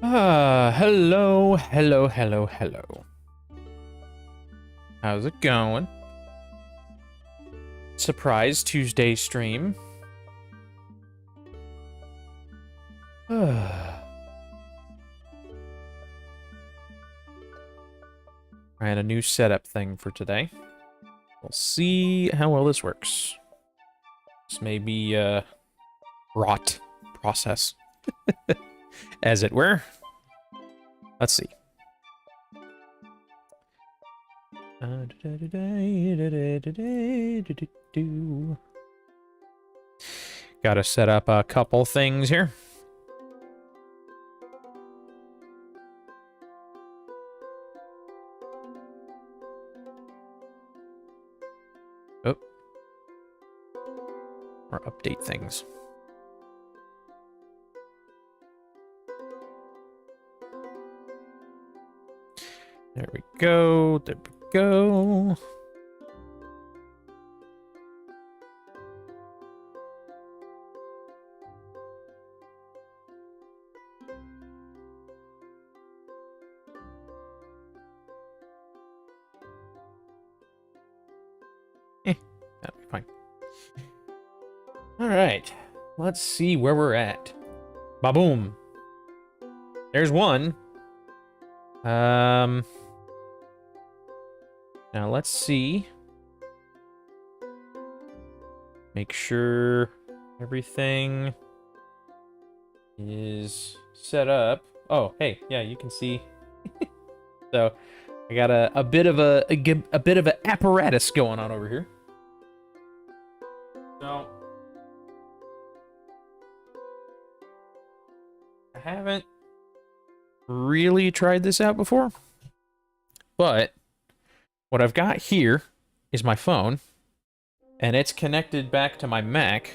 Hello. How's it going? Surprise Tuesday stream. I had a new setup thing for today. We'll see how well this works. This may be a rot process, as it were. Let's see. Gotta set up a couple things here. Oh. Or update things. There we go. There we go. That'll be fine. All right. Let's see where we're at. Ba-boom. There's one. Now let's see. Make sure everything is set up. Oh, hey, yeah, you can see. So I got a bit of a bit of an apparatus going on over here. So I haven't really tried this out before, but what I've got here is my phone, and it's connected back to my Mac.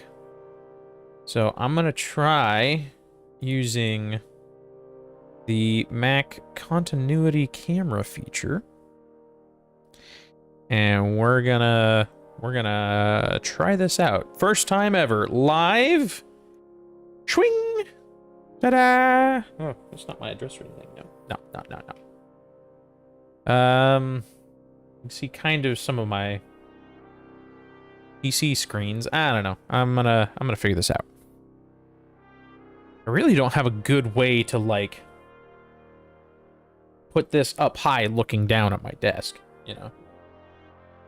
So I'm gonna try using the Mac continuity camera feature, and we're gonna try this out. First time ever, live. Swing. Ta-da! Oh, that's not my address or anything. No. You can see kind of some of my PC screens. I don't know. I'm gonna figure this out. I really don't have a good way to, like, put this up high looking down at my desk, you know?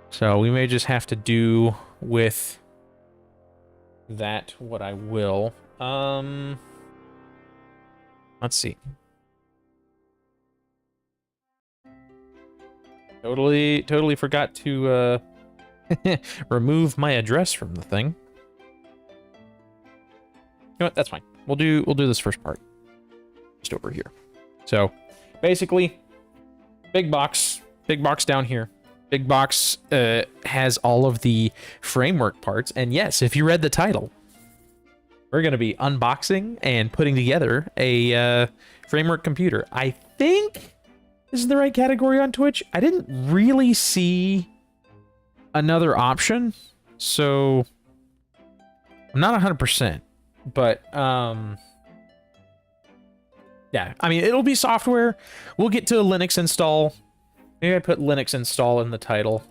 So we may just have to do with that what I will. Let's see. Totally forgot to remove my address from the thing. You know what? That's fine. We'll do this first part just over here. So basically, big box down here. Big box has all of the framework parts, and yes, if you read the title, we're going to be unboxing and putting together a framework computer. I think this is the right category on Twitch. I didn't really see another option, so I'm not 100%. But, yeah, I mean, it'll be software. We'll get to a Linux install. Maybe I put Linux install in the title.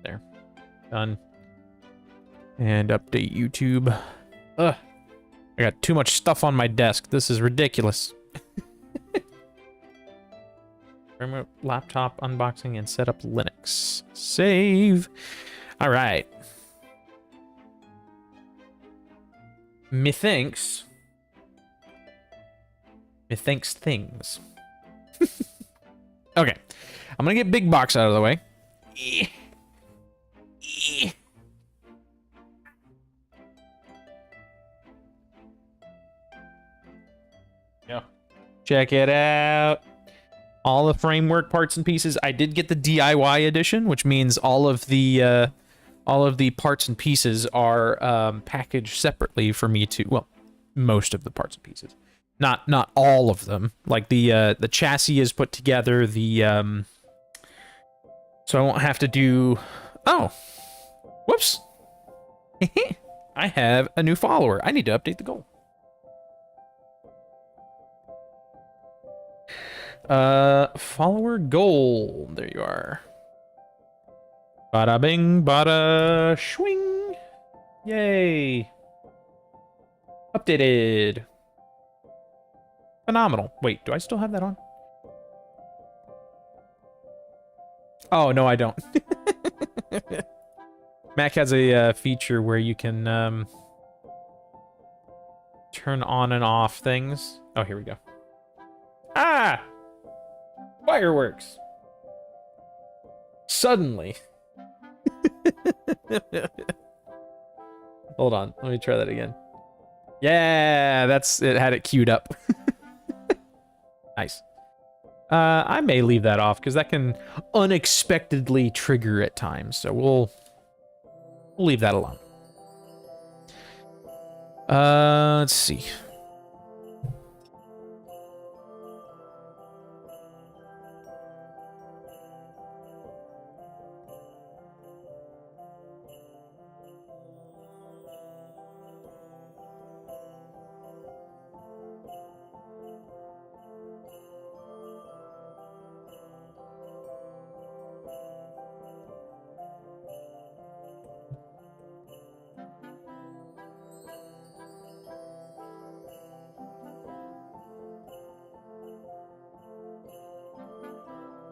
There. Done. And update YouTube. Ugh. I got too much stuff on my desk. This is ridiculous. Remote laptop unboxing and set up Linux. Save. All right. Methinks things. Okay. I'm gonna get big box out of the way. Yeah. Check it out. All the framework parts and pieces. I did get the DIY edition, which means all of the parts and pieces are packaged separately for me to, well, most of the parts and pieces Not all of them. Like the chassis is put together, so I won't have to do... Oh. Whoops. I have a new follower. I need to update the goal. Follower goal. There you are. Bada bing, bada swing. Yay. Updated. Phenomenal. Wait, do I still have that on? Oh, no, I don't. Mac has a feature where you can turn on and off things. Oh, here we go. Ah! Fireworks. Suddenly. Hold on, let me try that again. Yeah, that's it. Had it queued up. Nice. I may leave that off because that can unexpectedly trigger at times. So we'll leave that alone. Let's see.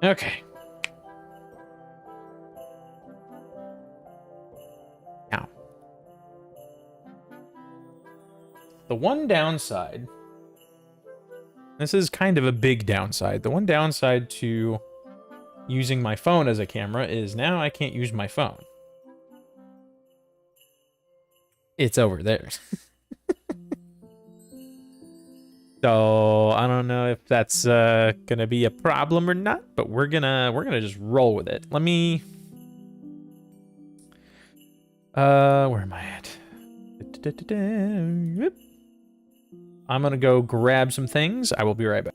Okay. Now, the one downside, this is kind of a big downside. The one downside to using my phone as a camera is now I can't use my phone. It's over there. So I don't know if that's gonna be a problem or not, but we're gonna just roll with it. Let me where am I at? I'm gonna go grab some things. I will be right back.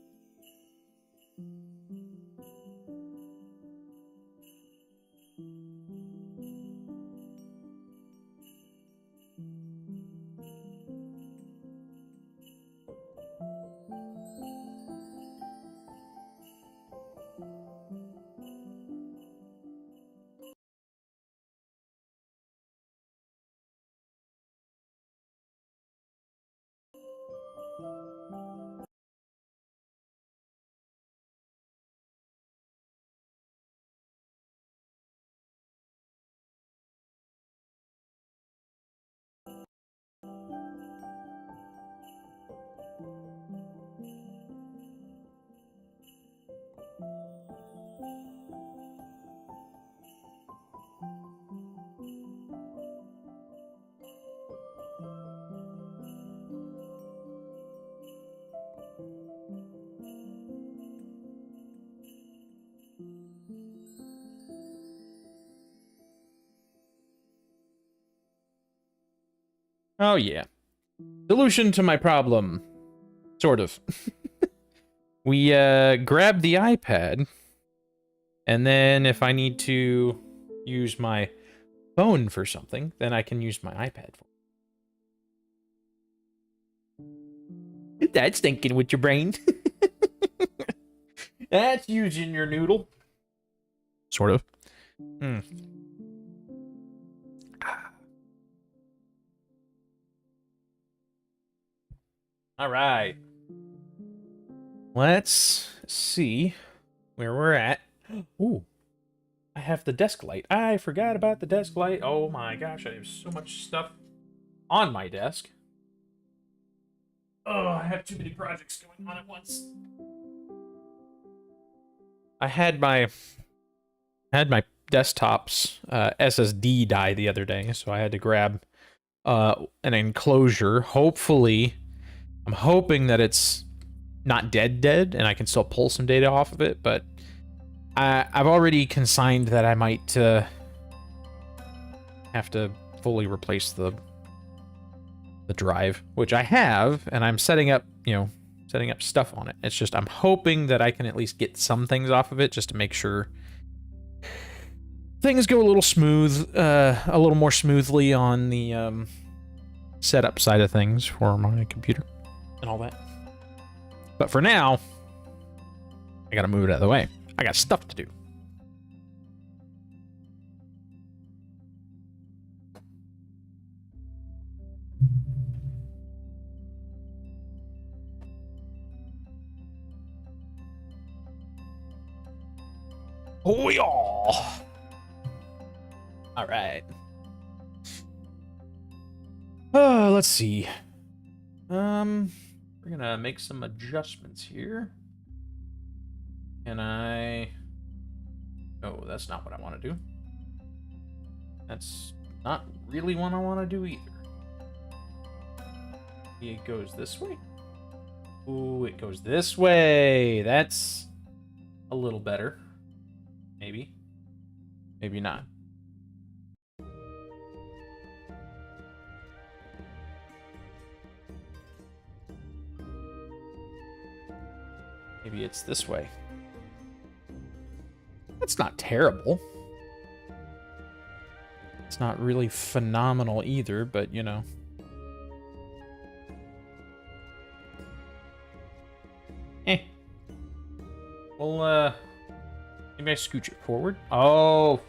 Oh yeah. Solution to my problem. Sort of. We grab the iPad, and then if I need to use my phone for something, then I can use my iPad for it. That's thinking with your brain. That's using your noodle. Sort of. All right. Let's see where we're at. Ooh. I have the desk light. I forgot about the desk light. Oh my gosh, I have so much stuff on my desk. Oh, I have too many projects going on at once. I had my desktop's SSD die the other day, so I had to grab an enclosure. Hopefully, I'm hoping that it's not dead and I can still pull some data off of it, but I've already consigned that I might have to fully replace the drive, which I have, and I'm setting up, setting up stuff on it. It's just I'm hoping that I can at least get some things off of it just to make sure things go a little smooth, a little more smoothly on the setup side of things for my computer and all that. But for now, I gotta move it out of the way. I got stuff to do. Oh, yeah. All right. Let's see. We're gonna make some adjustments here. Can I... Oh, that's not what I want to do. That's not really what I want to do either. It goes this way. Ooh, it goes this way. That's a little better. Maybe. Maybe not. Maybe it's this way. That's not terrible. It's not really phenomenal either, but you know. Well, maybe I scooch it forward. Oh,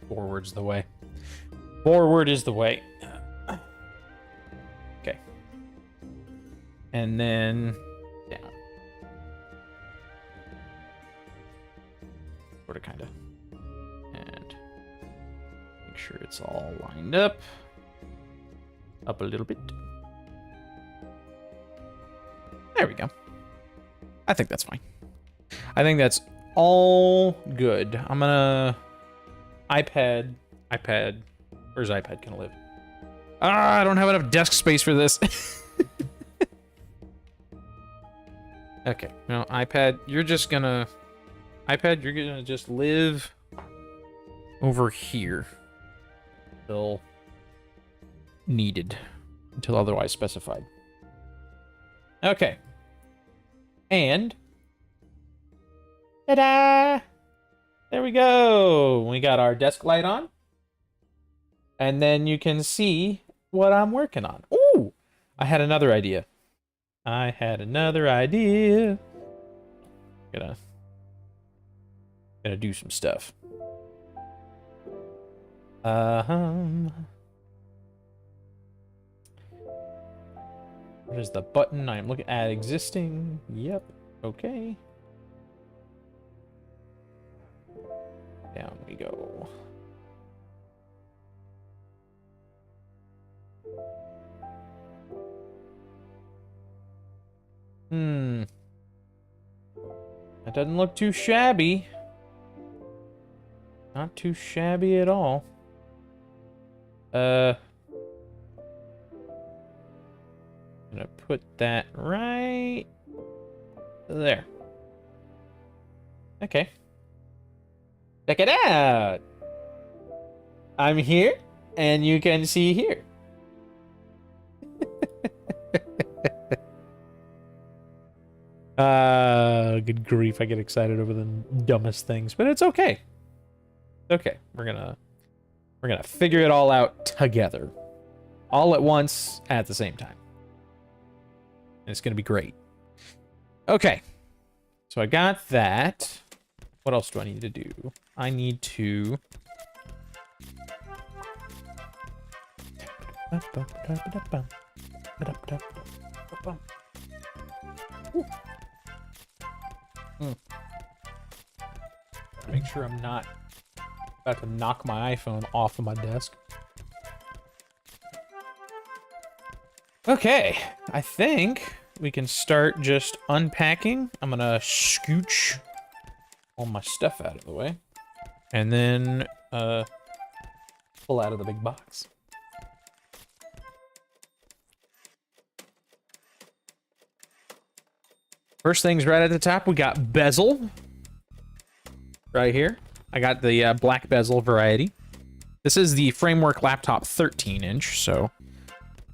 forward's the way. Forward is the way. Okay. And then down. Sort of, kind of. And make sure it's all lined up. Up a little bit. There we go. I think that's fine. I think that's all good. I'm gonna... iPad. Where's iPad gonna live? Ah, I don't have enough desk space for this. Okay, no, iPad, you're just gonna... iPad, you're gonna just live over here until needed, until otherwise specified. Okay. And ta-da! There we go. We got our desk light on. And then you can see what I'm working on. Ooh! I had another idea. Gonna do some stuff. What is the button? I'm looking at existing. Yep. Okay. Down we go. That doesn't look too shabby. Not too shabby at all. Gonna put that right there. Okay. Check it out. I'm here, and you can see here. Good grief, I get excited over the dumbest things, but it's okay. Okay, we're gonna figure it all out together. All at once, at the same time. And it's gonna be great. Okay. So I got that. What else do I need to do? I need to... Make sure I'm not about to knock my iPhone off of my desk. Okay, I think we can start just unpacking. I'm gonna scooch all my stuff out of the way. And then, pull out of the big box. First things right at the top, we got bezel. Right here. I got the black bezel variety. This is the Framework Laptop 13-inch, so...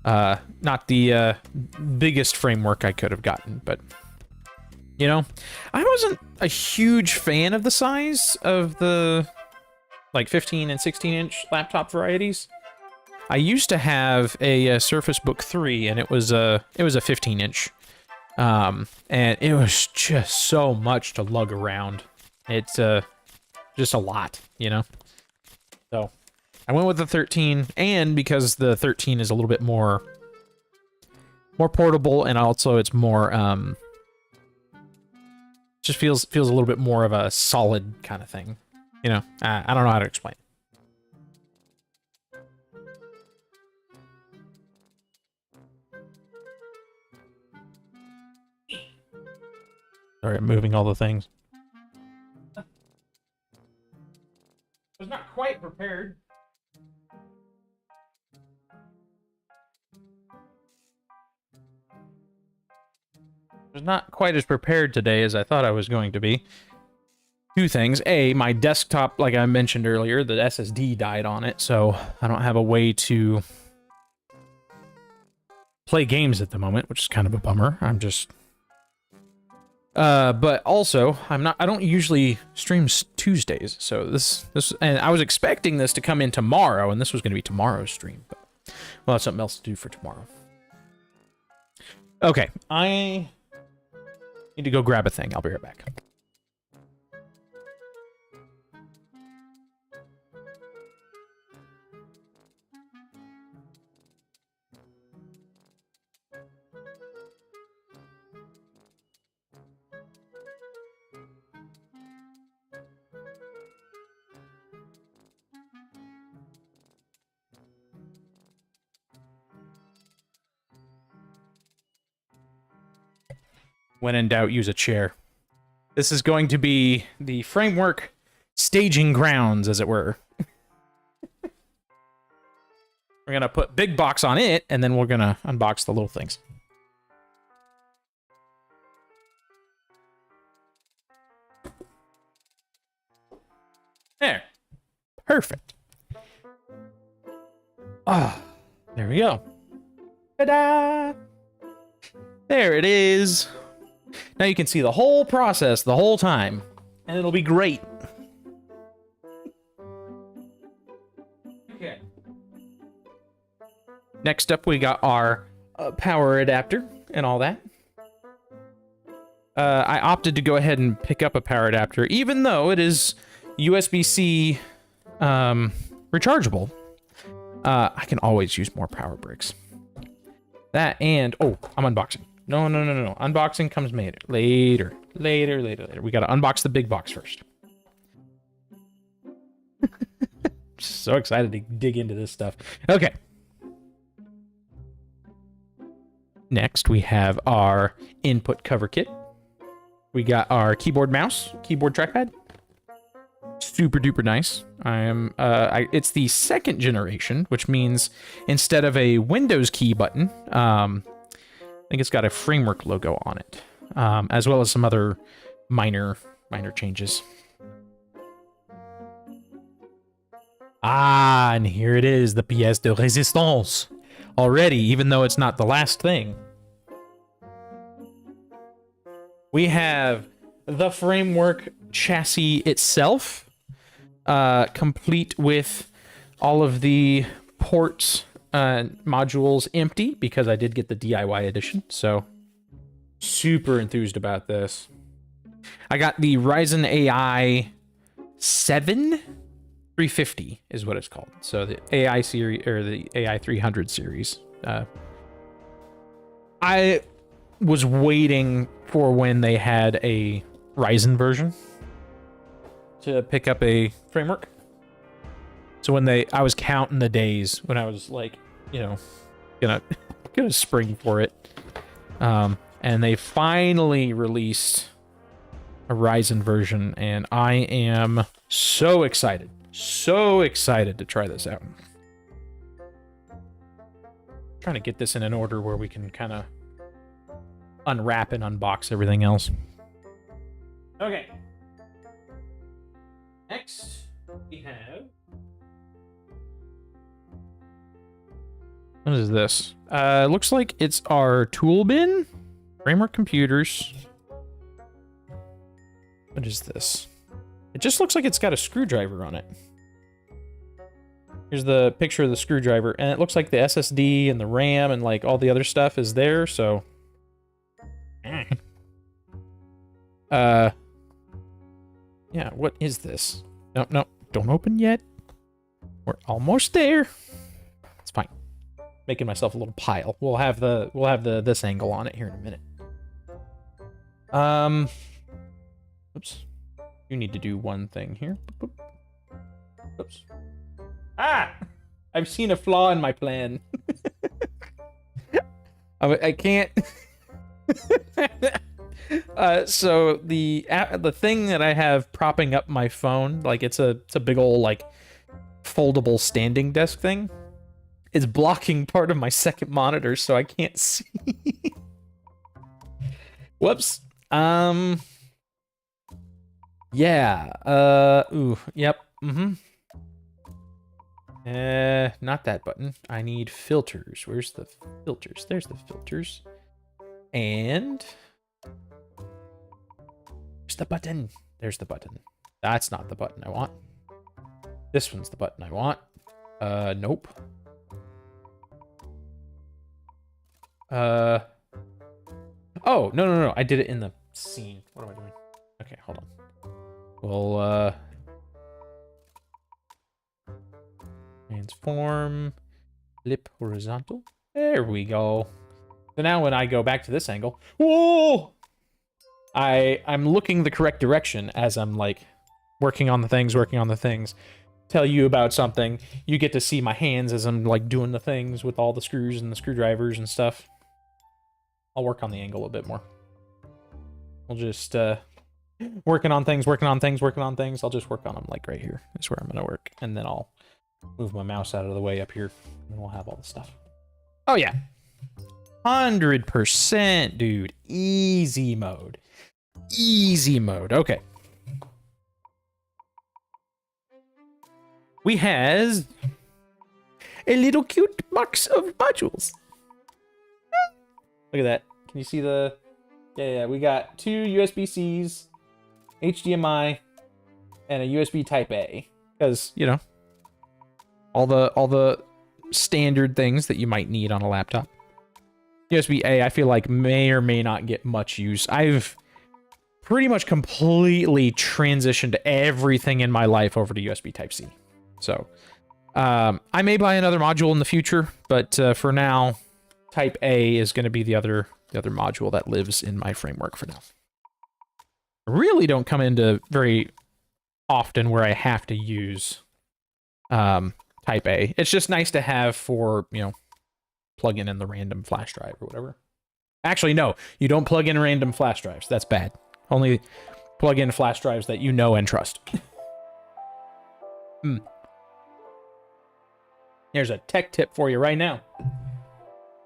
not the biggest framework I could have gotten, but You know, I wasn't a huge fan of the size of the like 15 and 16-inch laptop varieties. I used to have a Surface Book 3, and it was a 15-inch, and it was just so much to lug around. It's just a lot, you know. So I went with the 13, and because the 13 is a little bit more portable, and also it's more just feels a little bit more of a solid kind of thing, you know. I don't know how to explain. Sorry, I'm moving all the things. I was not quite prepared. I was not quite as prepared today as I thought I was going to be. Two things. A, my desktop, like I mentioned earlier, the SSD died on it, so I don't have a way to play games at the moment, which is kind of a bummer. I'm just... but also, I don't usually stream Tuesdays, so this, and I was expecting this to come in tomorrow, and this was going to be tomorrow's stream, but we'll have something else to do for tomorrow. Okay, I need to go grab a thing. I'll be right back. When in doubt, use a chair. This is going to be the framework staging grounds, as it were. We're going to put big box on it, and then we're going to unbox the little things. There. Perfect. Ah, there we go. Ta-da! There it is. Now you can see the whole process the whole time, and it'll be great. Okay. Next up, we got our power adapter and all that. I opted to go ahead and pick up a power adapter, even though it is USB-C rechargeable. I can always use more power bricks. That and... oh, I'm unboxing. No. Unboxing comes later. Later. We gotta unbox the big box first. So excited to dig into this stuff. Okay. Next, we have our input cover kit. We got our keyboard mouse, keyboard trackpad. Super duper nice. It's the second generation, which means instead of a Windows key button, I think it's got a framework logo on it, as well as some other minor changes. Ah, and here it is, the pièce de résistance. Already, even though it's not the last thing. We have the framework chassis itself, complete with all of the ports modules empty, because I did get the DIY edition, so super enthused about this. I got the Ryzen AI 7 350 is what it's called. So the AI series, or the AI 300 series. I was waiting for when they had a Ryzen version to pick up a framework. So when I was counting the days when I was like, you know, gonna spring for it. And they finally released a Ryzen version, and I am so excited. So excited to try this out. Trying to get this in an order where we can kind of unwrap and unbox everything else. Okay. Next, we have... what is this? Looks like it's our tool bin. Framework computers. What is this? It just looks like it's got a screwdriver on it. Here's the picture of the screwdriver, and it looks like the SSD and the RAM and like all the other stuff is there, so... Yeah, what is this? No, no, don't open yet. We're almost there. It's fine. Making myself a little pile. We'll have this angle on it here in a minute. Oops. You need to do one thing here. Oops. Ah! I've seen a flaw in my plan. I can't. So the thing that I have propping up my phone, like it's a big old like foldable standing desk thing, is blocking part of my second monitor, so I can't see. Whoops. Yeah. Ooh. Yep. Not that button. I need filters. Where's the filters? There's the filters. And where's the button? There's the button. That's not the button I want. This one's the button I want. Nope. Oh, no. I did it in the scene. What am I doing? Okay, hold on. Well, transform, flip horizontal. There we go. So now when I go back to this angle, whoa! I'm looking the correct direction as I'm like working on the things, tell you about something. You get to see my hands as I'm like doing the things with all the screws and the screwdrivers and stuff. I'll work on the angle a bit more. We'll just, working on things. I'll just work on them like right here. That's where I'm going to work. And then I'll move my mouse out of the way up here. And we'll have all the stuff. Oh, yeah. 100%, dude. Easy mode. Easy mode. Okay. We has a little cute box of modules. Look at that. Can you see the... Yeah, we got 2 USB-Cs, HDMI, and a USB Type-A. Because, you know, all the standard things that you might need on a laptop. USB-A, I feel like, may or may not get much use. I've pretty much completely transitioned everything in my life over to USB Type-C. So, I may buy another module in the future, but for now, Type-A is going to be the other module that lives in my framework for now. I really don't come into very often where I have to use Type-A. It's just nice to have for, you know, plugging in the random flash drive or whatever. Actually, no, you don't plug in random flash drives. That's bad. Only plug in flash drives that you know and trust. Here's a tech tip for you right now.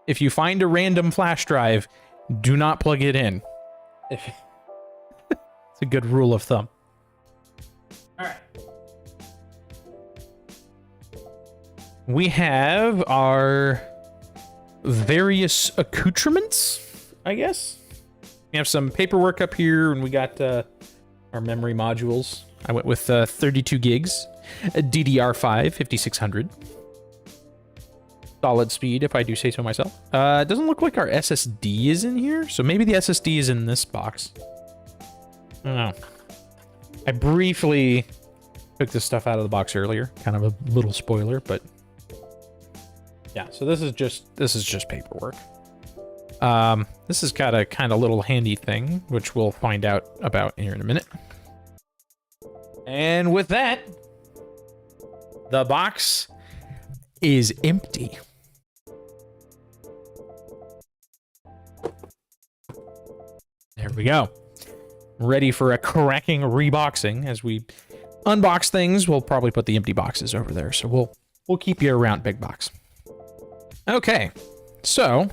If you find a random flash drive, do not plug it in. It's a good rule of thumb. All right. We have our various accoutrements, I guess. We have some paperwork up here, and we got our memory modules. I went with 32 gigs, a DDR5 5600. Solid speed, if I do say so myself. It doesn't look like our SSD is in here, so maybe the SSD is in this box. I don't know. I briefly took this stuff out of the box earlier, kind of a little spoiler, but yeah. So this is just paperwork. This has got a kind of little handy thing, which we'll find out about here in a minute. And with that, the box is empty. There we go. Ready for a cracking reboxing. As we unbox things, we'll probably put the empty boxes over there. So we'll keep you around, big box. Okay. So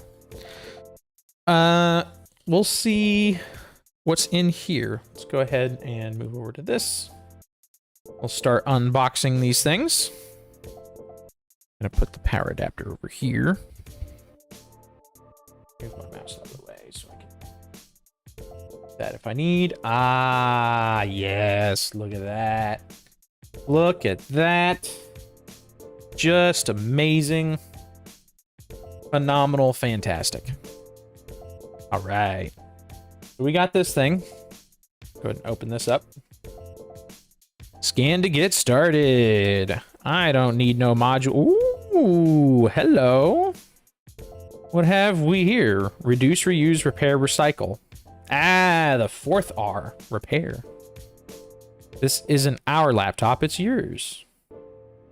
we'll see what's in here. Let's go ahead and move over to this. We'll start unboxing these things. I'm gonna put the power adapter over here. Here's my mouse out of the way so I can put that if I need. Ah, yes. Look at that. Look at that. Just amazing. Phenomenal. Fantastic. All right. So we got this thing. Go ahead and open this up. Scan to get started. I don't need no module. Ooh, hello. What have we here? Reduce, reuse, repair, recycle. Ah, the fourth R, repair. This isn't our laptop, it's yours.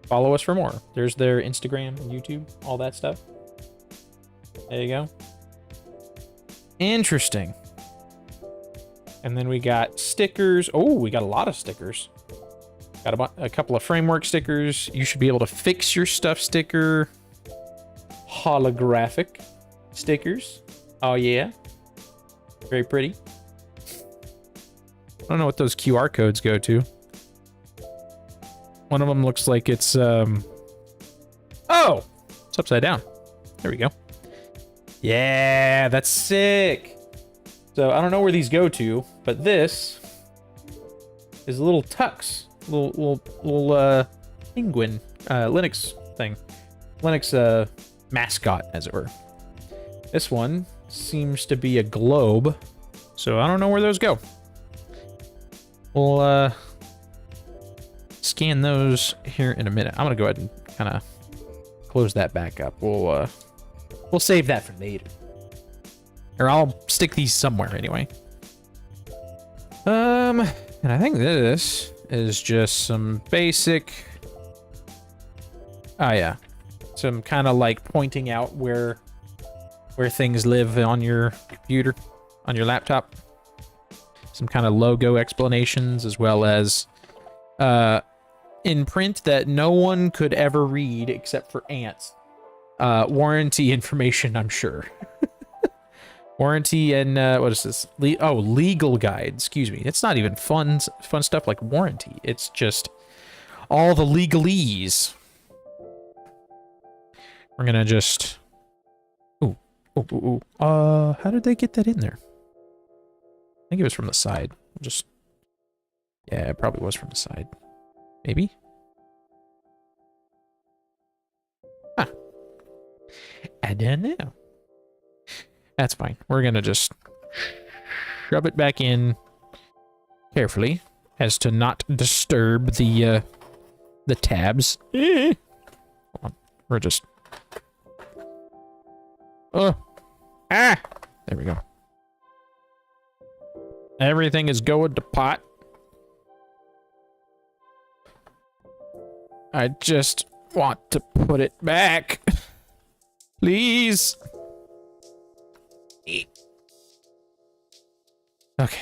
Follow us for more. There's their Instagram, YouTube, all that stuff. There you go. Interesting. And then we got stickers. Oh, we got a lot of stickers. Got a couple of framework stickers. You should be able to fix your stuff sticker. Holographic stickers. Oh, yeah. Very pretty. I don't know what those QR codes go to. One of them looks like it's, oh! It's upside down. There we go. Yeah, that's sick. So, I don't know where these go to, but this is a little tux. Little penguin, Linux thing. Linux, mascot, as it were. This one seems to be a globe, so I don't know where those go. We'll, scan those here in a minute. I'm gonna go ahead and kind of close that back up. We'll save that for later. Or I'll stick these somewhere anyway. And I think this is just some basic... Oh, yeah. Some kind of like pointing out where things live on your computer, on your laptop. Some kind of logo explanations, as well as in print that no one could ever read except for ants. Warranty information, I'm sure. Warranty and what is this? Legal guide. Excuse me. It's not even fun stuff like warranty. It's just all the legalese. We're gonna just. Ooh. How did they get that in there? I think it was from the side. Just. Yeah, it probably was from the side. Maybe. Huh. I don't know. That's fine. We're gonna just shove it back in carefully as to not disturb the tabs. Hold on. We're just... Oh. Ah! There we go. Everything is going to pot. I just want to put it back. Please. Okay.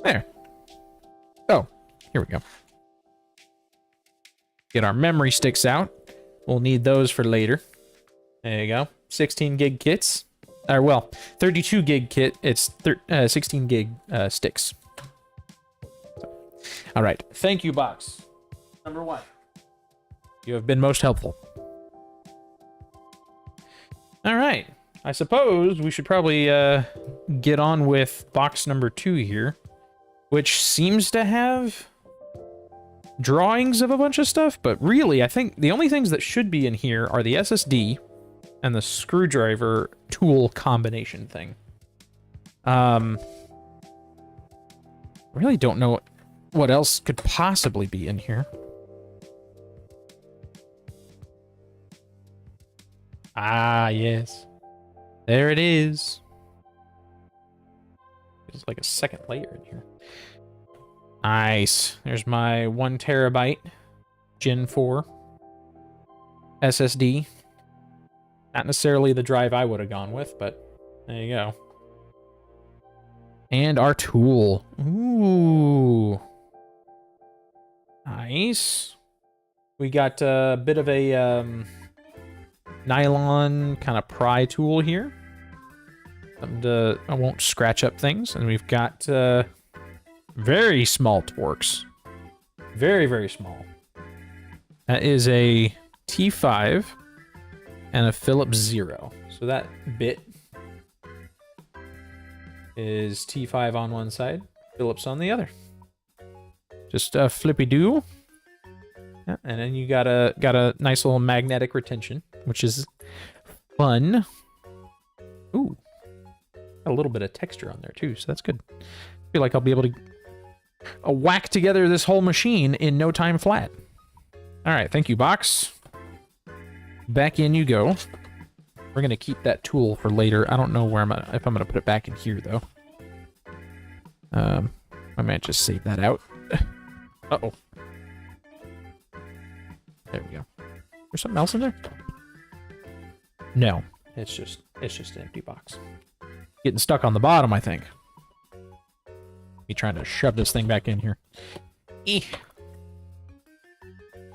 There. Oh, here we go. Get our memory sticks out. We'll need those for later. There you go. 16 gig kits. Well, 32 gig kit. It's 16 gig sticks. So. All right. Thank you, box. Number 1. You have been most helpful. All right. I suppose we should probably get on with box number 2 here, which seems to have drawings of a bunch of stuff, but really, I think the only things that should be in here are the SSD and the screwdriver tool combination thing. Really don't know what else could possibly be in here. Ah, yes. There it is. There's like a second layer in here. Nice. There's my 1 terabyte Gen 4 SSD. Not necessarily the drive I would have gone with, but there you go. And our tool. Ooh. Nice. We got a bit of a nylon kind of pry tool here. I won't scratch up things. And we've got very small Torx. Very, very small. That is a T5 and a Philips Zero. So that bit is T5 on one side, Phillips on the other. Just flippy do. Yeah, and then you got a nice little magnetic retention, which is fun. Ooh, got a little bit of texture on there too, so that's good. I feel like I'll be able to whack together this whole machine in no time flat. All right, thank you, box. Back in you go. We're gonna keep that tool for later. I don't know where if I'm gonna put it back in here though. I might just save that out. Uh-oh. There we go. There's something else in there? No, it's just an empty box. Getting stuck on the bottom, I think. Me trying to shove this thing back in here. Eeh.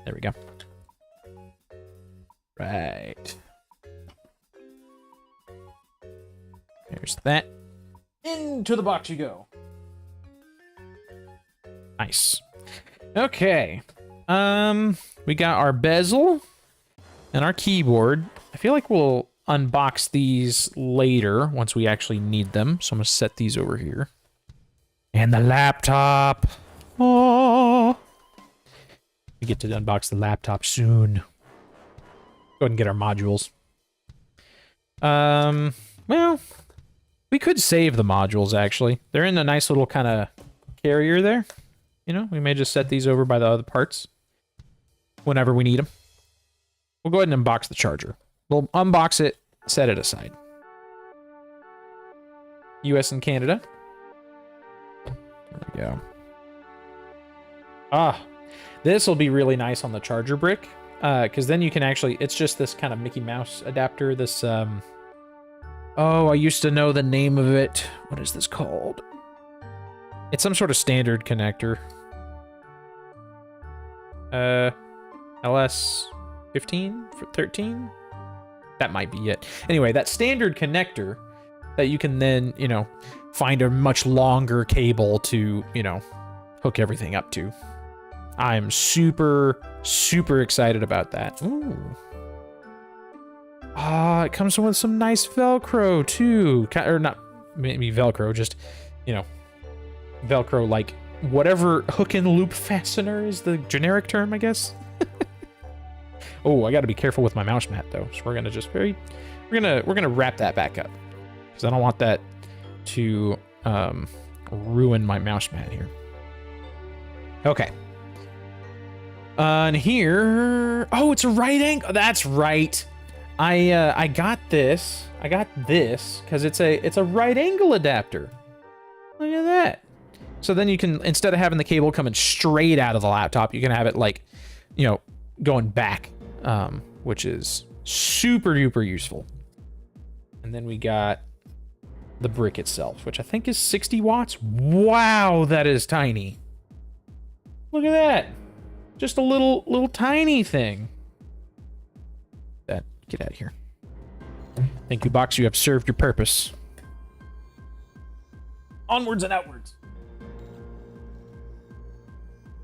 There we go. Right. There's that. Into the box you go. Nice. Okay. We got our bezel and our keyboard. I feel like we'll unbox these later once we actually need them. So I'm gonna set these over here. And the laptop. Oh. We get to unbox the laptop soon. Go ahead and get our modules. Well, we could save the modules, actually. They're in a nice little kind of carrier there. You know, we may just set these over by the other parts whenever we need them. We'll go ahead and unbox the charger. We'll unbox it, set it aside. US and Canada. There we go. Ah, this will be really nice on the charger brick. Because then you can actually, it's just this kind of Mickey Mouse adapter. This, oh, I used to know the name of it. What is this called? It's some sort of standard connector. LS 15 for 13? That might be it. Anyway, that standard connector that you can then, you know, find a much longer cable to, you know, hook everything up to. I'm super, super excited about that. Ooh. Ah, it comes with some nice Velcro, too. Or not, maybe Velcro, just, you know, Velcro, like, whatever hook and loop fastener is the generic term, I guess. Oh, I gotta be careful with my mouse mat, though. So we're gonna just we're gonna wrap that back up. Because I don't want that to, ruin my mouse mat here. Okay. And here, oh, it's a right angle. That's right. I got this. I got this because it's a right angle adapter. Look at that. So then you can, instead of having the cable coming straight out of the laptop, you can have it like, you know, going back, which is super duper useful. And then we got the brick itself, which I think is 60 watts. Wow, that is tiny. Look at that. Just a little tiny thing. Get out of here. Thank you, box. You have served your purpose. Onwards and outwards.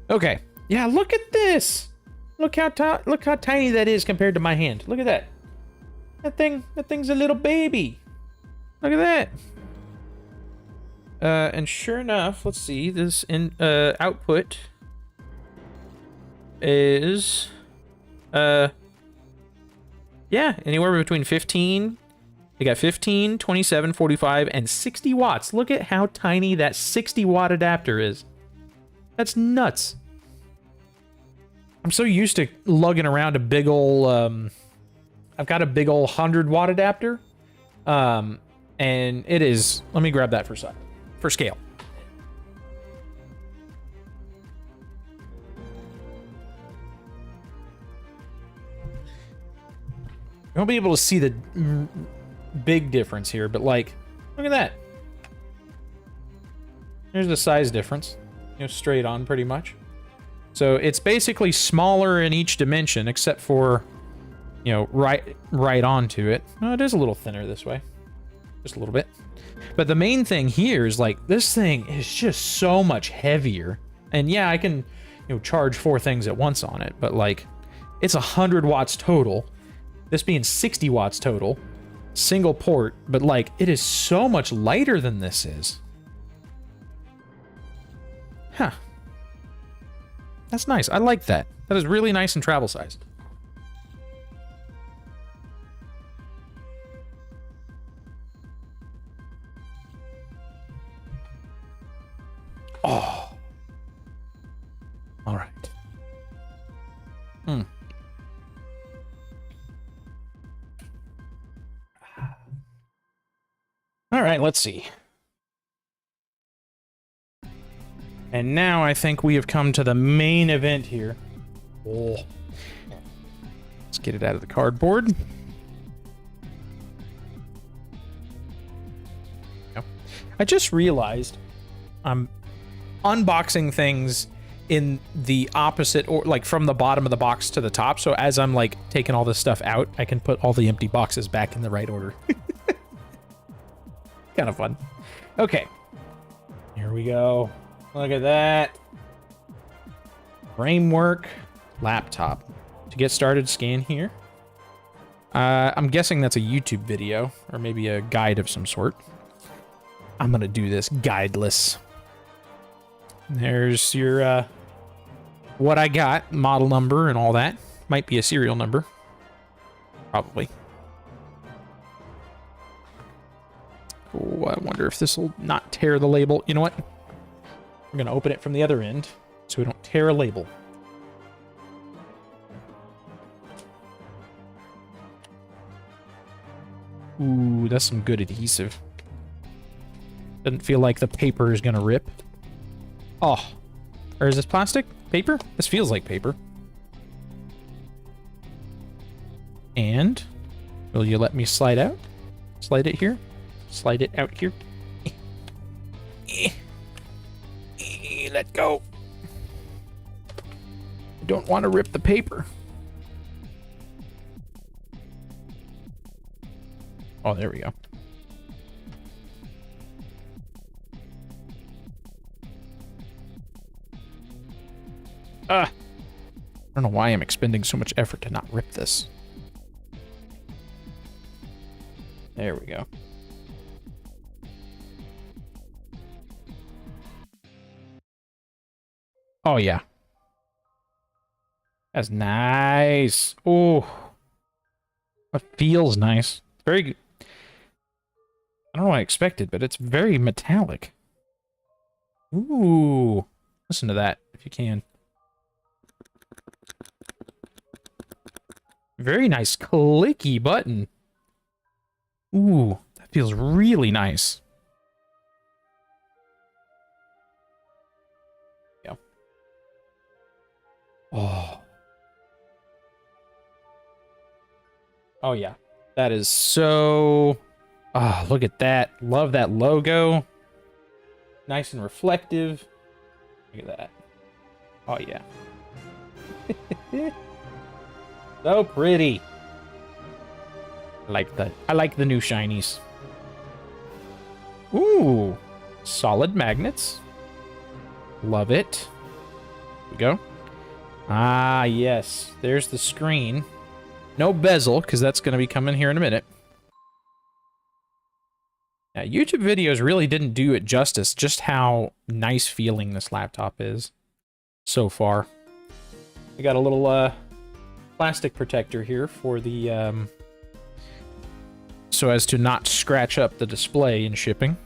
Okay. Yeah, look at this. Look how tiny that is compared to my hand. Look at that. That thing's a little baby. Look at that. And sure enough, let's see. This output is yeah, anywhere between 15, they got 15, 27, 45, and 60 watts. Look at how tiny that 60 watt adapter is. That's nuts. I'm so used to lugging around a big ol', I've got a big ol' 100 watt adapter. And it is, let me grab that for a sec, for scale. You won't be able to see the big difference here, but like, look at that. There's the size difference, you know, straight on pretty much. So it's basically smaller in each dimension, except for, you know, right onto it. Oh, it is a little thinner this way, just a little bit. But the main thing here is like, this thing is just so much heavier. And yeah, I can, you know, charge 4 things at once on it, but like, it's 100 watts total. This being 60 watts total, single port, but like it is so much lighter than this is. Huh. That's nice. I like that. That is really nice and travel sized. Oh. All right. All right, let's see. And now I think we have come to the main event here. Oh. Let's get it out of the cardboard. I just realized I'm unboxing things in the opposite, or like from the bottom of the box to the top. So as I'm like taking all this stuff out, I can put all the empty boxes back in the right order. Kind of fun. Okay. Here we go. Look at that. Framework laptop. To get started, scan here. I'm guessing that's a YouTube video or maybe a guide of some sort. I'm gonna do this guideless. There's your what I got, model number and all that. Might be a serial number. Probably. Oh, I wonder if this will not tear the label. You know what? We're gonna open it from the other end so we don't tear a label. Ooh, that's some good adhesive. Doesn't feel like the paper is gonna rip. Oh, or is this plastic? Paper? This feels like paper. And will you let me slide out? Slide it here? Slide it out here. Let go. I don't want to rip the paper. Oh, there we go. I don't know why I'm expending so much effort to not rip this. There we go. Oh, yeah. That's nice. Oh. It feels nice. Very good. I don't know what I expected, but it's very metallic. Ooh. Listen to that, if you can. Very nice clicky button. Ooh, that feels really nice. Yeah. Oh. Oh, yeah. That is so... Ah, look at that. Love that logo. Nice and reflective. Look at that. Oh, yeah. So pretty. I like the new shinies. Ooh. Solid magnets. Love it. Here we go. Ah, yes. There's the screen. No bezel, because that's going to be coming here in a minute. Yeah, YouTube videos really didn't do it justice, just how nice feeling this laptop is so far. We got a little plastic protector here for the so as to not scratch up the display in shipping.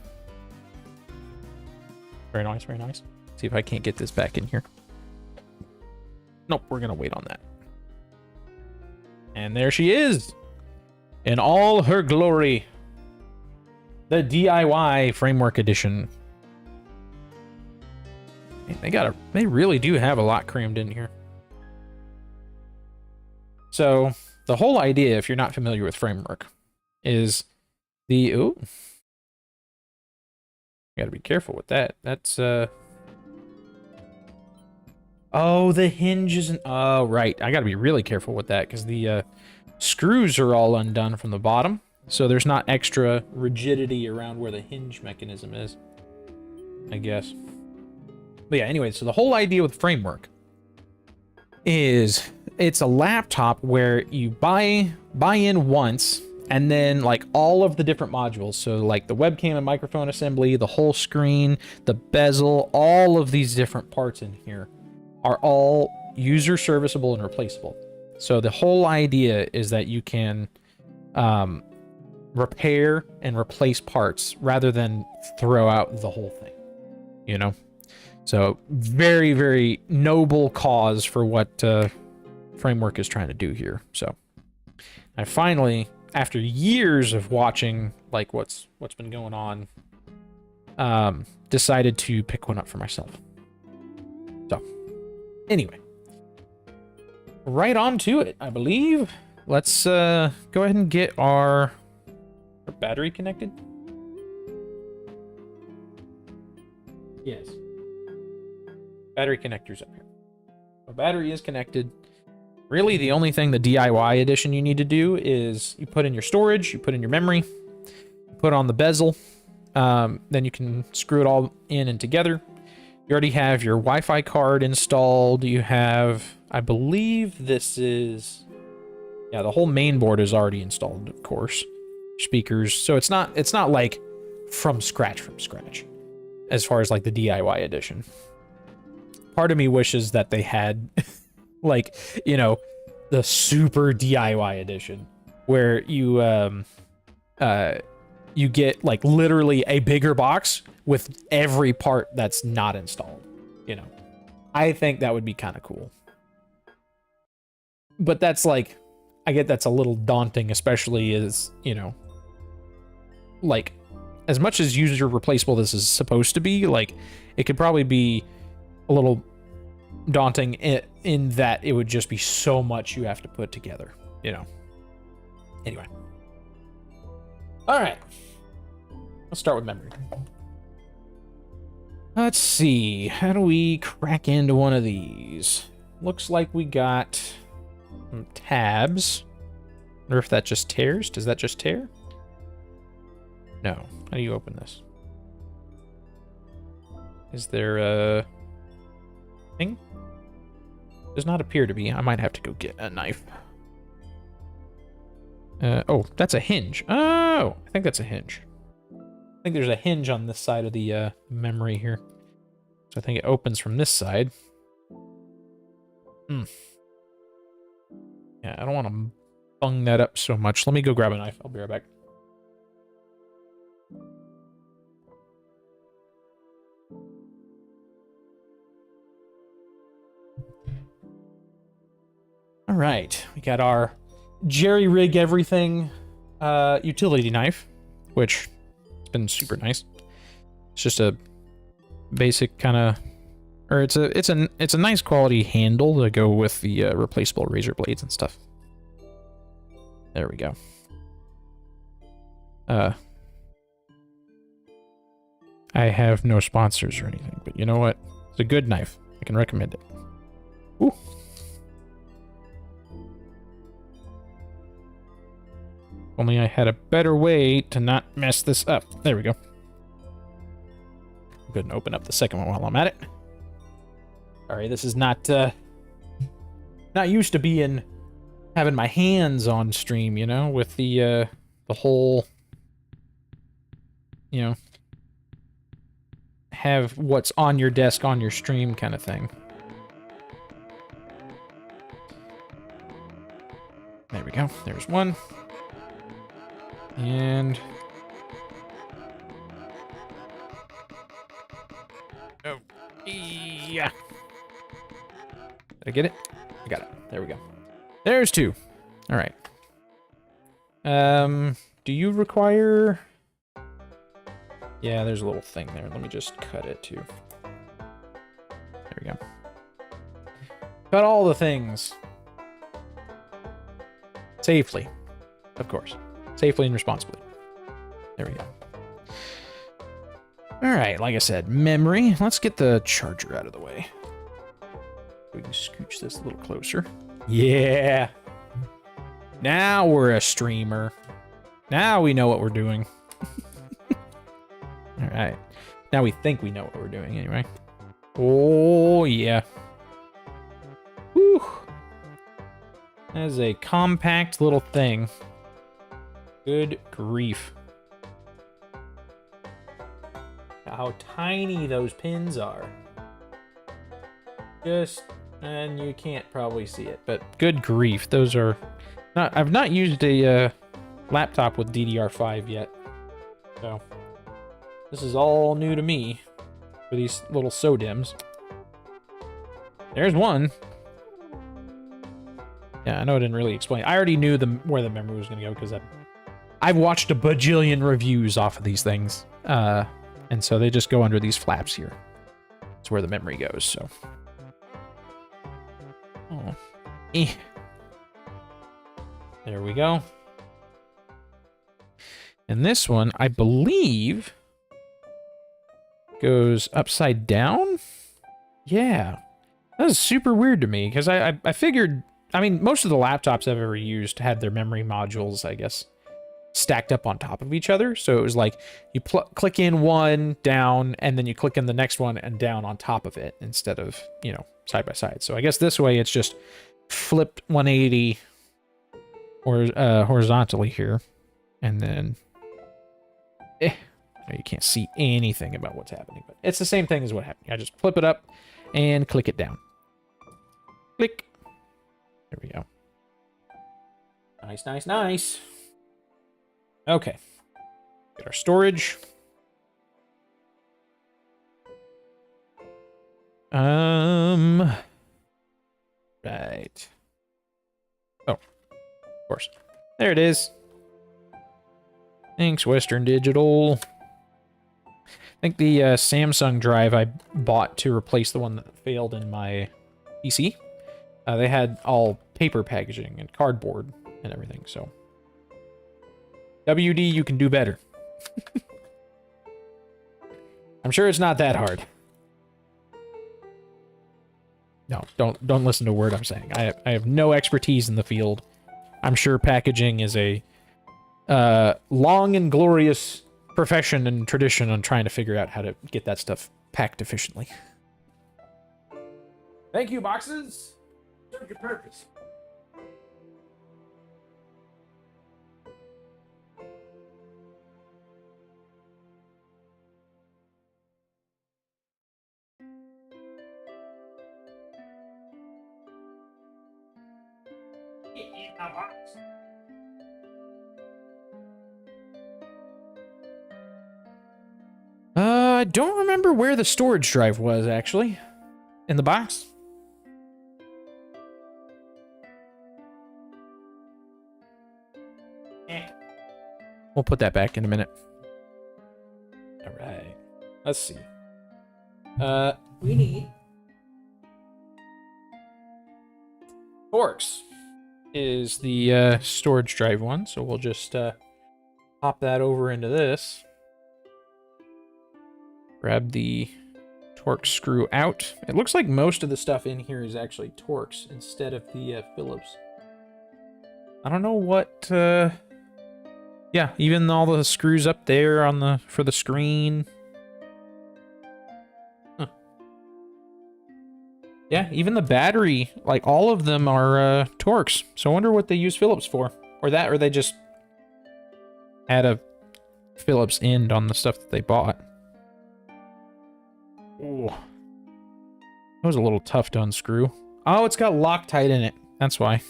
Very nice, very nice. See if I can't get this back in here. Nope, we're gonna wait on that. And there she is in all her glory. The DIY Framework Edition. They really do have a lot crammed in here. So the whole idea, if you're not familiar with Framework, is the gotta be careful with that. That's oh, the hinge isn't. Oh, right. I gotta be really careful with that because the screws are all undone from the bottom. So there's not extra rigidity around where the hinge mechanism is, I guess. But yeah, anyway, so the whole idea with Framework is it's a laptop where you buy in once And then like all of the different modules, so like the webcam and microphone assembly, the whole screen, the bezel, all of these different parts in here are all user serviceable and replaceable. So the whole idea is that you can repair and replace parts rather than throw out the whole thing, you know? So very, very noble cause for what Framework is trying to do here. So I finally, after years of watching like what's been going on, decided to pick one up for myself. So anyway, right on to it, I believe. Let's go ahead and get our battery connected. Yes. Battery connector's up here. The battery is connected. Really, the only thing the DIY edition you need to do is you put in your storage, you put in your memory, you put on the bezel, then you can screw it all in and together. You already have your Wi-Fi card installed. You have, I believe this is, yeah, the whole main board is already installed, of course. Speakers, so it's not like from scratch as far as like the DIY edition. Part of me wishes that they had like, you know, the super DIY edition where you you get like literally a bigger box with every part that's not installed, you know. I think that would be kind of cool. But that's like, I get that's a little daunting, especially as, you know, like as much as user replaceable this is supposed to be, like it could probably be a little daunting in that it would just be so much you have to put together, you know. Anyway. All right. Let's start with memory. Let's see. How do we crack into one of these? Looks like we got some tabs. Wonder if that just tears. Does that just tear? No. How do you open this? Is there a thing? Does not appear to be. I might have to go get a knife. Oh, that's a hinge. Oh, I think that's a hinge. I think there's a hinge on this side of the memory here. So I think it opens from this side. Yeah, I don't want to bung that up so much. Let me go grab a knife. I'll be right back. All right, we got our jerry rig everything utility knife, which has been super nice. It's just a basic kind of, or it's a nice quality handle to go with the replaceable razor blades and stuff. There we go. I have no sponsors or anything, but you know what? It's a good knife. I can recommend it. Ooh. Only I had a better way to not mess this up. There we go. Go ahead and open up the second one while I'm at it. Sorry, this is not used to being having my hands on stream, you know, with the whole, you know, have what's on your desk on your stream kind of thing. There we go. There's one. And oh, yeah. Did I get it? I got it. There we go. There's two. All right. Do you require? Yeah, there's a little thing there. Let me just cut it too. There we go. Cut all the things safely, of course. Safely and responsibly. There we go. Alright, like I said, memory. Let's get the charger out of the way. We can scooch this a little closer. Yeah! Now we're a streamer. Now we know what we're doing. Alright. Now we think we know what we're doing anyway. Oh, yeah. Whew. That is a compact little thing. Good grief. How tiny those pins are. And you can't probably see it, but good grief. Those are not, I've not used a laptop with DDR5 yet. So this is all new to me for these little SODIMMs. There's one. Yeah, I know I didn't really explain. I already knew where the memory was going to go because I've watched a bajillion reviews off of these things. And so they just go under these flaps here. That's where the memory goes, so. Oh. Eh. There we go. And this one, I believe, goes upside down? Yeah. That was super weird to me, because I figured, I mean, most of the laptops I've ever used had their memory modules, I guess, stacked up on top of each other. So it was like you click in one down, and then you click in the next one and down on top of it instead of, you know, side by side. So I guess this way it's just flipped 180 or horizontally here, and then you can't see anything about what's happening, but it's the same thing as what happened. I just flip it up and click it down. Click. There we go. Nice, nice, nice. Okay. Get our storage. Right. Oh, of course. There it is. Thanks, Western Digital. I think the Samsung drive I bought to replace the one that failed in my PC. They had all paper packaging and cardboard and everything, so. WD, you can do better. I'm sure it's not that hard. No, don't listen to a word I'm saying. I have no expertise in the field. I'm sure packaging is a long and glorious profession and tradition on trying to figure out how to get that stuff packed efficiently. Thank you, boxes. Serve your purpose. I don't remember where the storage drive was, actually. In the box? We'll put that back in a minute. Alright. Let's see. We need... Torx is the storage drive one, so we'll just pop that over into this. Grab the Torx screw out. It looks like most of the stuff in here is actually Torx instead of the Phillips. I don't know what... Yeah, even all the screws up there on for the screen. Huh. Yeah, even the battery, like all of them are Torx. So I wonder what they use Phillips for. Or they just add a Phillips end on the stuff that they bought. Ooh. That was a little tough to unscrew. Oh, it's got Loctite in it. That's why.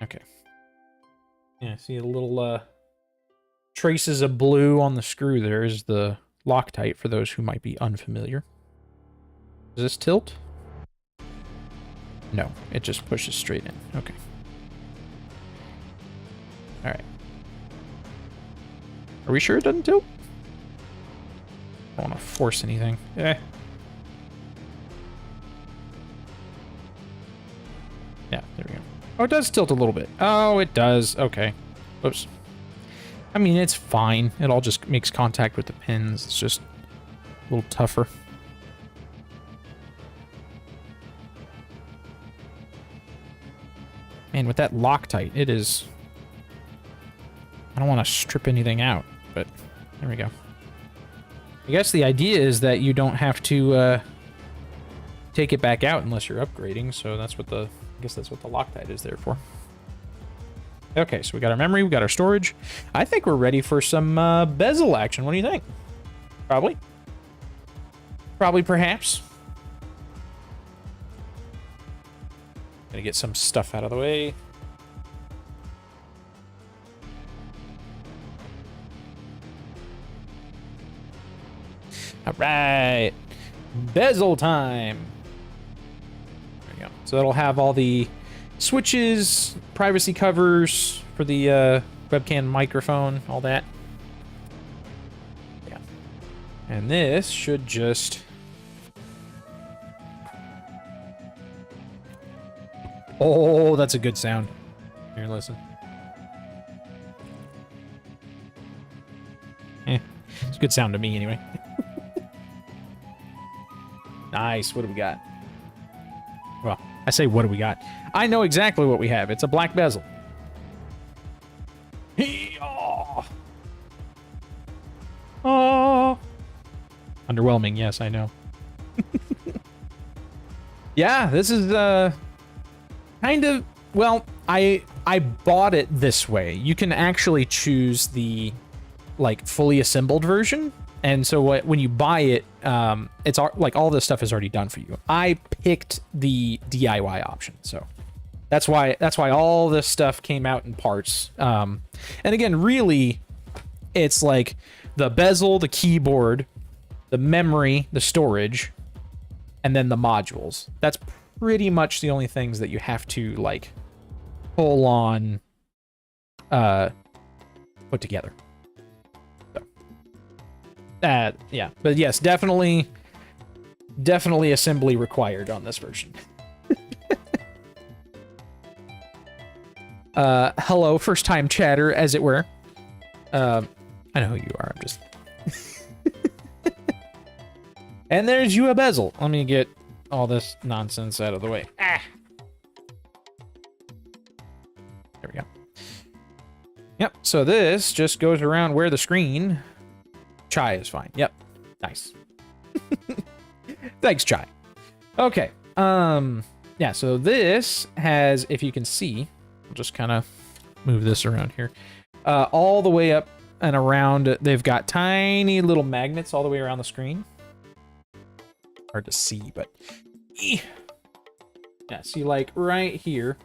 Okay. Yeah, see the little traces of blue on the screw there is the Loctite for those who might be unfamiliar. Does this tilt? No, it just pushes straight in. Okay. Alright. Are we sure it doesn't tilt? I don't want to force anything. Yeah, there we go. Oh, it does tilt a little bit. Oh, it does. Okay. Oops. I mean, it's fine. It all just makes contact with the pins. It's just a little tougher. Man, with that Loctite, it is... I don't want to strip anything out, but there we go. I guess the idea is that you don't have to take it back out unless you're upgrading, so that's what I guess that's what the Loctite is there for. Okay, so we got our memory, we got our storage. I think we're ready for some bezel action. What do you think? Probably. Probably, perhaps. Gonna get some stuff out of the way. All right. Bezel time. There you go. So that'll have all the switches, privacy covers for the webcam microphone, all that. Yeah. And this should just... Oh, that's a good sound. Here, listen. It's a good sound to me, anyway. Nice. What do we got? Well, I say, what do we got? I know exactly what we have. It's a black bezel. Oh. Oh. Underwhelming. Yes, I know. Yeah, this is kind of, well, I bought it this way. You can actually choose the like fully assembled version. And so when you buy it, it's like all this stuff is already done for you. I picked the DIY option, so that's why all this stuff came out in parts. And again, really, it's like the bezel, the keyboard, the memory, the storage, and then the modules. That's pretty much the only things that you have to like pull on, put together. Yeah, but yes, definitely assembly required on this version. Hello, first time chatter, as it were. I know who you are, I'm just... And there's you a bezel. Let me get all this nonsense out of the way. Ah! There we go. Yep, so this just goes around where the screen... Chai is fine. Yep. Nice. Thanks, Chai. Okay. Yeah, so this has, if you can see, I'll just kind of move this around here. All the way up and around, they've got tiny little magnets all the way around the screen. Hard to see, but... Yeah, see, like, right here,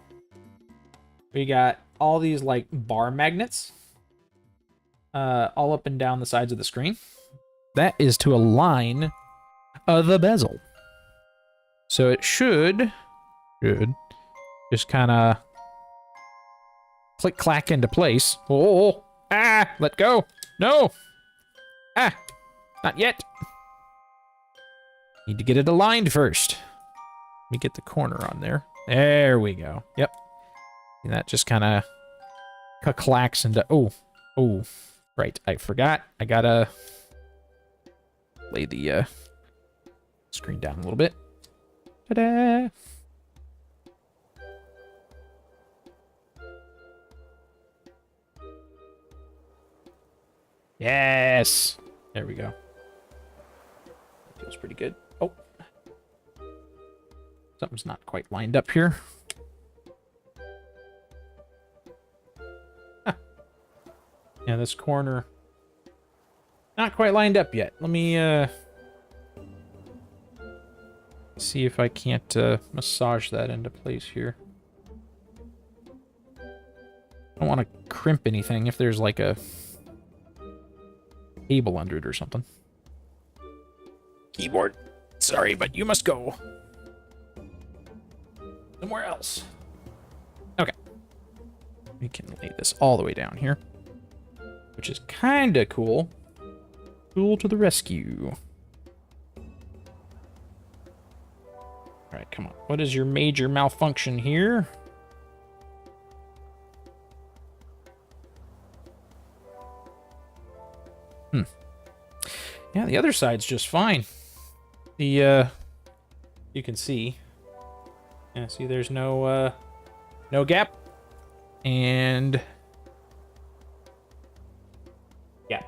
we got all these, like, bar magnets. All up and down the sides of the screen. That is to align the bezel. So it should just kind of click-clack into place. Oh, ah, let go. No. Ah, not yet. Need to get it aligned first. Let me get the corner on there. There we go. Yep. And that just kind of clacks into... Oh. Right, I forgot. I gotta lay the screen down a little bit. Ta-da! Yes! There we go. Feels pretty good. Oh. Something's not quite lined up here. Yeah, this corner, not quite lined up yet. Let me see if I can't massage that into place here. I don't want to crimp anything if there's like a cable under it or something. Keyboard, sorry, but you must go somewhere else. Okay. We can lay this all the way down here, which is kind of cool. Cool to the rescue. All right, come on. What is your major malfunction here? Yeah, the other side's just fine. The, you can see. Yeah, see there's no gap. And... yeah.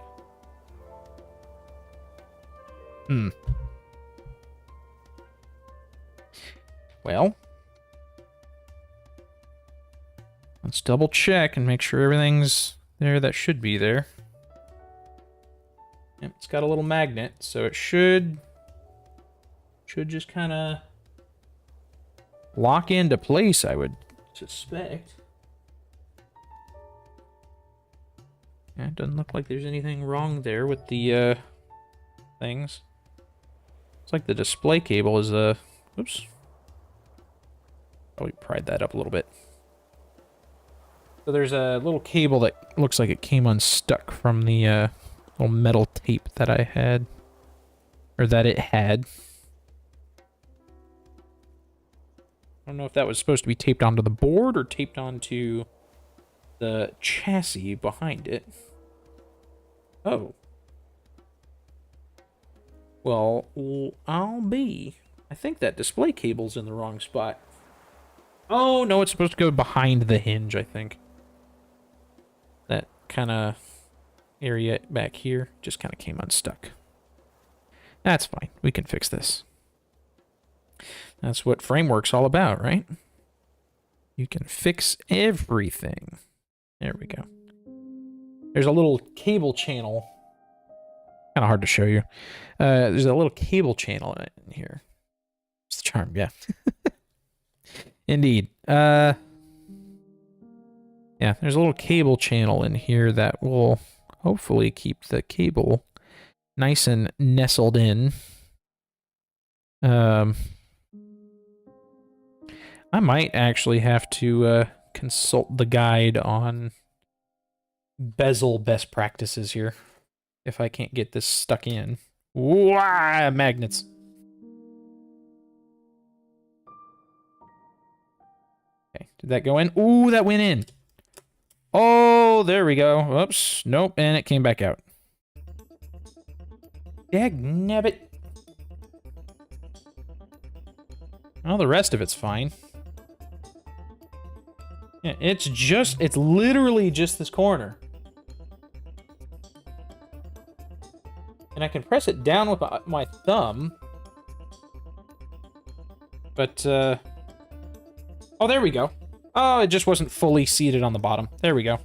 Well, let's Just double check and make sure everything's there that should be there. Yep, it's got a little magnet, so it should just kind of lock into place, I would suspect. Yeah, it doesn't look like there's anything wrong there with the things. It's like the display cable is oops. Probably pried that up a little bit. So there's a little cable that looks like it came unstuck from the little metal tape that I had. Or that it had. I don't know if that was supposed to be taped onto the board or taped onto the chassis behind it. Oh. Well, I'll be. I think that display cable's in the wrong spot. Oh, no, it's supposed to go behind the hinge, I think. That kind of area back here just kind of came unstuck. That's fine. We can fix this. That's what Framework's all about, right? You can fix everything. There we go. There's a little cable channel. Kind of hard to show you. There's a little cable channel in here. It's the charm, yeah. Indeed. Yeah, there's a little cable channel in here that will hopefully keep the cable nice and nestled in. I might actually have to consult the guide on bezel best practices here if I can't get this stuck in. Wah, magnets. Okay, did that go in? Ooh, that went in. Oh, there we go. Oops, nope, and it came back out. Dagnabbit. Well, the rest of it's fine. Yeah, it's literally just this corner. And I can press it down with my thumb. But, oh, there we go. Oh, it just wasn't fully seated on the bottom. There we go.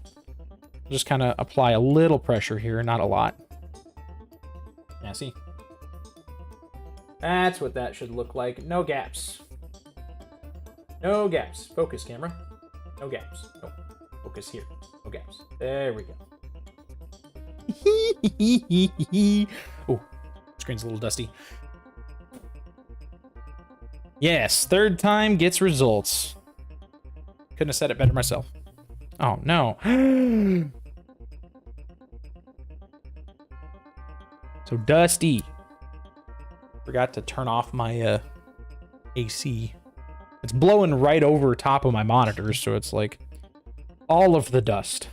Just kind of apply a little pressure here, not a lot. Yeah, see? That's what that should look like. No gaps. No gaps. Focus, camera. No gaps. No. Focus here. No gaps. There we go. Oh, screen's a little dusty. Yes, third time gets results. Couldn't have said it better myself. Oh, no. So dusty. Forgot to turn off my AC. It's blowing right over top of my monitors, so it's like all of the dust.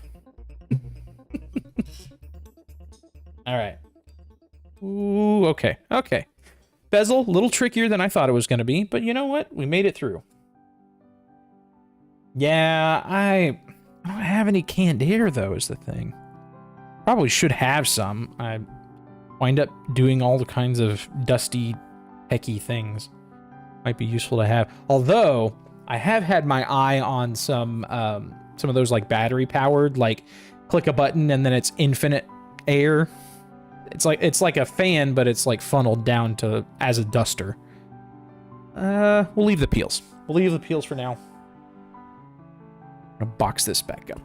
All right. Ooh, okay. Okay. Bezel, a little trickier than I thought it was going to be, but you know what? We made it through. Yeah, I don't have any canned air, though, is the thing. Probably should have some. I wind up doing all the kinds of dusty, hecky things. Might be useful to have. Although, I have had my eye on some of those, like, battery-powered, like, click a button and then it's infinite air. It's like a fan, but it's, like, funneled down to as a duster. We'll leave the peels. We'll leave the peels for now. I'm gonna box this back up.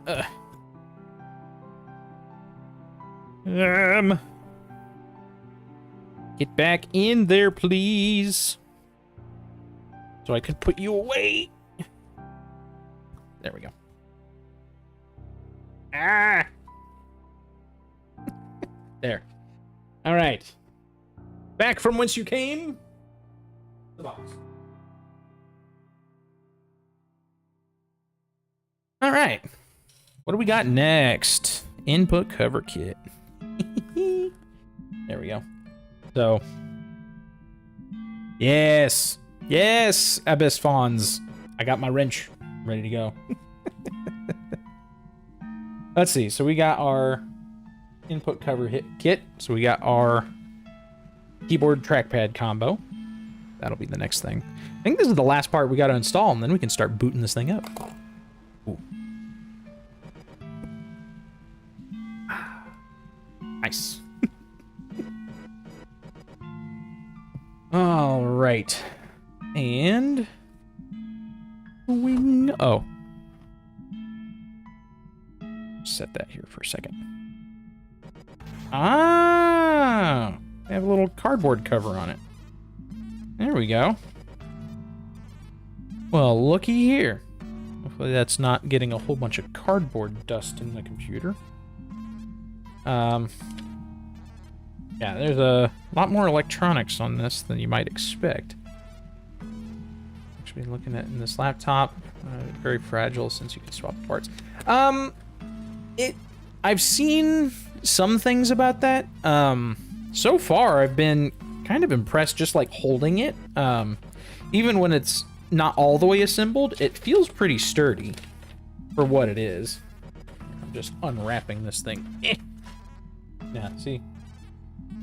Get back in there, please. So I could put you away. There we go. Ah! There. All right. Back from whence you came. The box. All right. What do we got next? Input cover kit. There we go. So. Yes. Yes, Abyss Fawns. I got my wrench ready to go. Let's see. So we got our input cover kit. So we got our keyboard trackpad combo. That'll be the next thing. I think this is the last part we got to install, and then we can start booting this thing up. Ooh. Nice. All right. And... wing... oh. Set that here for a second. Ah! They have a little cardboard cover on it. There we go. Well, looky here. Hopefully that's not getting a whole bunch of cardboard dust in the computer. Yeah, there's a lot more electronics on this than you might expect. Actually, looking at in this laptop, very fragile since you can swap the parts. I've seen some things about that. So far, I've been kind of impressed just like holding it. Even when it's not all the way assembled, it feels pretty sturdy for what it is. I'm just unwrapping this thing. Yeah, see?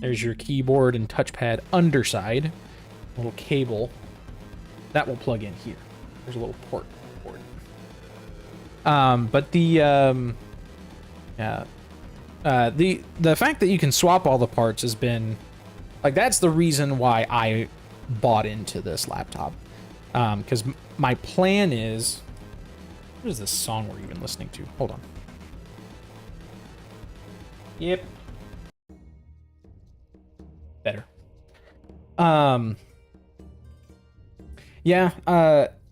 There's your keyboard and touchpad underside. A little cable. That will plug in here. There's a little port for it. But the fact that you can swap all the parts has been like, that's the reason why I bought into this laptop. Because my plan is, what is this song we're even listening to? Hold on. Yep. Better. Yeah,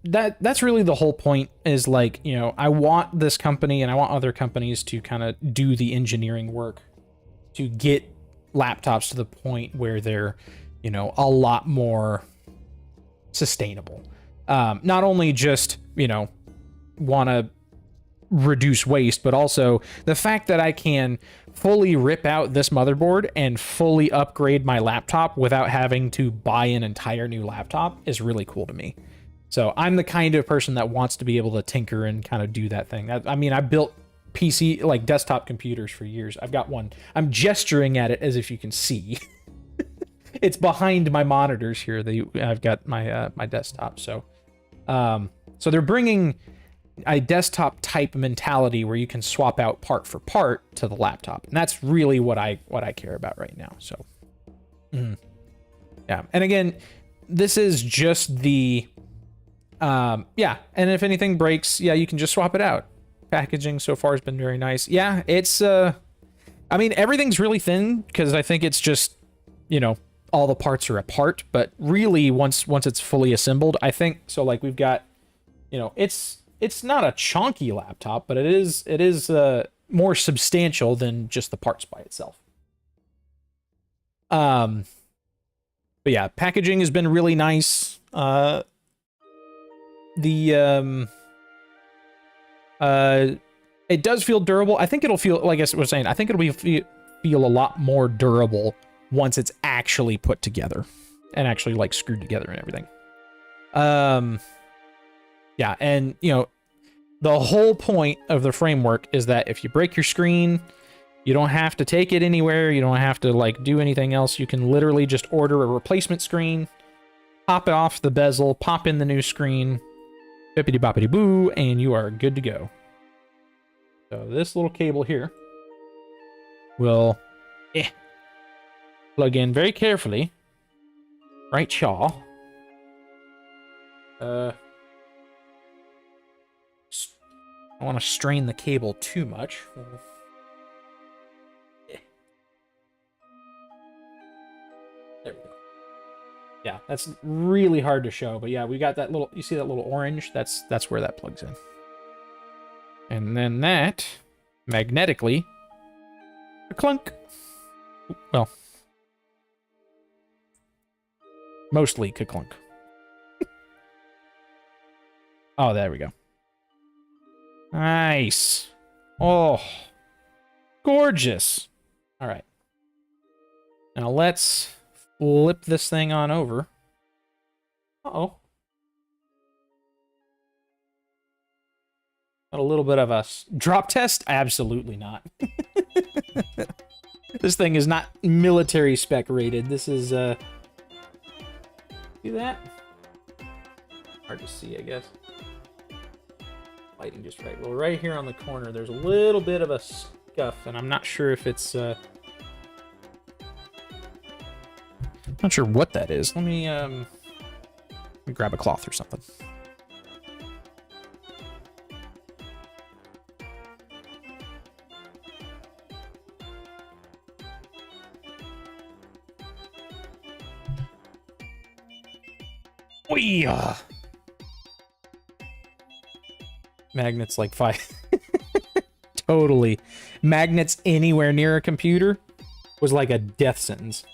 that's really the whole point, is like, you know, I want this company and I want other companies to kind of do the engineering work to get laptops to the point where they're, you know, a lot more sustainable. Not only just, you know, want to reduce waste, but also the fact that I can fully rip out this motherboard and fully upgrade my laptop without having to buy an entire new laptop is really cool to me. So I'm the kind of person that wants to be able to tinker and kind of do that thing. I mean, I built PC, like desktop computers for years. I've got one. I'm gesturing at it as if you can see. It's behind my monitors here. I've got my my desktop. So they're bringing a desktop type mentality where you can swap out part for part to the laptop, and that's really what I care about right now. So yeah, and again, this is just the yeah, and if anything breaks, yeah, you can just swap it out. Packaging so far has been very nice. Yeah, it's I mean, everything's really thin because I think it's just, you know, all the parts are apart, but really once it's fully assembled, I think so. Like, we've got, you know, it's not a chunky laptop, but it is more substantial than just the parts by itself. But yeah, packaging has been really nice. It does feel durable. I think it'll feel, like I was saying, I think it'll feel a lot more durable once it's actually put together and actually like screwed together and everything. Yeah, and you know, the whole point of the framework is that if you break your screen, you don't have to take it anywhere. You don't have to like do anything else. You can literally just order a replacement screen, pop it off the bezel, pop in the new screen, bippity boppity boo, and you are good to go. So this little cable here will plug in very carefully. Right, chaw. I don't want to strain the cable too much. There we go. Yeah, that's really hard to show, but yeah, we got that little, you see that little orange? That's where that plugs in. And then that, magnetically, a clunk. Well, mostly ka-clunk. Oh, there we go. Nice. Oh, gorgeous. All right. Now let's flip this thing on over. Uh-oh. A little bit of a drop test? Absolutely not. This thing is not military spec rated. This is, see that? Hard to see, I guess. Lighting just right. Well, right here on the corner, there's a little bit of a scuff, and I'm not sure if it's Not sure what that is. Let me grab a cloth or something. Magnets like 5. Totally. Magnets anywhere near a computer was like a death sentence.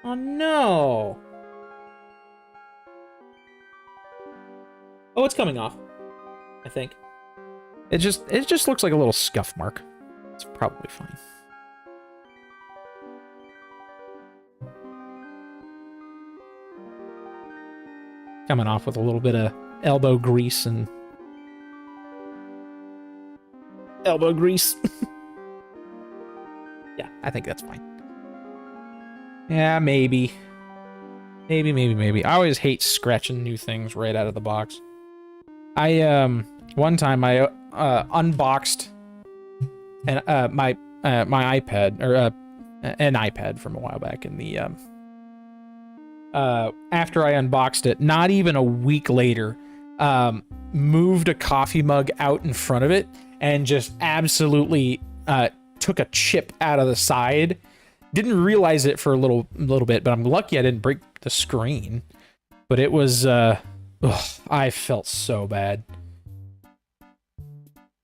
Oh no. Oh, it's coming off, I think. It just looks like a little scuff mark. It's probably fine. Coming off with a little bit of elbow grease and... elbow grease. Yeah, I think that's fine. Yeah, maybe. Maybe. I always hate scratching new things right out of the box. One time I unboxed my iPad, or an iPad from a while back in the after I unboxed it, not even a week later, moved a coffee mug out in front of it and just absolutely took a chip out of the side. Didn't realize it for a little bit, but I'm lucky I didn't break the screen. But it was, I felt so bad.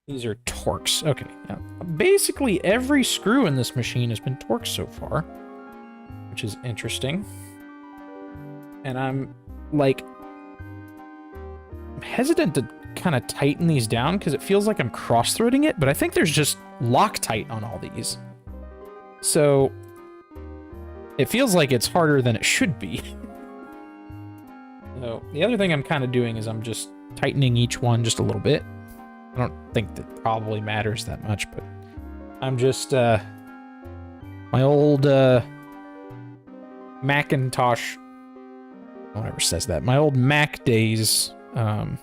These are Torx. Okay, yeah. Basically every screw in this machine has been Torx so far, which is interesting. And I'm like hesitant to kind of tighten these down because it feels like I'm cross-threading it, but I think there's just Loctite on all these. So it feels like it's harder than it should be. So the other thing I'm kind of doing is I'm just tightening each one just a little bit. I don't think that probably matters that much, but I'm just my old Macintosh, whatever says that, my old Mac days, back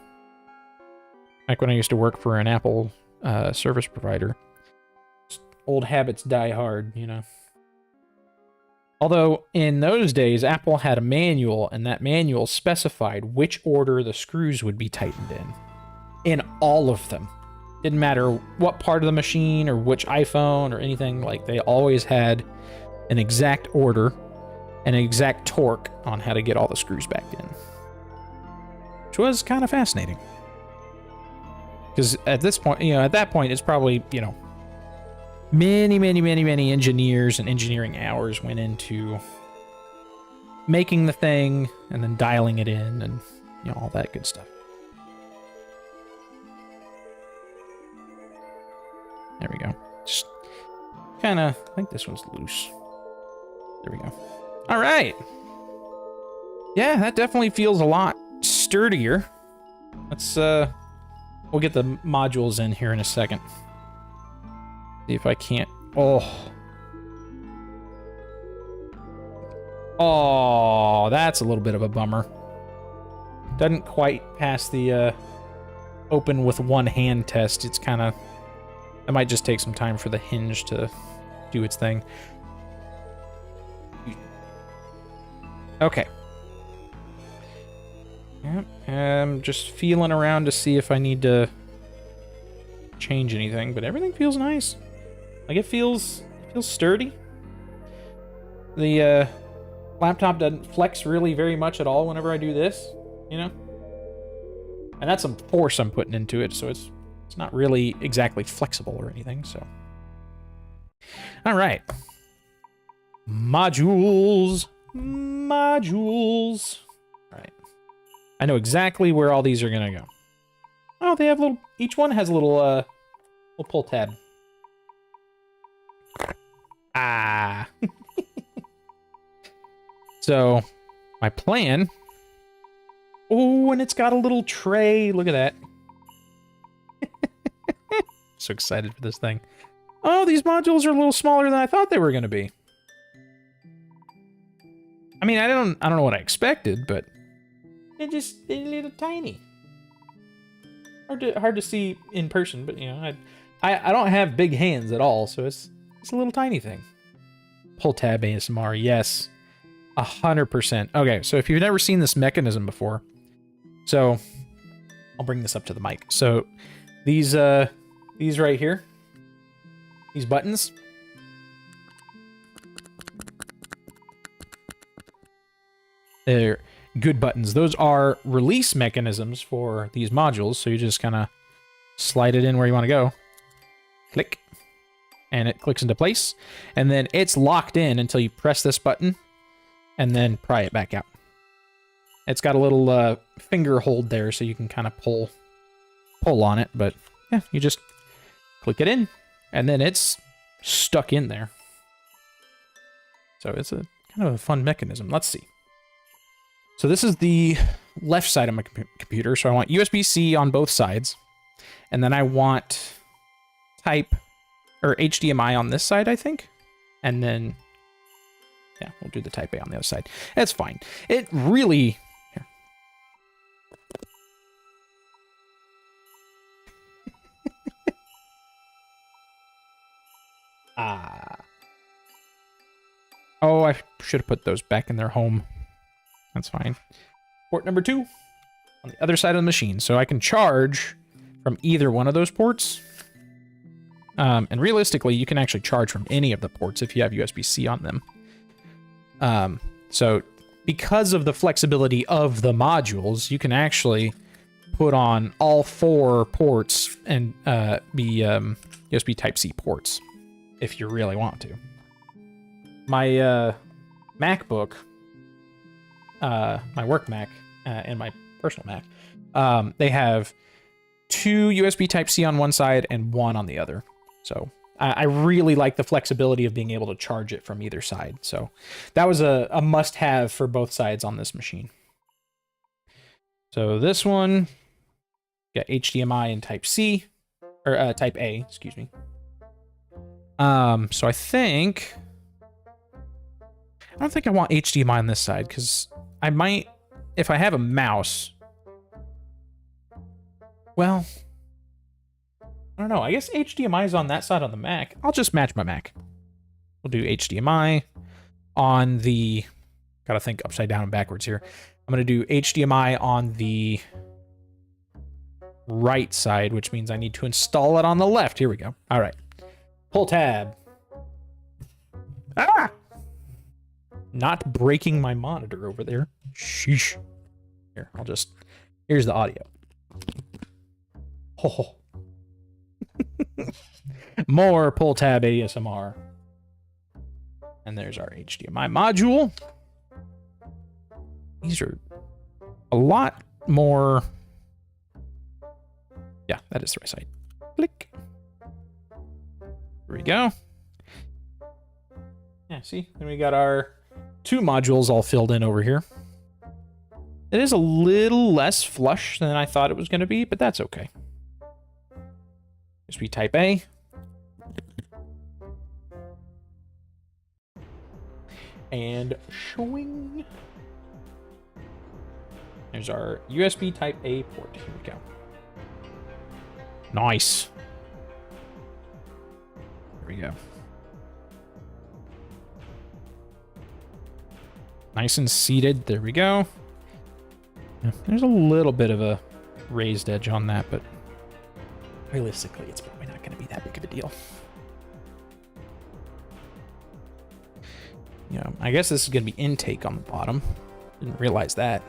when I used to work for an Apple service provider. Old habits die hard, you know. Although in those days, Apple had a manual, and that manual specified which order the screws would be tightened in. In all of them. Didn't matter what part of the machine or which iPhone or anything, like they always had an exact order and an exact torque on how to get all the screws back in. Which was kind of fascinating. Because at this point, you know, at that point, it's probably, you know, many engineers and engineering hours went into making the thing and then dialing it in and, you know, all that good stuff. There we go. Just kind of, I think this one's loose. There we go. All right. Yeah, that definitely feels a lot sturdier. Let's, we'll get the modules in here in a second. See if I can't. Oh, that's a little bit of a bummer. Doesn't quite pass the open with one hand test. It's kind of, it might just take some time for the hinge to do its thing. Okay. Yep, I'm just feeling around to see if I need to change anything, but everything feels nice. Like it feels sturdy. The laptop doesn't flex really very much at all whenever I do this, you know? And that's some force I'm putting into it, so it's not really exactly flexible or anything, so. All right. Modules. Modules. All right. I know exactly where all these are gonna go. Oh, they have little, each one has a little, little pull tab. Ah. So, my plan. Oh, and it's got a little tray. Look at that. So excited for this thing. Oh, these modules are a little smaller than I thought they were going to be. I mean, I don't know what I expected, but they're a little tiny. Hard to see in person, but you know, I don't have big hands at all, so it's a little tiny thing. Pull tab ASMR, yes. 100%. Okay, so if you've never seen this mechanism before, so I'll bring this up to the mic. So these right here, these buttons, they're good buttons. Those are release mechanisms for these modules. So you just kind of slide it in where you want to go. Click. And it clicks into place. And then it's locked in until you press this button and then pry it back out. It's got a little finger hold there so you can kind of pull on it. But yeah, you just click it in and then it's stuck in there. So it's a kind of a fun mechanism. Let's see. So this is the left side of my computer. So I want USB-C on both sides. And then I want type or HDMI on this side, I think. And then, yeah, we'll do the type A on the other side. That's fine. It really... Here. Oh, I should have put those back in their home. That's fine. Port number 2 on the other side of the machine. So I can charge from either one of those ports. And realistically, you can actually charge from any of the ports if you have USB-C on them. So because of the flexibility of the modules, you can actually put on all 4 ports and be USB Type-C ports if you really want to. My MacBook, my work Mac and my personal Mac, they have 2 USB Type-C on one side and 1 on the other. So I really like the flexibility of being able to charge it from either side. So that was a must-have for both sides on this machine. So this one, got HDMI and Type-C, or Type A, excuse me. So I don't think I want HDMI on this side, because I might, if I have a mouse, well, I don't know. I guess HDMI is on that side on the Mac. I'll just match my Mac. We'll do HDMI on the... Gotta think upside down and backwards here. I'm gonna do HDMI on the right side, which means I need to install it on the left. Here we go. All right. Pull tab. Ah! Not breaking my monitor over there. Sheesh. Here, here's the audio. Oh. More pull tab ASMR. And there's our HDMI module. These are a lot more... Yeah, that is the right side. Click. There we go. Yeah, see? Then we got our 2 modules all filled in over here. It is a little less flush than I thought it was going to be, but that's okay. USB Type A. And showing. There's our USB Type A port. Here we go. Nice. There we go. Nice and seated. There we go. Yeah, there's a little bit of a raised edge on that, but realistically, it's probably not going to be that big of a deal. Yeah, I guess this is going to be intake on the bottom. Didn't realize that.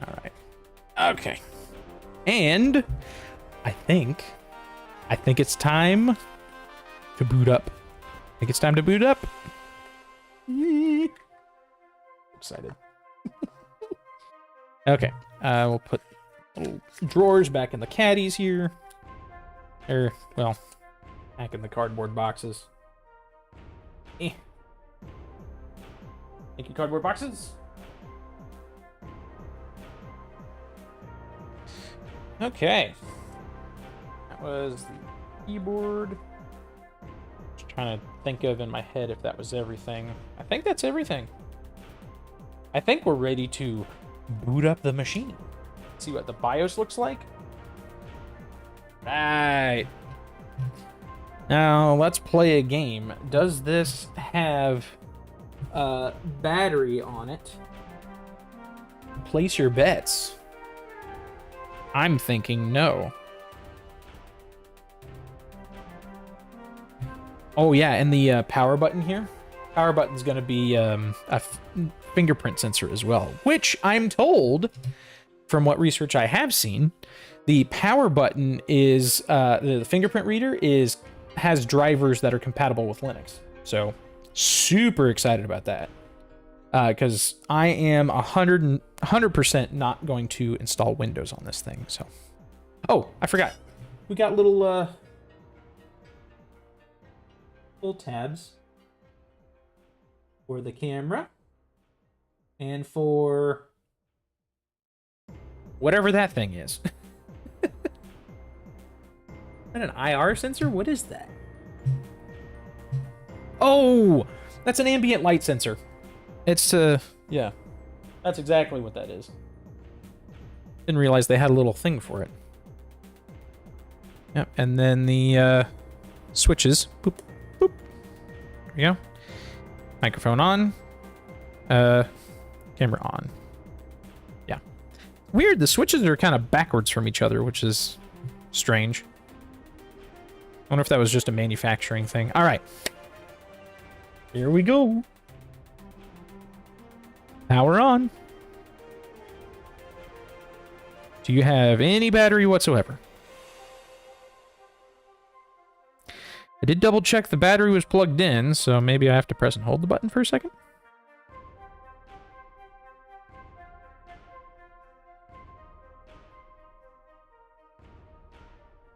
All right. Okay. And I think it's time to boot up. I think it's time to boot up. Excited. Okay. We'll put little drawers back in the caddies here. Or, well, back in the cardboard boxes. Thank you, cardboard boxes. Okay. That was the keyboard. Just trying to think of in my head if that was everything. I think that's everything. I think we're ready to boot up the machine. see what the BIOS looks like. Right. Now, let's play a game. Does this have battery on it? Place your bets. I'm thinking no. Oh, yeah, and the power button here. Power button's going to be fingerprint sensor as well, which I'm told, from what research I have seen, the power button is the fingerprint reader has drivers that are compatible with Linux. So super excited about that, because I am 100% not going to install Windows on this thing. So, oh, I forgot, we got little tabs for the camera and for whatever that thing is. Is that an IR sensor? What is that? Oh, that's an ambient light sensor. It's yeah, that's exactly what that is. Didn't realize they had a little thing for it. Yep, and then the switches. Boop, boop. There you go. Microphone on. Camera on. Yeah. Weird, the switches are kind of backwards from each other, which is strange. I wonder if that was just a manufacturing thing. All right. Here we go. Power on. Do you have any battery whatsoever? I did double check the battery was plugged in, so maybe I have to press and hold the button for a second.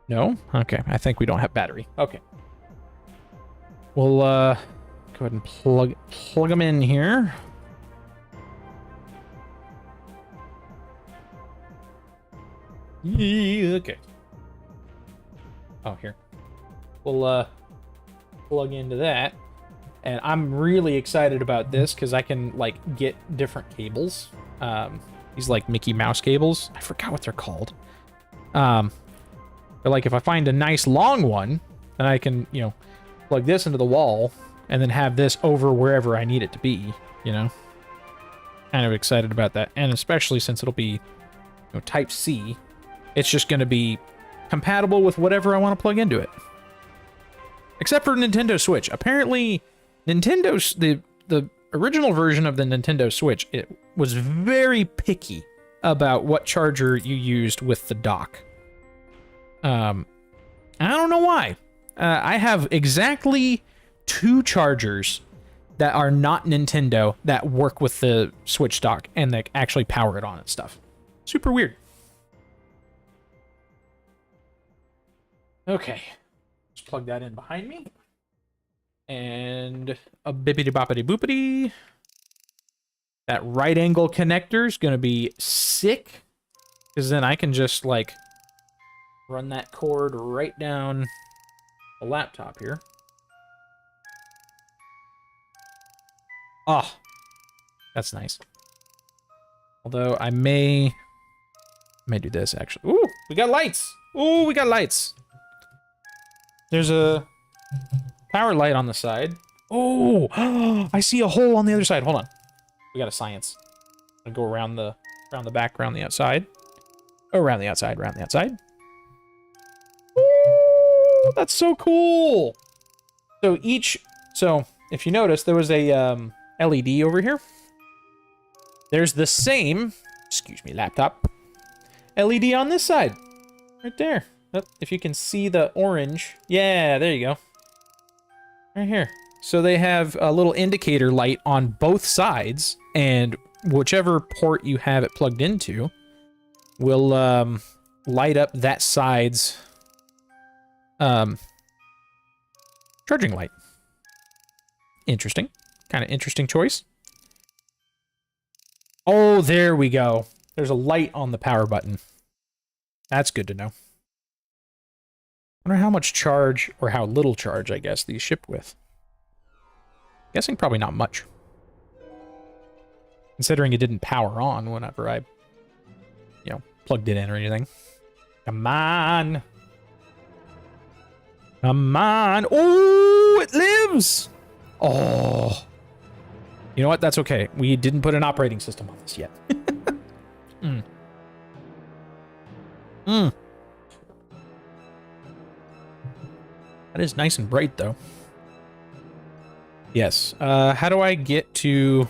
No? Okay, I think we don't have battery. Okay. We'll go ahead and plug them in here. Yeah, okay. Oh, here. We'll plug into that. And I'm really excited about this because I can like get different cables. These like Mickey Mouse cables. I forgot what they're called. But like if I find a nice long one, then I can, you know, plug this into the wall and then have this over wherever I need it to be, you know. Kind of excited about that. And especially since it'll be, you know, Type C, it's just going to be compatible with whatever I want to plug into it. Except for Nintendo Switch. Apparently, Nintendo's the original version of the Nintendo Switch, it was very picky about what charger you used with the dock. I don't know why. I have exactly 2 chargers that are not Nintendo that work with the Switch dock and that actually power it on and stuff. Super weird. Okay. Just plug that in behind me. And a bippity boppity boopity. That right angle connector is going to be sick. Because then I can just like run that cord right down the laptop here. Oh, that's nice. Although I may do this actually. Ooh, we got lights. Ooh, we got lights. There's a power light on the side. Oh, I see a hole on the other side. Hold on. We got a science. I'll go around the back, around the outside. Oh, around the outside, around the outside. Ooh, that's so cool. So if you notice, there was a LED over here. There's the same, excuse me, laptop, LED on this side. Right there. If you can see the orange. Yeah, there you go. Right here. So they have a little indicator light on both sides, and whichever port you have it plugged into will light up that side's charging light. Interesting. Kind of interesting choice. Oh, there we go. There's a light on the power button. That's good to know. I wonder how much charge, or how little charge, I guess, these ship with. Guessing probably not much. Considering it didn't power on whenever I, you know, plugged it in or anything. Come on. Come on. Oh, it lives. Oh. You know what? That's okay. We didn't put an operating system on this yet. That is nice and bright, though. Yes. How do I get to...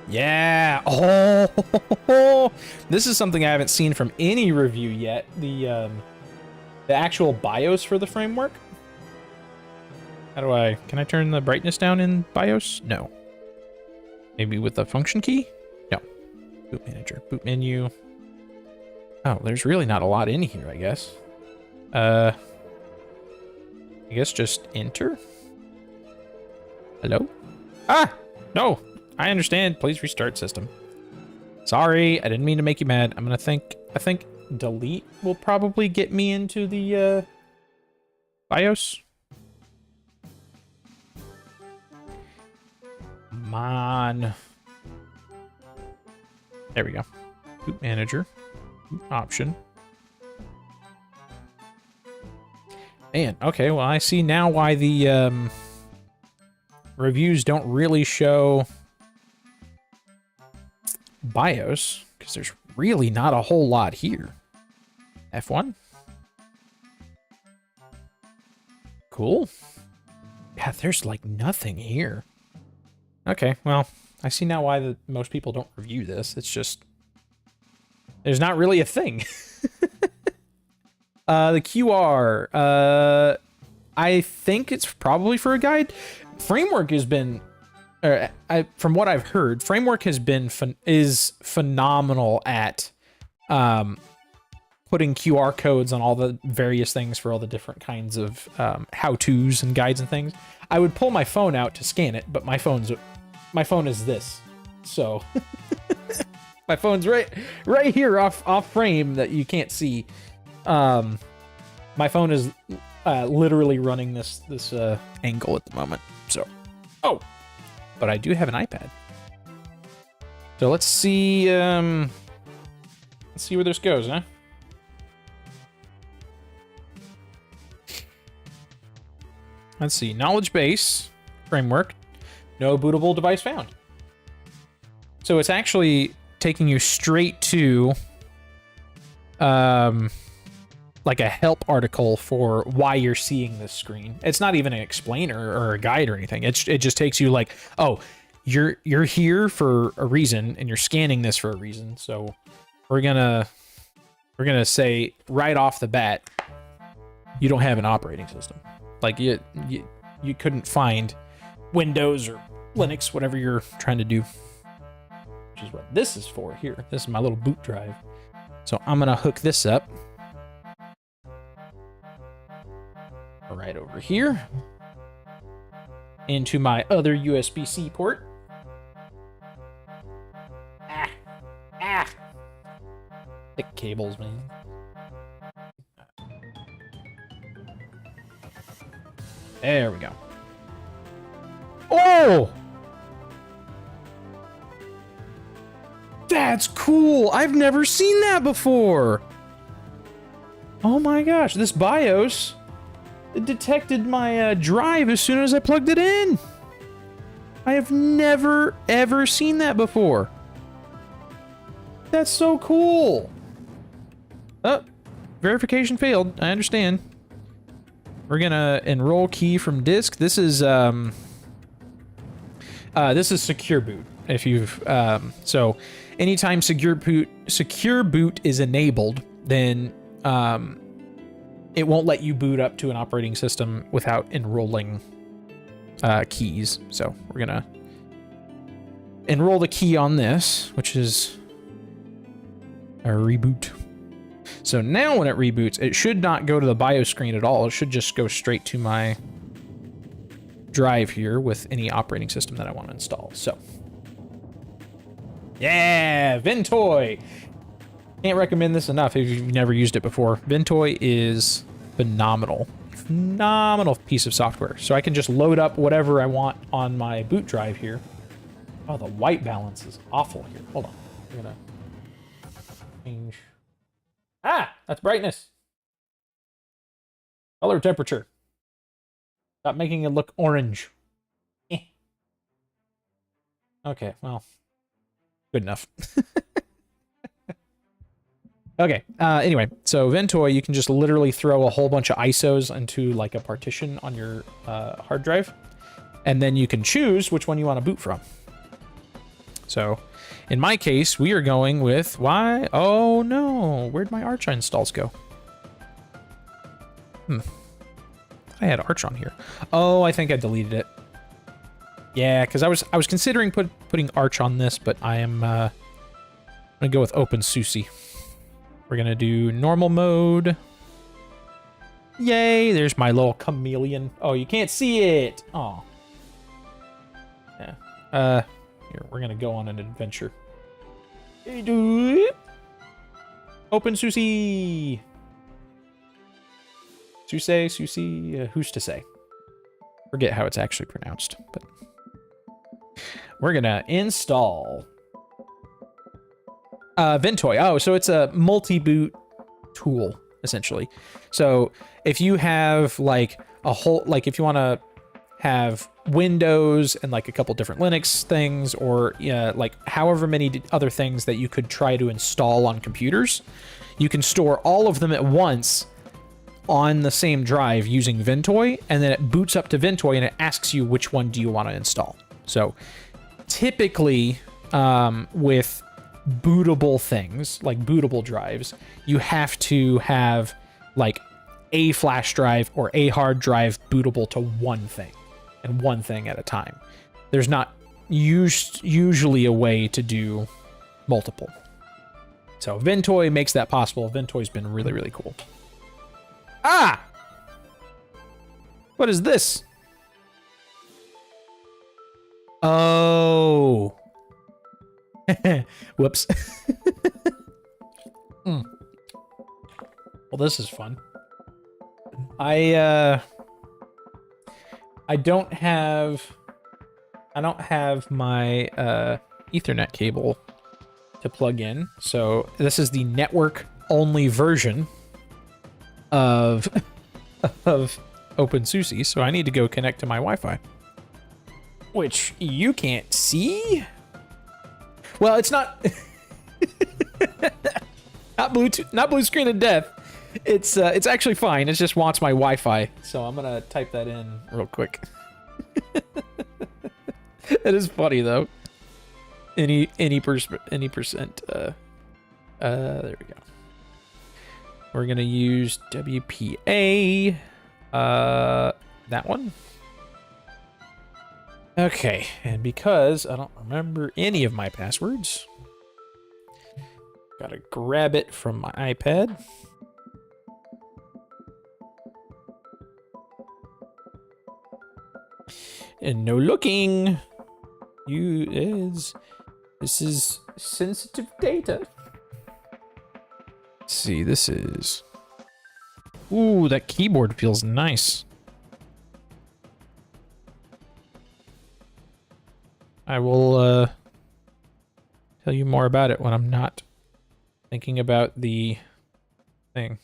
Yeah. Oh, this is something I haven't seen from any review yet. The actual BIOS for the framework. How do I... Can I turn the brightness down in BIOS? No. Maybe with the function key? No. Boot manager. Boot menu. Oh, there's really not a lot in here, I guess. I guess just enter. Hello? Ah! No! I understand. Please restart system. Sorry, I didn't mean to make you mad. I think delete will probably get me into the BIOS. Come on. There we go. Boot manager. Boot option. Man, okay, well I see now why the reviews don't really show BIOS, because there's really not a whole lot here. F1. Cool. Yeah, there's like nothing here. Okay, well, I see now why most people don't review this. It's just, there's not really a thing. The QR, I think it's probably for a guide. Framework has been, from what I've heard, Framework has been is phenomenal at putting QR codes on all the various things for all the different kinds of how-tos and guides and things. I would pull my phone out to scan it, but my phone is this, so my phone's right here off frame that you can't see. My phone is literally running this angle at the moment. So, but I do have an iPad. So let's see where this goes, huh? Let's see, knowledge base framework, no bootable device found. So it's actually taking you straight to like a help article for why you're seeing this screen. It's not even an explainer or a guide or anything. It just takes you like, oh, you're here for a reason and you're scanning this for a reason. So we're gonna say right off the bat, you don't have an operating system. Like you couldn't find Windows or Linux, whatever you're trying to do. Which is what this is for here. This is my little boot drive. So I'm gonna hook this up right over here into my other USB-C port. Thick cables, man. There we go. Oh! That's cool! I've never seen that before! Oh my gosh, this BIOS, it detected my drive as soon as I plugged it in. I have never, ever seen that before. That's so cool. Oh, verification failed. I understand. We're gonna enroll key from disk. This is secure boot. If you've so anytime secure boot is enabled, then it won't let you boot up to an operating system without enrolling keys. So we're gonna enroll the key on this, which is a reboot. So now when it reboots, it should not go to the BIOS screen at all. It should just go straight to my drive here with any operating system that I want to install. So yeah, Ventoy. Can't recommend this enough if you've never used it before. Ventoy is phenomenal. Phenomenal piece of software. So I can just load up whatever I want on my boot drive here. Oh, the white balance is awful here. Hold on. I'm Change. Ah, that's brightness. Color temperature. Stop making it look orange. Eh. Okay, well, good enough. Okay, anyway, so Ventoy, you can just literally throw a whole bunch of ISOs into like a partition on your hard drive, and then you can choose which one you want to boot from. So, in my case, we are going with why? Oh no, where'd my Arch installs go? I had Arch on here. Oh, I think I deleted it. Yeah, because I was considering putting Arch on this, but I am gonna go with OpenSUSE. We're gonna do normal mode. Yay! There's my little chameleon. Oh, you can't see it. Oh. Yeah. Here, we're gonna go on an adventure. Hey, dude. OpenSUSE. SUSE, who's to say? Forget how it's actually pronounced, but we're gonna install Ventoy. Oh, so it's a multi-boot tool, essentially. So if you have like a whole, like if you want to have Windows and like a couple different Linux things, or like however many other things that you could try to install on computers, you can store all of them at once on the same drive using Ventoy, and then it boots up to Ventoy and it asks you which one do you want to install. So typically with bootable things, like bootable drives, you have to have like a flash drive or a hard drive bootable to one thing, and one thing at a time. There's not usually a way to do multiple. So Ventoy makes that possible. Ventoy's been really, really cool. Ah! What is this? Oh. Whoops. Well, this is fun. I don't have my Ethernet cable to plug in, so this is the network only version of OpenSUSE, so I need to go connect to my Wi-Fi, which you can't see. Well, it's not not Bluetooth, not blue screen of death. It's actually fine. It just wants my Wi-Fi, so I'm gonna type that in real quick. It is funny though. Any percent. There we go. We're gonna use WPA. That one. Okay, and because I don't remember any of my passwords, gotta grab it from my iPad. And no looking. This is sensitive data. Let's see, this is... Ooh, that keyboard feels nice. I will tell you more about it when I'm not thinking about the thing.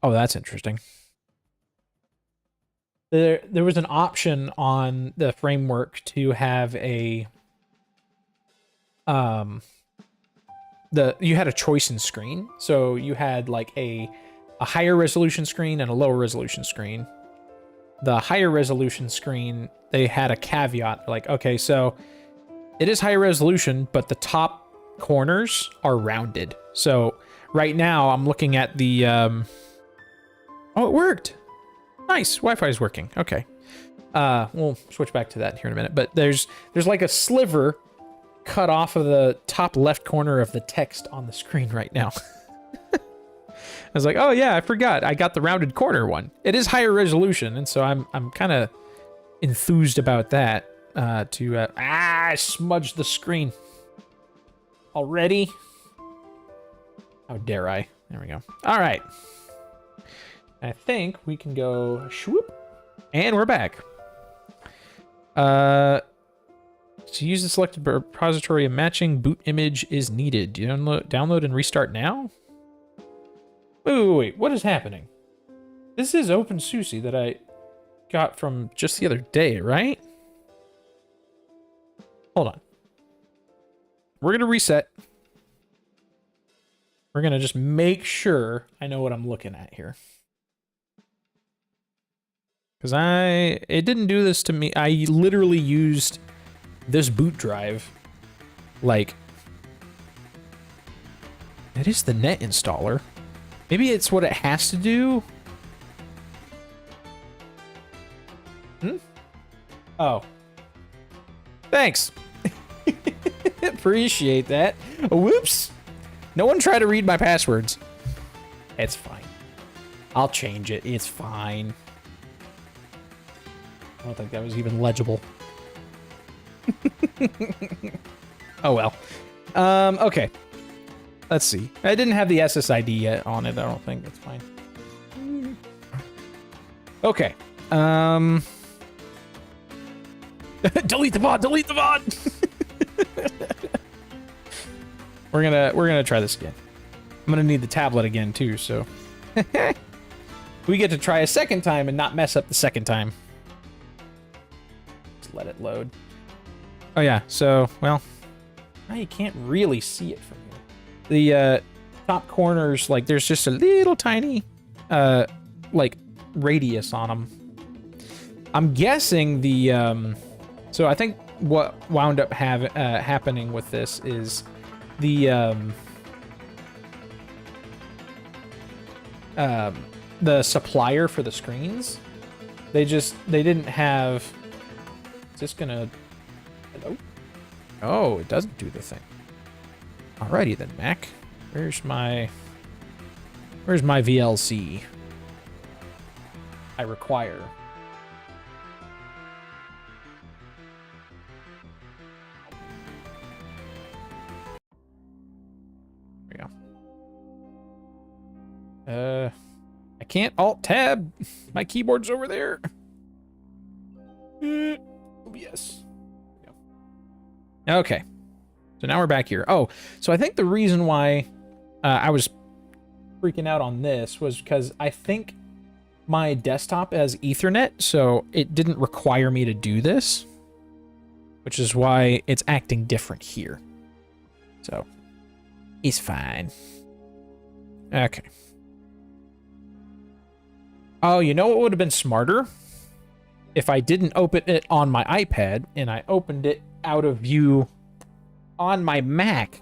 Oh, that's interesting. There was an option on the framework to have a you had a choice in screen. So you had like a higher resolution screen and a lower resolution screen. The higher resolution screen, they had a caveat like, okay, so it is higher resolution, but the top corners are rounded. So right now I'm looking at the oh, it worked. Nice, Wi-Fi is working. Okay. We'll switch back to that here in a minute. But there's like a sliver cut off of the top left corner of the text on the screen right now. I was like, oh yeah, I forgot. I got the rounded corner one. It is higher resolution, and so I'm kind of enthused about that. I smudged the screen already. How dare I? There we go. All right. I think we can go swoop, and we're back. To use the selected repository, a matching boot image is needed. Do you download and restart now? Wait. What is happening? This is OpenSUSE that I got from just the other day, right? Hold on. We're going to reset. We're going to just make sure I know what I'm looking at here. Because it didn't do this to me. I literally used this boot drive. Like, that is the net installer. Maybe it's what it has to do. Oh. Thanks. Appreciate that. Whoops. No one tried to read my passwords. It's fine. I'll change it. It's fine. I don't think that was even legible. Oh well. Okay. Let's see. I didn't have the SSID yet on it. I don't think that's fine. Okay. Delete the VOD. Delete the VOD. We're gonna try this again. I'm gonna need the tablet again too. So we get to try a second time and not mess up the second time. Just let it load. Oh yeah. So well, now you can't really see it from here. The top corners, like there's just a little tiny like radius on them. I'm guessing the so I think what wound up happening with this is the supplier for the screens, they didn't have. Is this gonna? Hello? Oh, it doesn't do the thing. Alrighty then, Mac. Where's my VLC? I require. There we go. I can't Alt-Tab. My keyboard's over there. OBS. Okay. So now we're back here. Oh, so I think the reason why I was freaking out on this was because I think my desktop has Ethernet, so it didn't require me to do this, which is why it's acting different here. So, it's fine. Okay. Oh, you know what would have been smarter? If I didn't open it on my iPad and I opened it out of view on my Mac.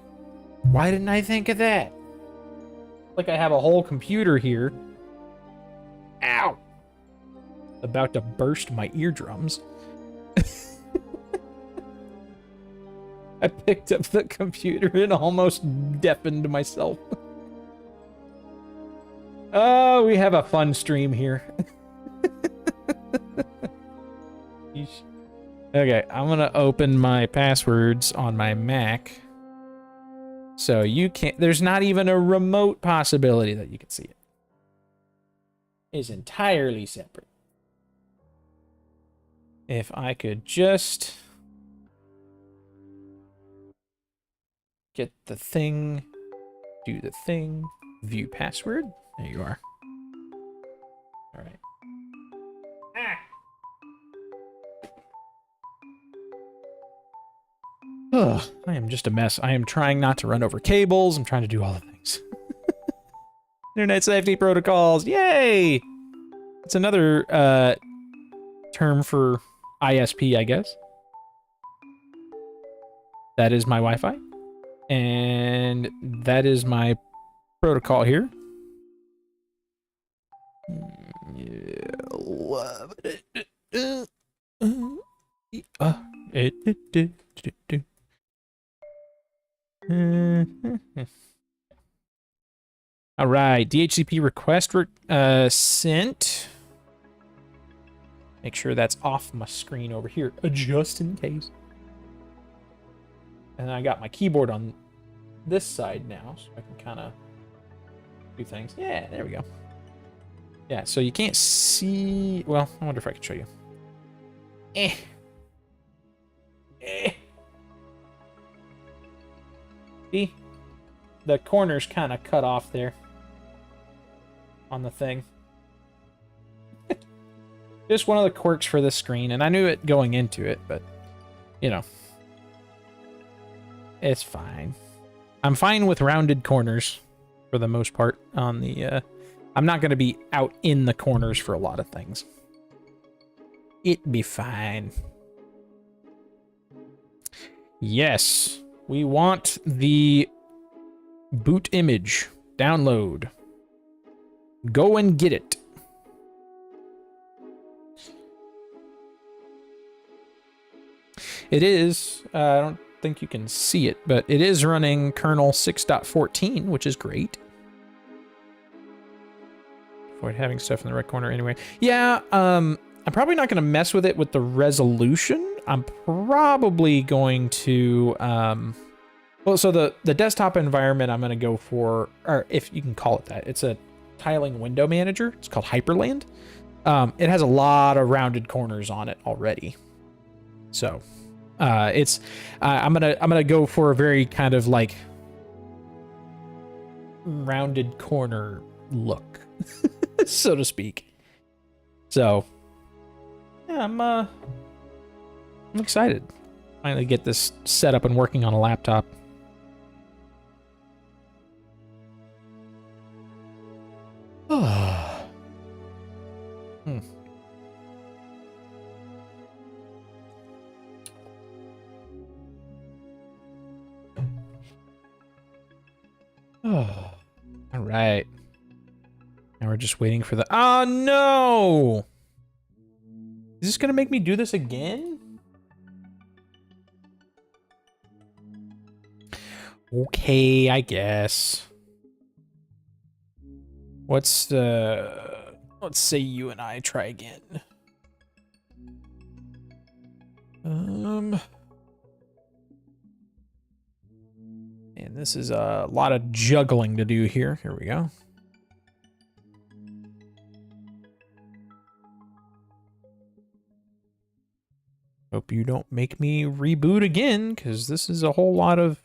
Why didn't I think of that? Like I have a whole computer here. Ow! About to burst my eardrums. I picked up the computer and almost deafened myself. Oh, we have a fun stream here. Okay, I'm gonna open my passwords on my Mac. So you can't, there's not even a remote possibility that you can see it. It's entirely separate. If I could just get the thing, do the thing, view password. There you are. All right. Ugh, I am just a mess. I am trying not to run over cables. I'm trying to do all the things. Internet safety protocols. Yay! It's another term for ISP, I guess. That is my Wi-Fi. And that is my protocol here. All right, DHCP request sent. Make sure that's off my screen over here, just in case. And I got my keyboard on this side now, so I can kind of do things. Yeah, there we go. Yeah, so you can't see. Well, I wonder if I can show you. See? The corner's kind of cut off there on the thing. Just one of the quirks for this screen, and I knew it going into it, but, you know. It's fine. I'm fine with rounded corners for the most part on the, I'm not going to be out in the corners for a lot of things. It'd be fine. Yes, we want the boot image. Download. Go and get it. It is, I don't think you can see it, but it is running kernel 6.14, which is great. Avoid having stuff in the right corner anyway. Yeah, I'm probably not going to mess with it with the resolution. I'm probably going to, well, so the desktop environment I'm going to go for, or if you can call it that, it's a tiling window manager. It's called Hyperland. It has a lot of rounded corners on it already. So, I'm gonna go for a very kind of like rounded corner look, so to speak. So, yeah, I'm excited. Finally get this set up and working on a laptop. All right. Now we're just waiting for the... Oh, no! Is this going to make me do this again? Okay, I guess. Let's say you and I try again. And this is a lot of juggling to do here. Here we go. Hope you don't make me reboot again, because this is a whole lot of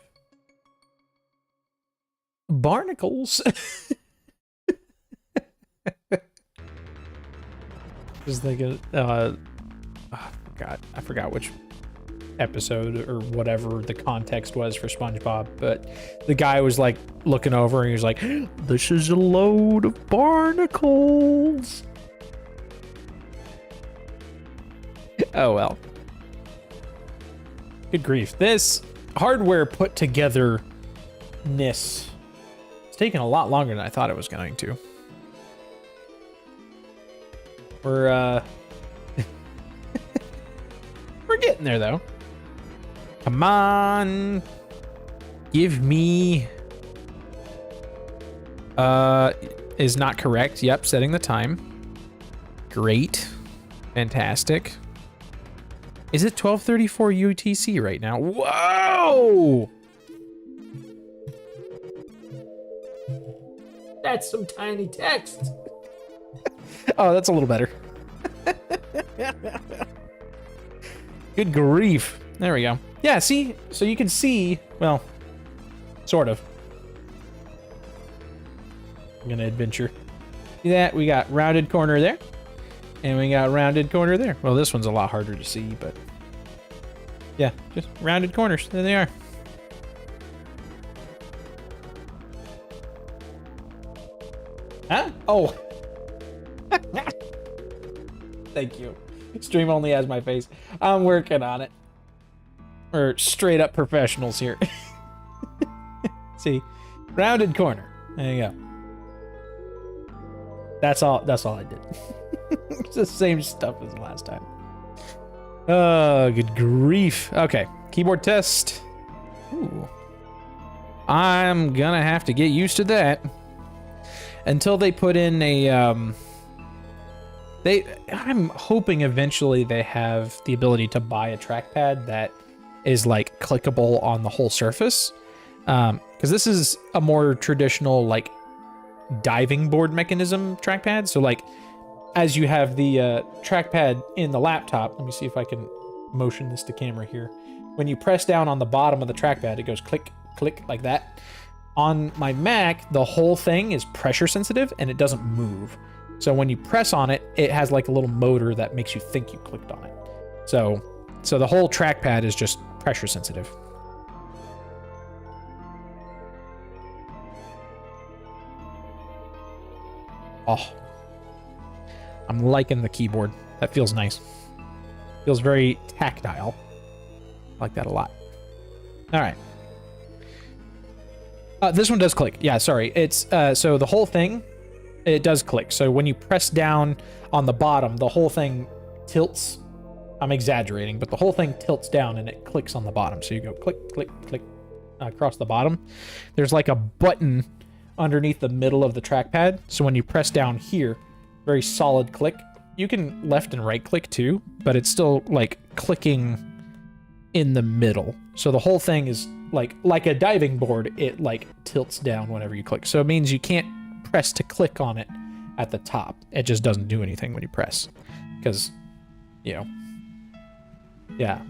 barnacles. Just thinking, I forgot which episode or whatever the context was for SpongeBob, but the guy was like looking over and he was like, "This is a load of barnacles." Oh well. Good grief. This hardware put togetherness, it's taken a lot longer than I thought it was going to. We're we're getting there though. Come on. Give me is not correct. Yep, setting the time. Great. Fantastic. Is it 12:34 UTC right now? Whoa! That's some tiny text. Oh, that's a little better. Good grief. There we go. Yeah, see? So you can see, well, sort of. I'm gonna adventure. See that? We got rounded corner there. And we got rounded corner there. Well, this one's a lot harder to see, but yeah, just rounded corners. There they are. Huh? Oh. Thank you. Stream only has my face. I'm working on it. We're straight up professionals here. See, rounded corner. There you go. That's all I did. It's the same stuff as last time. Oh, good grief. Okay, keyboard test. Ooh. I'm gonna have to get used to that. Until they put in a, I'm hoping eventually they have the ability to buy a trackpad that is like clickable on the whole surface. Because this is a more traditional like diving board mechanism trackpad. So like, as you have the trackpad in the laptop, let me see if I can motion this to camera here. When you press down on the bottom of the trackpad, it goes click, click like that. On my Mac, the whole thing is pressure sensitive and it doesn't move. So when you press on it, it has like a little motor that makes you think you clicked on it. So the whole trackpad is just pressure sensitive. Oh, I'm liking the keyboard. That feels nice. Feels very tactile. I like that a lot. All right. This one does click. Yeah, sorry. It's so the whole thing, it does click. So when you press down on the bottom, the whole thing tilts. I'm exaggerating, but the whole thing tilts down and it clicks on the bottom. So you go click, click, click across the bottom. There's like a button underneath the middle of the trackpad. So when you press down here, very solid click. You can left and right click too, but it's still like clicking in the middle. So the whole thing is like a diving board. It like tilts down whenever you click. So it means you can't press to click on it at the top. It just doesn't do anything when you press because, you know, yeah.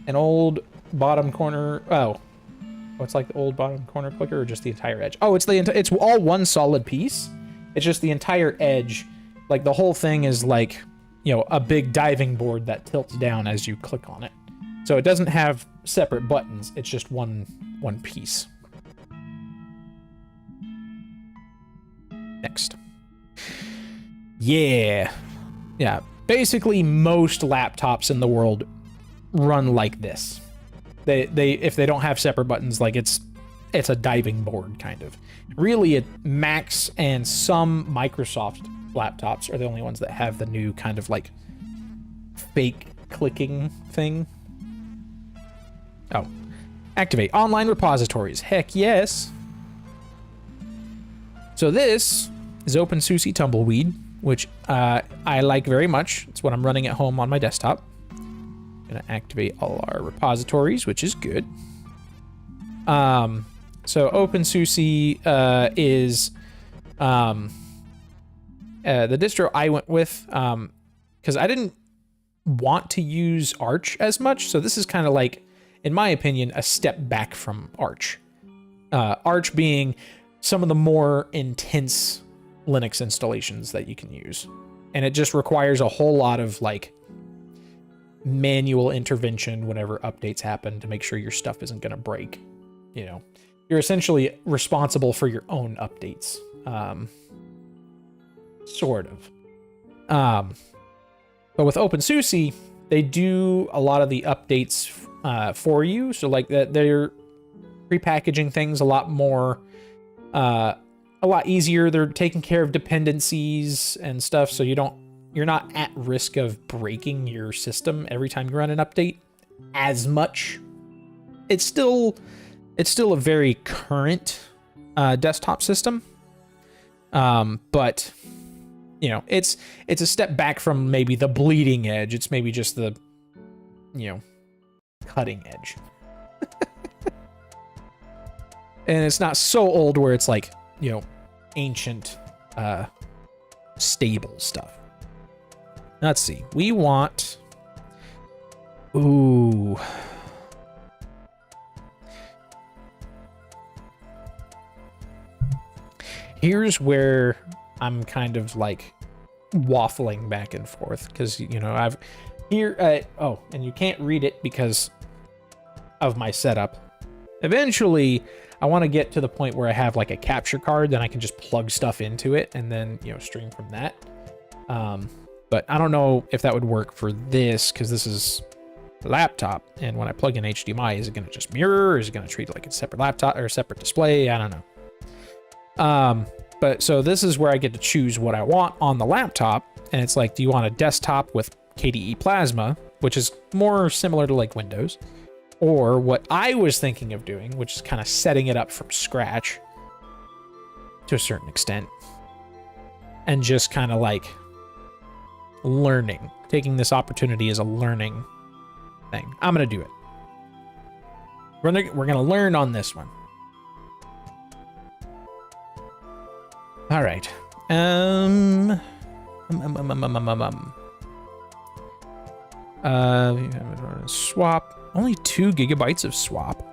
An old bottom corner. Oh, it's like the old bottom corner clicker or just the entire edge? Oh, it's all one solid piece. It's just the entire edge. Like the whole thing is like, you know, a big diving board that tilts down as you click on it. So it doesn't have separate buttons. It's just one piece. Next. Yeah. Yeah. Basically, most laptops in the world run like this. They if they don't have separate buttons, like it's a diving board kind of. Really, Macs and some Microsoft laptops are the only ones that have the new kind of like fake clicking thing. Oh, activate online repositories. Heck yes. So this is OpenSUSE Tumbleweed, which I like very much. It's what I'm running at home on my desktop. Gonna activate all our repositories, which is good. So OpenSUSE is the distro I went with because I didn't want to use Arch as much. So this is kind of like, in my opinion, a step back from Arch. Arch being some of the more intense Linux installations that you can use. And it just requires a whole lot of like manual intervention whenever updates happen to make sure your stuff isn't going to break. You know, you're essentially responsible for your own updates. Sort of. But with OpenSUSE, they do a lot of the updates for you. So like that, they're prepackaging things a lot more, a lot easier. They're taking care of dependencies and stuff, so you're not at risk of breaking your system every time you run an update as much. It's still a very current desktop system, but you know, it's a step back from maybe the bleeding edge. It's maybe just the, you know, cutting edge. And it's not so old where it's like, you know, ancient, stable stuff. Let's see. We want... Ooh. Here's where I'm kind of like waffling back and forth because, you know, I've here. Oh, and you can't read it because of my setup. Eventually, I want to get to the point where I have like a capture card, then I can just plug stuff into it and then, you know, stream from that. But I don't know if that would work for this because this is a laptop. And when I plug in HDMI, is it going to just mirror? Or is it going to treat it like a separate laptop or a separate display? I don't know. But so this is where I get to choose what I want on the laptop. And it's like, do you want a desktop with KDE Plasma, which is more similar to like Windows? Or what I was thinking of doing, which is kind of setting it up from scratch to a certain extent. And just kind of like learning, taking this opportunity as a learning thing. I'm going to do it. We're going to learn on this one. All right. Swap. Only 2 gigabytes of swap.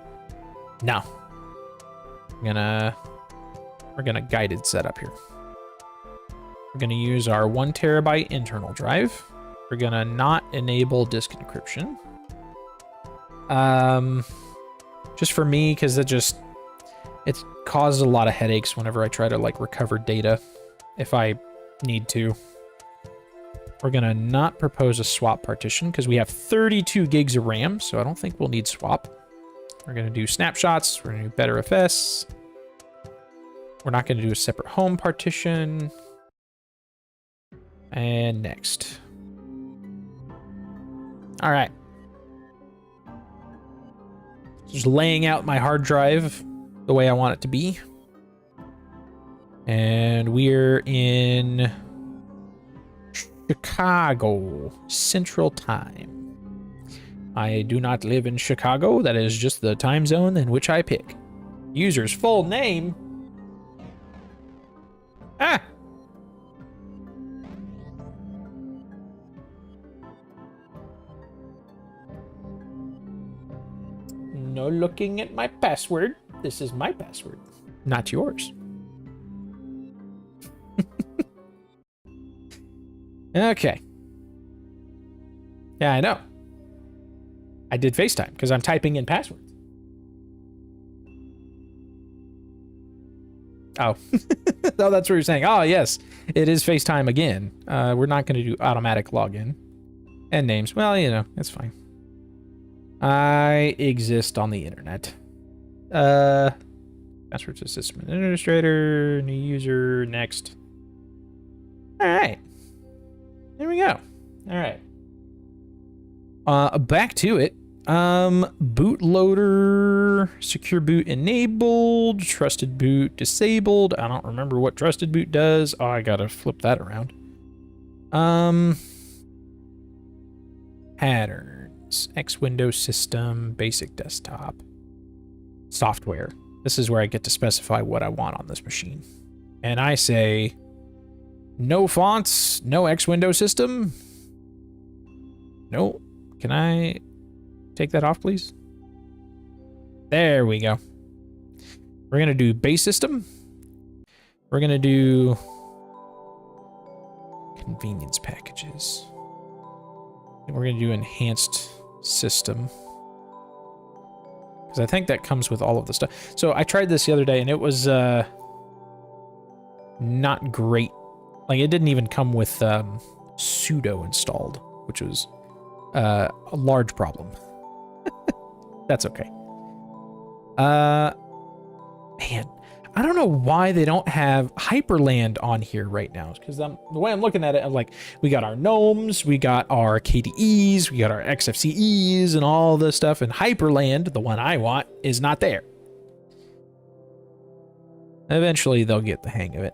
No. We're gonna guided setup here. We're gonna use our 1 terabyte internal drive. We're gonna not enable disk encryption. Just for me, because it causes a lot of headaches whenever I try to like recover data if I need to. We're gonna not propose a swap partition because we have 32 gigs of RAM, so I don't think we'll need swap. We're gonna do snapshots. We're gonna do BetterFS. We're not gonna do a separate home partition. And next. All right. Just laying out my hard drive the way I want it to be. And we're in Chicago Central Time. I do not live in Chicago. That is just the time zone in which I pick. User's full name. Ah! No looking at my password. This is my password, not yours. Okay. Yeah, I know. I did FaceTime because I'm typing in passwords. Oh. Oh, that's what you're saying. Oh, yes. It is FaceTime again. We're not going to do automatic login. And names. Well, you know, it's fine. I exist on the internet. Password to system administrator, new user, next. All right. There we go. All right. Back to it. Bootloader, secure boot enabled, trusted boot disabled. I don't remember what trusted boot does. Oh, I gotta flip that around. Patterns, X Windows system, basic desktop, software. This is where I get to specify what I want on this machine. And I say, no fonts, no X Windows system. No. Can I take that off, please? There we go. We're going to do base system. We're going to do convenience packages. And we're going to do enhanced system. Because I think that comes with all of the stuff. So I tried this the other day and it was not great. Like it didn't even come with sudo installed, which was a large problem. That's okay. Man, I don't know why they don't have Hyperland on here right now. Because the way I'm looking at it, I'm like, we got our gnomes, we got our KDEs, we got our XFCEs, and all this stuff. And Hyperland, the one I want, is not there. Eventually, they'll get the hang of it.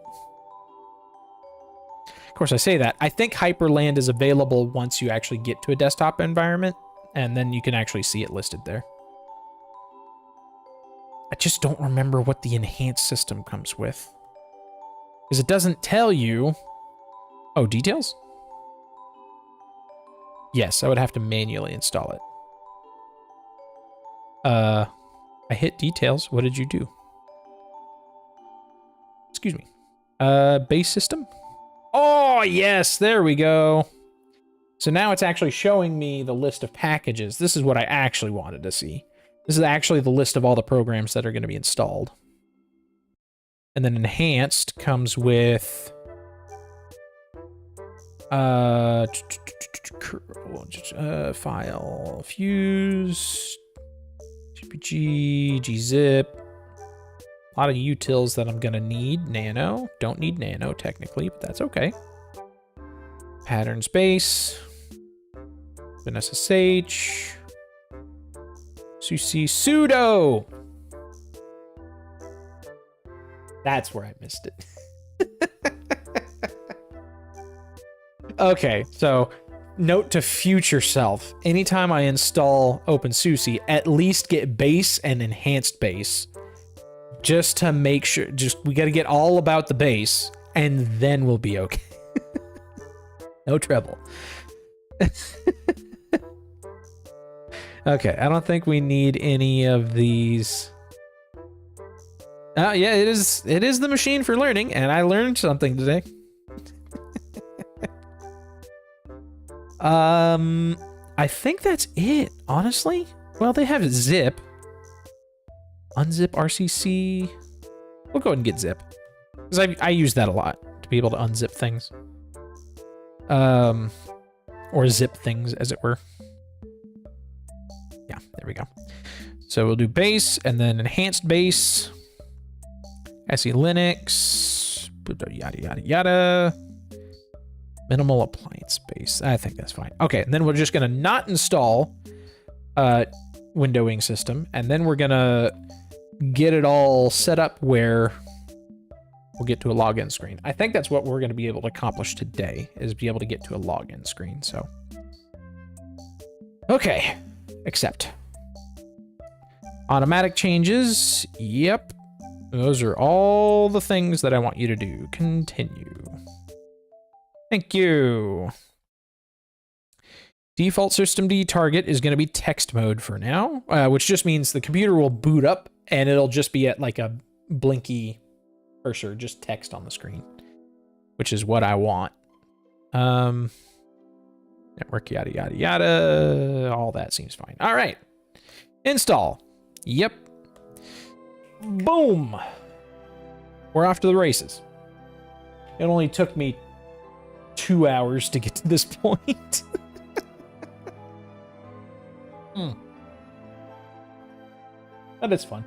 Of course, I say that. I think Hyperland is available once you actually get to a desktop environment, and then you can actually see it listed there. I just don't remember what the enhanced system comes with. Because it doesn't tell you... Oh, details? Yes, I would have to manually install it. I hit details. What did you do? Excuse me. Base system? Oh, yes, there we go. So now it's actually showing me the list of packages. This is what I actually wanted to see. This is actually the list of all the programs that are going to be installed. And then enhanced comes with file, Fuse, GPG, gzip. A lot of utils that I'm going to need. Nano. Don't need Nano technically, but that's okay. Pattern space. WinSSH. Sudo. That's where I missed it. Okay, so note to future self. Anytime I install OpenSUSE, at least get base and enhanced base. Just to make sure, we got to get all about the base, and then we'll be okay. No trouble. Okay, I don't think we need any of these Yeah, it is. It is the machine for learning, and I learned something today. I think that's it, honestly. Well, they have zip. Unzip RCC. We'll go ahead and get zip. Because I use that a lot to be able to unzip things. Or zip things, as it were. Yeah, there we go. So we'll do base, and then enhanced base. SE Linux. Yada, yada, yada. Minimal appliance base. I think that's fine. Okay, and then we're just going to not install windowing system, and then we're going to get it all set up where we'll get to a login screen. I think that's what we're going to be able to accomplish today, is be able to get to a login screen, so. Okay, accept. Automatic changes, yep. Those are all the things that I want you to do. Continue. Thank you. Default systemd target is going to be text mode for now, which just means the computer will boot up and it'll just be at like a blinky cursor, just text on the screen, which is what I want. Network, yada, yada, yada. All that seems fine. All right. Install. Yep. Boom. We're off to the races. It only took me 2 hours to get to this point. But it's fun.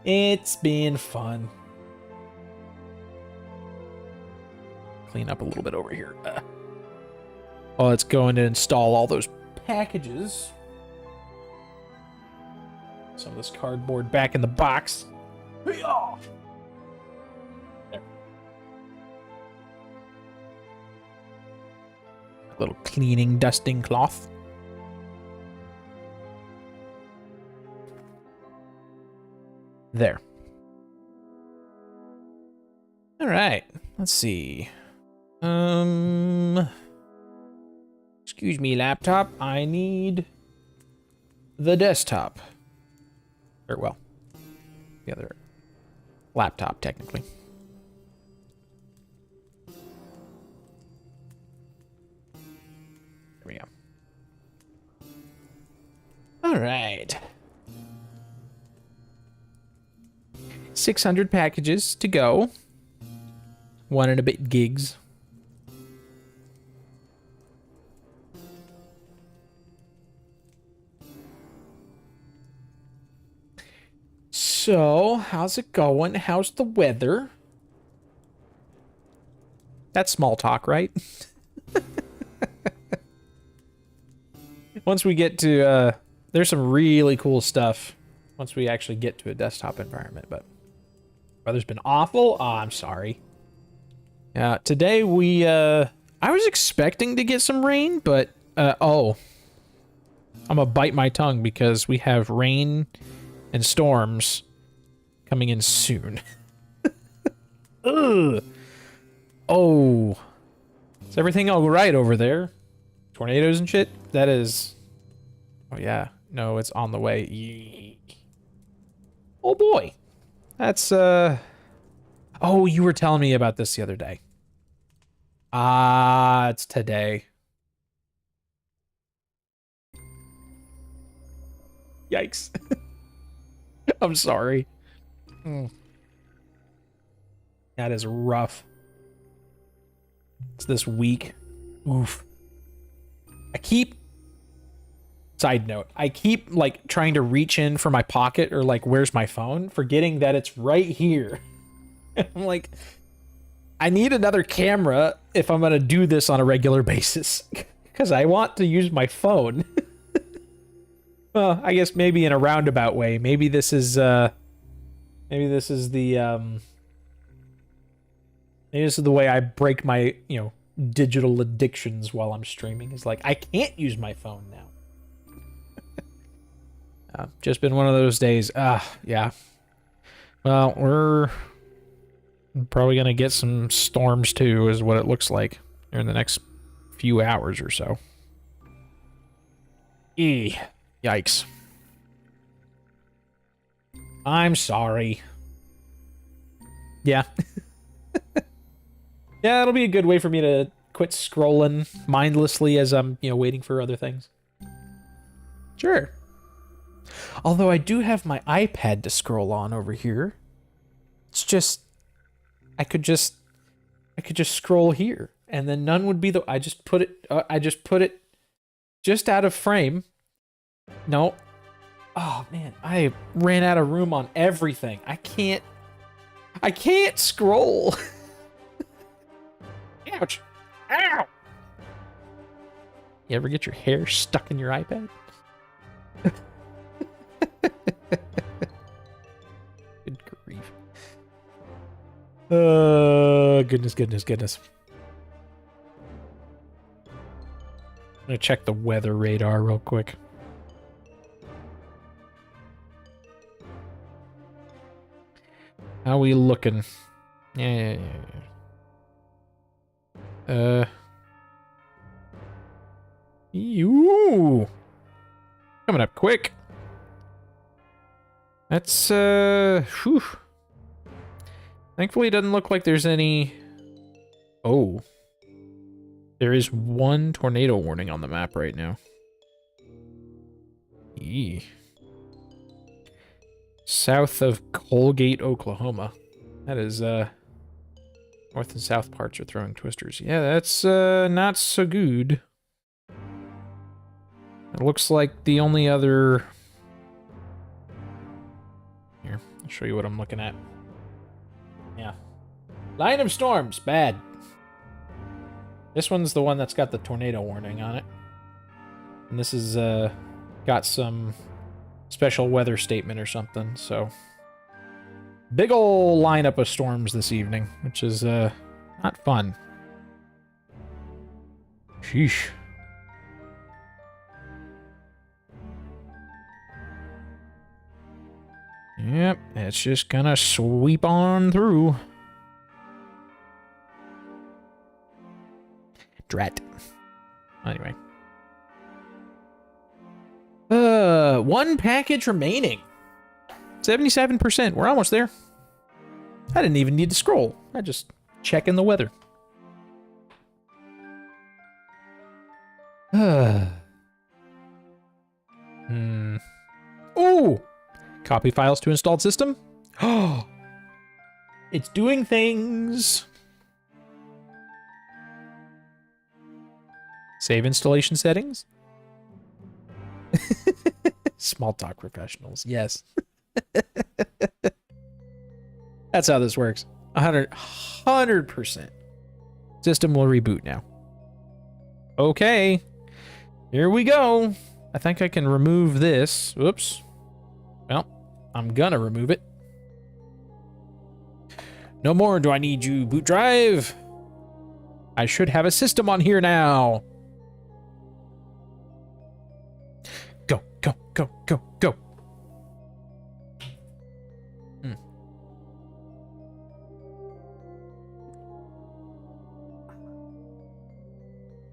It's been fun. Clean up a little bit over here. Oh, it's going to install all those packages. Some of this cardboard back in the box. There. A little cleaning, dusting cloth. There. All right. Let's see. Excuse me, laptop. I need the desktop. Or, well, the other laptop, technically. There we go. All right. 600 packages to go. 1 and a bit gigs. So, how's it going? How's the weather? That's small talk, right? Once we get to, there's some really cool stuff once we actually get to a desktop environment, but weather's been awful. Oh, I'm sorry. Today we, I was expecting to get some rain, but, oh. I'm gonna bite my tongue because we have rain and storms coming in soon. Ugh. Oh. Is everything all right over there? Tornadoes and shit? That is... Oh, yeah. No, it's on the way. Eek. Oh, boy. That's, Oh, you were telling me about this the other day. Ah, it's today. Yikes. I'm sorry. That is rough. It's this week. Oof. Side note, I keep, like, trying to reach in for my pocket or, like, where's my phone? Forgetting that it's right here. I'm like, I need another camera if I'm gonna do this on a regular basis. Because I want to use my phone. Well, I guess maybe in a roundabout way. Maybe this is the maybe this is the way I break my, you know, digital addictions while I'm streaming. Is like, I can't use my phone now. Just been one of those days. Yeah. Well, we're probably gonna get some storms too, is what it looks like, here in the next few hours or so. Yikes. I'm sorry. Yeah. Yeah, it'll be a good way for me to quit scrolling mindlessly as I'm, waiting for other things. Sure. Although I do have my iPad to scroll on over here. It's just I could just scroll here and then none would be the I just put it just out of frame. No. Oh man, I ran out of room on everything. I can't scroll. Ouch. Ow. You ever get your hair stuck in your iPad? Good grief. Goodness. I'm gonna check the weather radar real quick. How we looking? Yeah. Ooh. Coming up quick. That's, whew. Thankfully, it doesn't look like there's any... Oh. There is one tornado warning on the map right now. Eee. South of Colgate, Oklahoma. That is, north and south parts are throwing twisters. Yeah, that's, not so good. It looks like the only other... Here, I'll show you what I'm looking at. Yeah. Line of storms, bad. This one's the one that's got the tornado warning on it. And this is, got some special weather statement or something, so... Big ol' lineup of storms this evening, which is, not fun. Sheesh. Yep, it's just gonna sweep on through. Drat. Anyway. One package remaining. 77%. We're almost there. I didn't even need to scroll. I just check in the weather. Ooh! Copy files to installed system. Oh! It's doing things. Save installation settings. Small talk professionals. Yes. That's how this works. 100%. System will reboot now. Okay. Here we go. I think I can remove this. Oops. Well, I'm gonna remove it. No more do I need you, boot drive. I should have a system on here now. Go, go, go, go, go.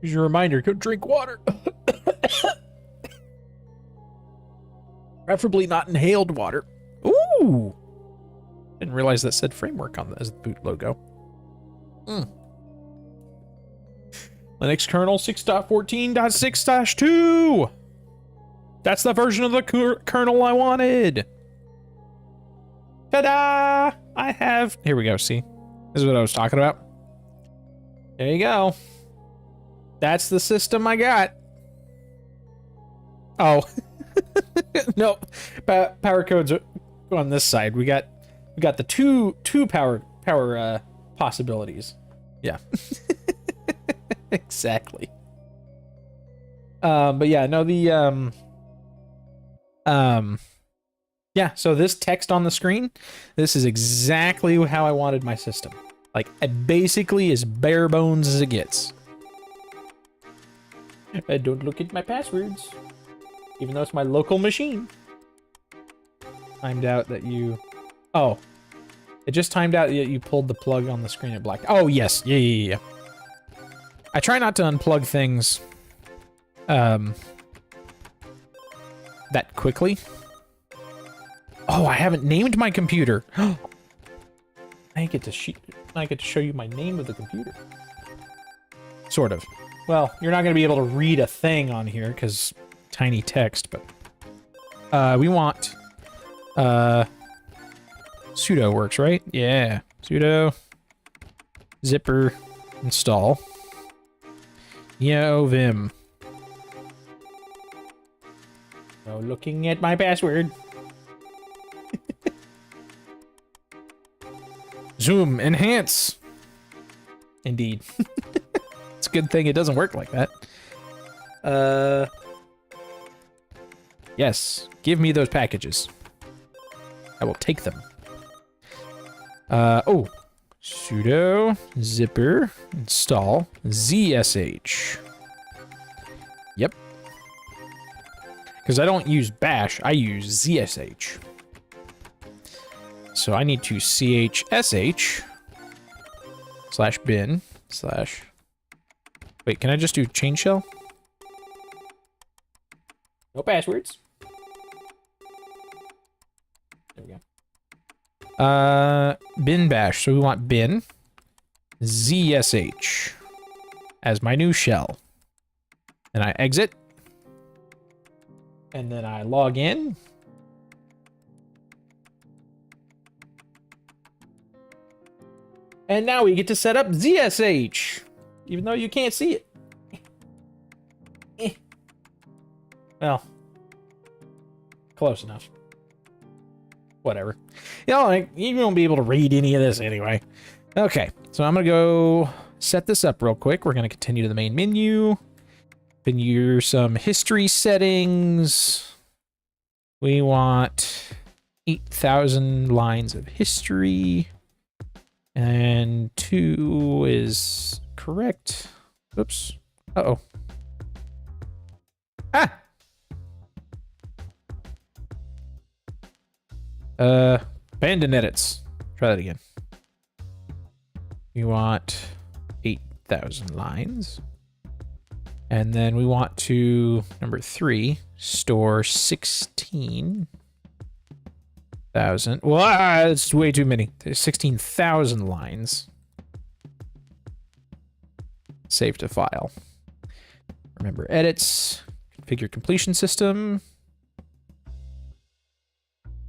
Here's your reminder, go drink water. Preferably not inhaled water. Ooh! Didn't realize that said framework on as the boot logo. Linux kernel 6.14.6-2! That's the version of the kernel I wanted! Ta-da! I have... Here we go, see? This is what I was talking about. There you go. That's the system I got. Oh. No. Power codes are on this side. We got the two power possibilities. Yeah. Exactly. But yeah, no, yeah, so this text on the screen, this is exactly how I wanted my system. Like, basically as bare bones as it gets. Don't look at my passwords. Even though it's my local machine. Timed out that you... Oh. It just timed out that you pulled the plug on the screen at black. Oh, yes. Yeah. I try not to unplug things... that quickly. Oh, I haven't named my computer. I get to show you my name of the computer. Sort of. Well, you're not going to be able to read a thing on here because tiny text, but we want sudo works, right? Yeah. Sudo zipper install vim. No looking at my password. Zoom enhance. Indeed. It's a good thing it doesn't work like that. Yes, give me those packages. I will take them. Oh, sudo zipper install zsh. Yep. Because I don't use bash, I use zsh. So I need to chsh / bin / wait, can I just do chain shell? No passwords. There we go. Bin bash. So we want bin zsh as my new shell. And I exit. And then I log in. And now we get to set up ZSH, even though you can't see it. Well, close enough. Whatever. You know, like, you won't be able to read any of this anyway. Okay, so I'm gonna go set this up real quick. We're gonna continue to the main menu. Continue some history settings. We want 8,000 lines of history. And 2 is correct. Oops. Uh-oh. Ah! Abandon edits. Try that again. We want 8,000 lines. And then we want to, number 3, store 16,000. Well, it's way too many. There's 16,000 lines. Save to file. Remember edits. Configure completion system.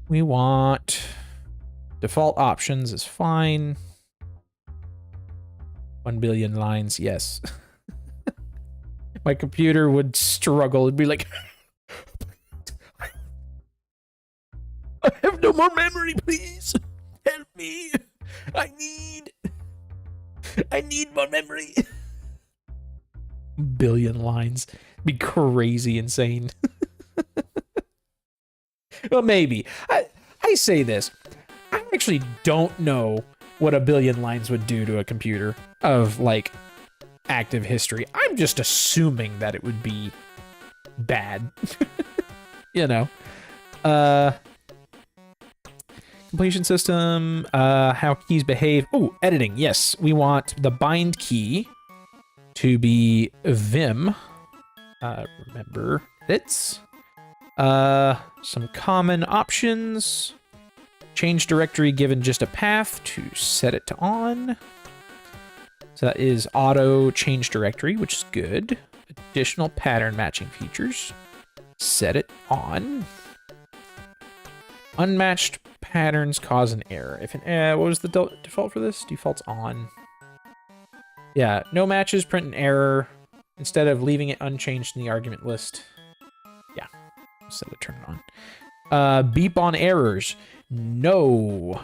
We want default options is fine. 1 billion lines, yes. My computer would struggle. It'd be like, I have no more memory, please. Help me. I need more memory. Billion lines. It'd be crazy insane. Well, maybe. I say this. I actually don't know what a billion lines would do to a computer of, like, active history. I'm just assuming that it would be bad. You know. Completion system, how keys behave. Oh, editing. Yes, we want the bind key to be vim. Remember it's some common options. Change directory given just a path to set it to on. So that is auto change directory, which is good. Additional pattern matching features. Set it on. Unmatched patterns cause an error. If an what was the default for this? Default's on. Yeah, no matches print an error instead of leaving it unchanged in the argument list. Yeah, instead of turn it on. Beep on errors. No,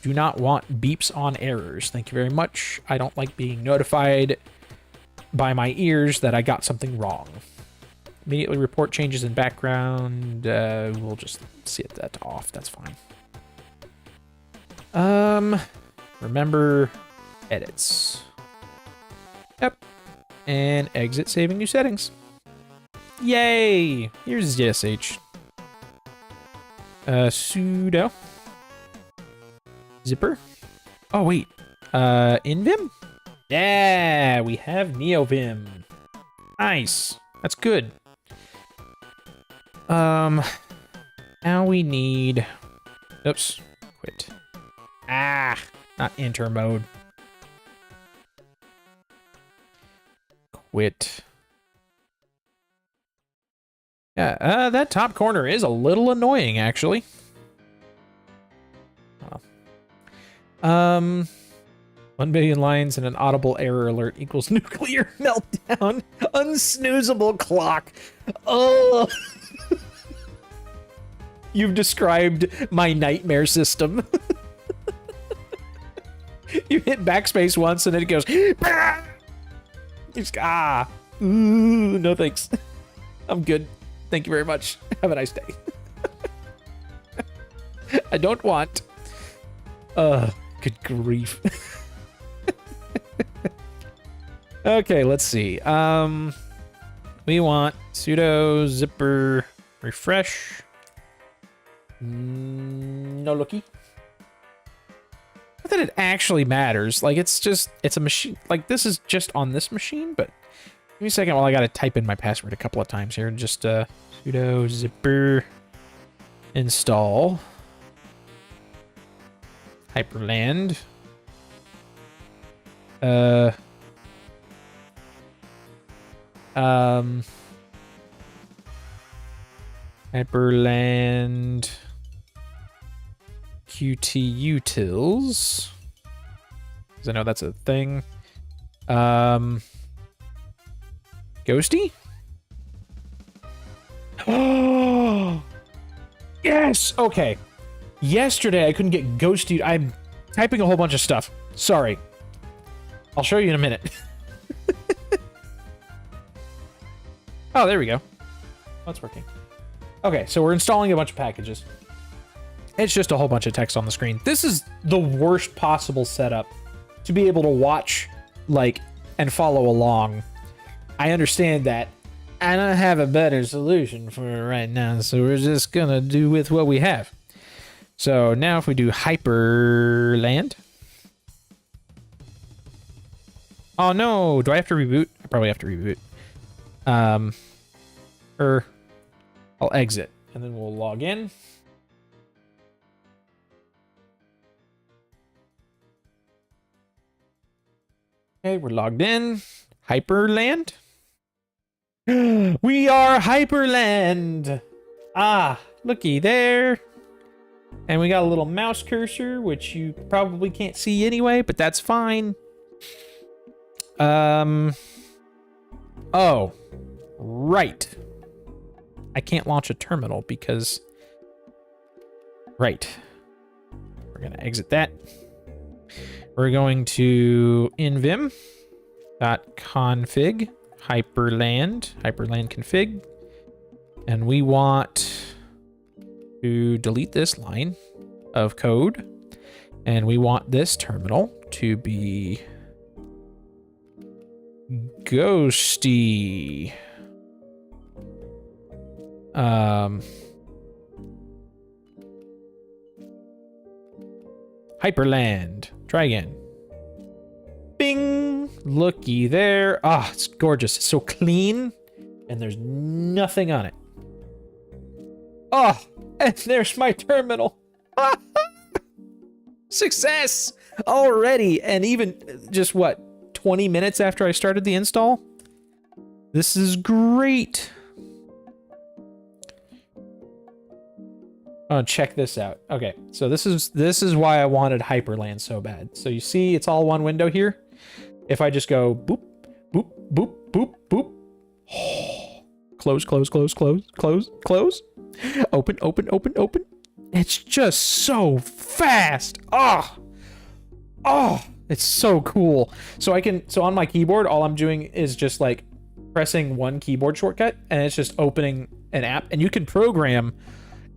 do not want beeps on errors. Thank you very much. I don't like being notified by my ears that I got something wrong. Immediately report changes in background. We'll just set that off. That's fine. Remember edits. Yep. And exit saving new settings. Yay! Here's ZSH. Sudo. Zipper. Oh, wait. NVim? Yeah, we have NeoVim. Nice. That's good. Now we need... Oops. Quit. Ah. Not enter mode. Quit. Yeah, that top corner is a little annoying, actually. Oh. 1 billion lines and an audible error alert equals nuclear meltdown. Unsnoozable clock. Oh. You've described my nightmare system. You hit backspace once and then it goes. Ooh, no thanks. I'm good. Thank you very much. Have a nice day. I don't want. Good grief. Okay, let's see. We want sudo zipper refresh. No looky. Not that it actually matters. Like, it's a machine. Like, this is just on this machine, but give me a second while I gotta type in my password a couple of times here. Just sudo zipper install Hyprland. Hyprland qtutils, because I know that's a thing. Ghosty? Oh, yes. Okay. Yesterday I couldn't get Ghosty. I'm typing a whole bunch of stuff. Sorry. I'll show you in a minute. Oh, there we go. That's working. Okay, so we're installing a bunch of packages. It's just a whole bunch of text on the screen. This is the worst possible setup to be able to watch, like, and follow along. I understand that. I don't have a better solution for it right now, so we're just gonna do with what we have. So now if we do Hyprland. Oh no, do I have to reboot? I probably have to reboot. I'll exit and then we'll log in. Okay, we're logged in. Hyprland. We are Hyprland. Ah, looky there. And we got a little mouse cursor, which you probably can't see anyway, but that's fine. Oh, right. I can't launch a terminal because... Right. We're going to exit that. We're going to invim.config Hyprland config. And we want to delete this line of code. And we want this terminal to be Ghosty. Hyprland. Try again. Bing! Looky there. Ah, it's gorgeous. It's so clean. And there's nothing on it. Oh, and there's my terminal. Success! Already. And even just what? 20 minutes after I started the install? This is great. Oh, check this out. Okay, so this is why I wanted Hyprland so bad. So you see it's all one window here. If I just go boop, boop, boop, boop, boop. Close, close, close, close, close, close. Open, open, open, open. It's just so fast. Oh, it's so cool. So on my keyboard, all I'm doing is just like pressing one keyboard shortcut and it's just opening an app, and you can program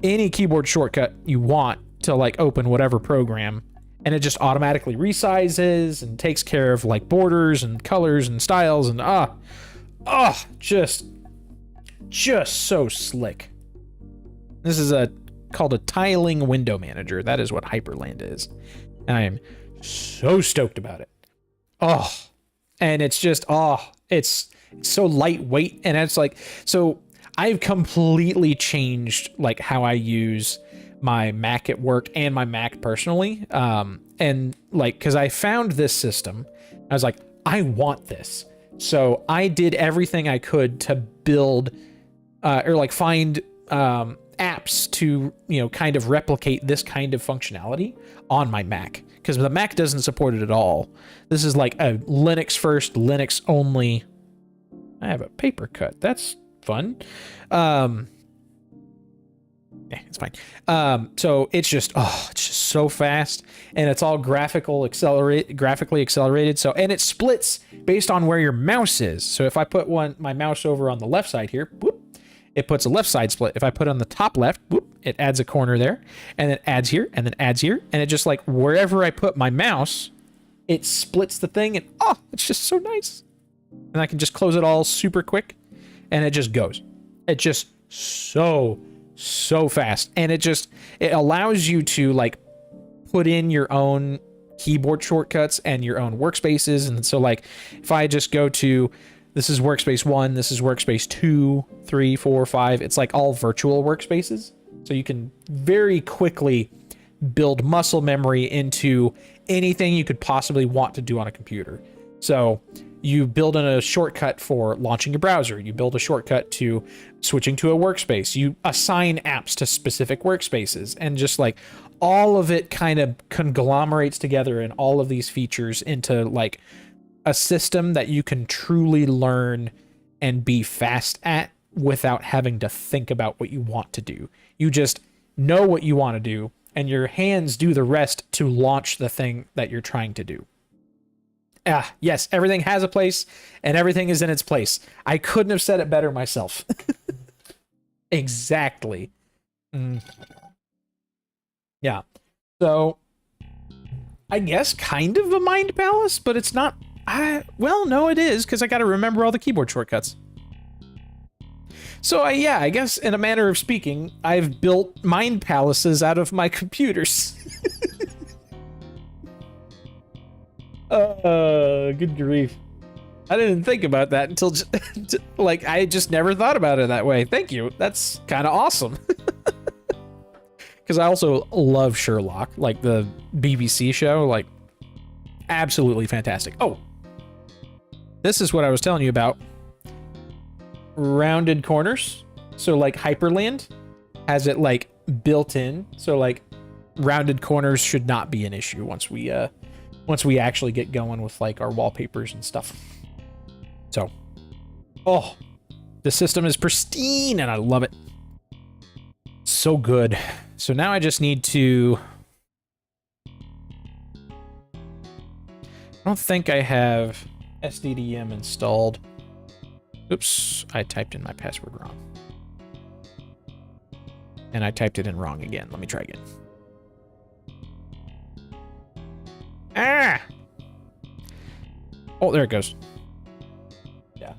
any keyboard shortcut you want to like open whatever program, and it just automatically resizes and takes care of like borders and colors and styles and just so slick. This is called a tiling window manager. That is what Hyprland is. And I am so stoked about it. Oh, and it's just, it's so lightweight, and it's like, so I've completely changed like how I use my Mac at work and my Mac personally. And like, because I found this system, I was like, I want this. So I did everything I could to build or like find apps to, you know, kind of replicate this kind of functionality on my Mac, because the Mac doesn't support it at all. This is like a Linux first, Linux only. I have a paper cut. That's fun. Yeah, it's fine. So it's just so fast, and it's all graphically accelerated. So, and it splits based on where your mouse is. So if I put my mouse over on the left side here, whoop, it puts a left side split. If I put it on the top left, whoop, it adds a corner there, and then adds here, and then adds here, and it just like wherever I put my mouse, it splits the thing, and it's just so nice. And I can just close it all super quick, and it just goes. It just so fast, and it allows you to like put in your own keyboard shortcuts and your own workspaces. And so like if I just go to, this is workspace 1, this is workspace 2, 3, 4, 5, it's like all virtual workspaces, so you can very quickly build muscle memory into anything you could possibly want to do on a computer. So you build in a shortcut for launching a browser. You build a shortcut to switching to a workspace. You assign apps to specific workspaces, and just like all of it kind of conglomerates together in all of these features into like a system that you can truly learn and be fast at without having to think about what you want to do. You just know what you want to do, and your hands do the rest to launch the thing that you're trying to do. Yes, everything has a place, and everything is in its place. I couldn't have said it better myself. Exactly. Yeah. So, I guess kind of a mind palace, but it's not. Well, no, it is, because I got to remember all the keyboard shortcuts. So, yeah, I guess in a manner of speaking, I've built mind palaces out of my computers. Good grief. I didn't think about that until like I just never thought about it that way. Thank you. That's kind of awesome. Because I also love Sherlock, like the BBC show, like absolutely fantastic. Oh, this is what I was telling you about. Rounded corners. So like Hyperland has it like built in. So like rounded corners should not be an issue once we actually get going with like our wallpapers and stuff. So, the system is pristine and I love it. So good. So now I just need to, I don't think I have SDDM installed. Oops, I typed in my password wrong. And I typed it in wrong again. Let me try again. Oh, there it goes. Yeah.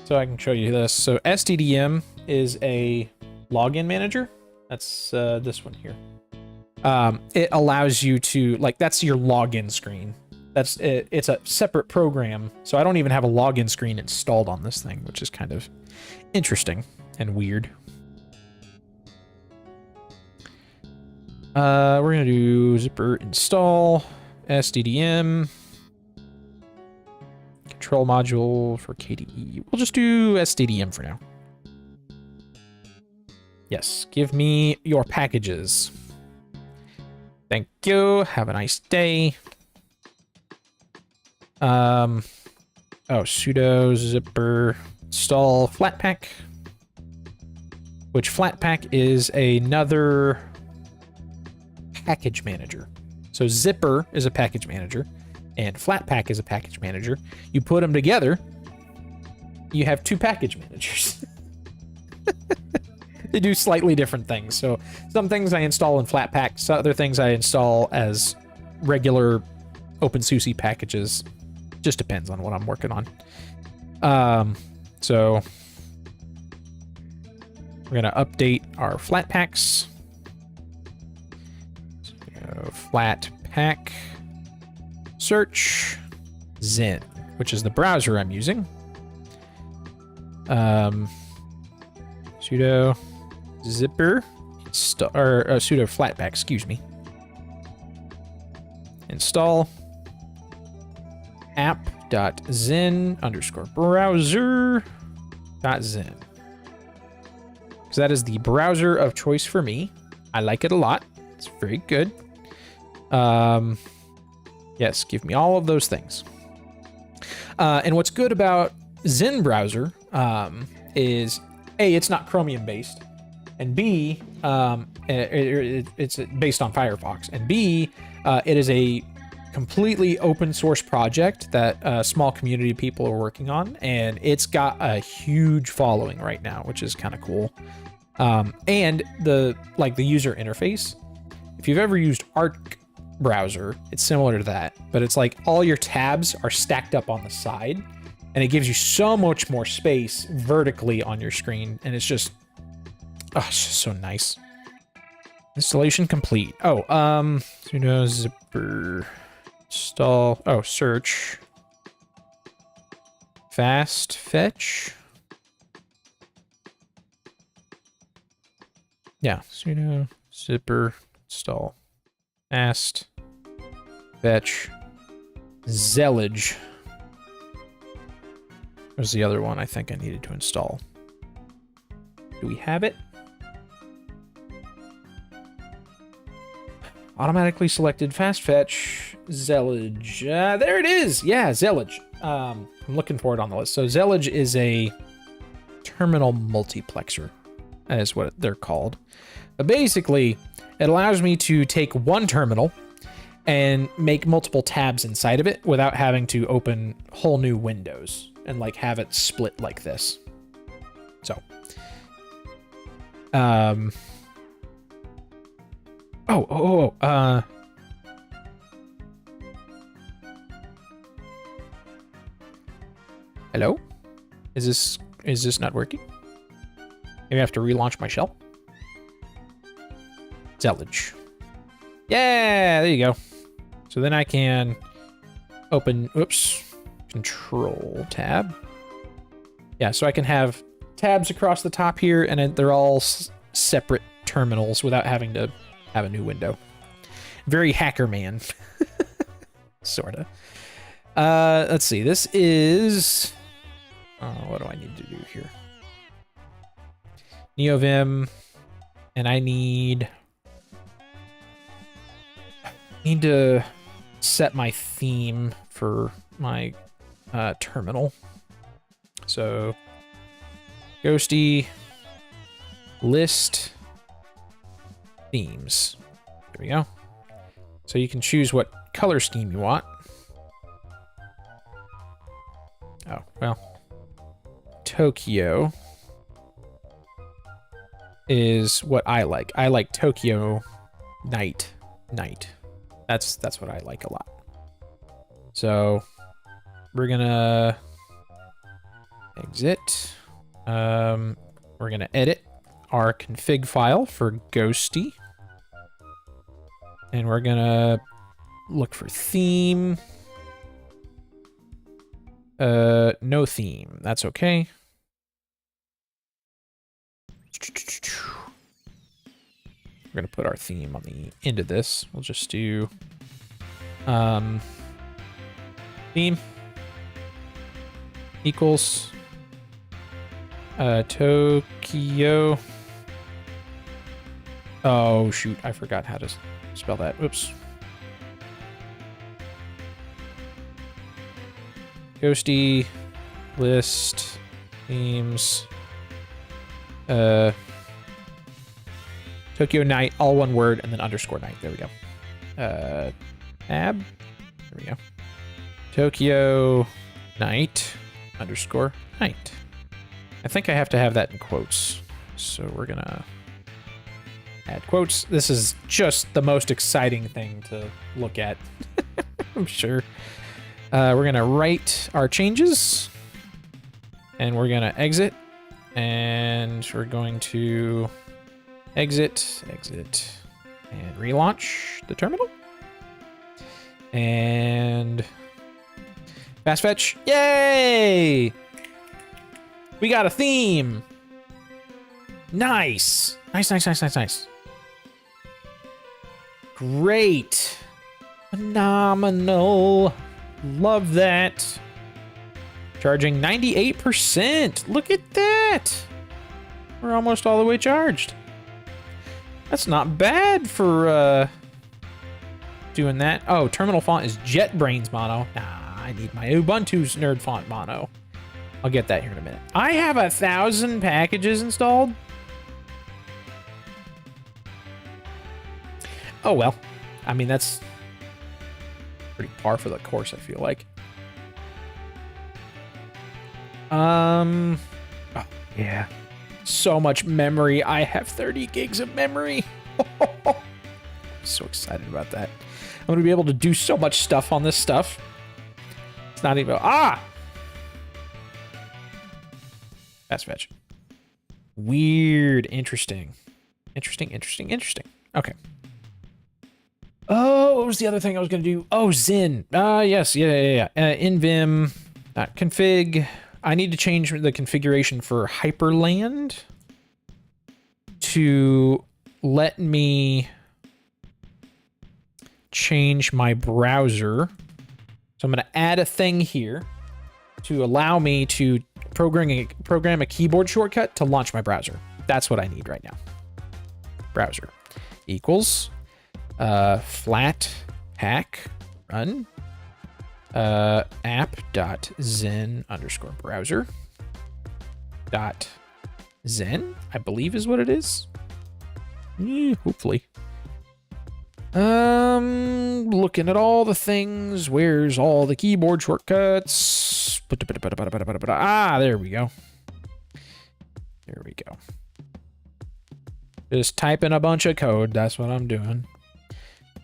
So I can show you this. So SDDM is a login manager. That's this one here. It allows you to, like, that's your login screen. That's it, it's a separate program. So I don't even have a login screen installed on this thing, which is kind of interesting and weird. We're gonna do zipper install SDDM control module for KDE. We'll just do SDDM for now. Yes, give me your packages. Thank you. Have a nice day. Sudo zipper install Flatpak, which Flatpak is another package manager. So Zipper is a package manager and Flatpak is a package manager. You put them together, you have two package managers. They do slightly different things. So some things I install in Flatpak, some other things I install as regular OpenSUSE packages. Just depends on what I'm working on. So we're gonna update our Flatpaks. Flatpak search Zen, which is the browser I'm using. Sudo zipper sudo flatpak, excuse me. Install app.zen_browser.zen. Because that is the browser of choice for me. I like it a lot. It's very good. Yes, give me all of those things. And what's good about Zen browser is A, it's not Chromium based, and B, it's based on Firefox, and B, it is a completely open source project that a small community of people are working on, and it's got a huge following right now, which is kind of cool. And the user interface, if you've ever used Arc browser, it's similar to that, but it's like all your tabs are stacked up on the side, and it gives you so much more space vertically on your screen, and it's just so nice. Installation complete. Sudo zipper install. Search fast fetch. Yeah, sudo zipper install fast fetch Zellige. Where's the other one I think I needed to install? Do we have it? Automatically selected fast fetch Zellige. There it is. Yeah, Zellige. I'm looking for it on the list. So Zellige is a terminal multiplexer, is what they're called. But basically, it allows me to take one terminal and make multiple tabs inside of it without having to open whole new windows and like have it split like this. So, hello? Is this not working? Maybe I have to relaunch my shell. Zellige. Yeah, there you go. So then I can open, control tab. Yeah, so I can have tabs across the top here, and they're all separate terminals without having to have a new window. Very hacker man. Sorta. Let's see. This is... what do I need to do here? NeoVim. And I need to set my theme for my terminal. So Ghosty list themes. There we go. So you can choose what color scheme you want. Oh, well. Tokyo is what I like. I like Tokyo night. That's what I like a lot. So we're gonna exit. We're gonna edit our config file for Ghosty. And we're gonna look for theme. No theme. That's okay. We're gonna put our theme on the end of this. We'll just do theme equals Tokyo. Oh shoot, I forgot how to spell that. Oops. Ghosty list themes Tokyo night, all one word, and then underscore night. There we go. Tab. There we go. Tokyo night underscore night. I think I have to have that in quotes. So we're gonna add quotes. This is just the most exciting thing to look at. I'm sure. We're gonna write our changes, and we're gonna exit, and we're going to exit, and relaunch the terminal. And fast fetch. Yay! We got a theme. Nice. Nice. Great. Phenomenal. Love that. Charging 98%. Look at that. We're almost all the way charged. That's not bad for doing that. Oh, terminal font is JetBrains mono. Nah, I need my Ubuntu's nerd font mono. I'll get that here in a minute. I have 1,000 packages installed. Oh, well. I mean, that's pretty par for the course, I feel like. Oh, yeah. So much memory. I have 30 gigs of memory. So excited about that. I'm going to be able to do so much stuff on this stuff. It's not even... Ah! Fast fetch. Weird. Interesting. Interesting. Okay. Oh, what was the other thing I was going to do? Oh, Zin. Yes. Yeah. In Vim. Config. I need to change the configuration for Hyperland to let me change my browser. So I'm going to add a thing here to allow me to program a keyboard shortcut to launch my browser. That's what I need right now. Browser equals flat hack run app.zen_browser .zen, I believe is what it is. Hopefully. Looking at all the things. Where's all the keyboard shortcuts? Ah, there we go. Just typing a bunch of code. That's what I'm doing.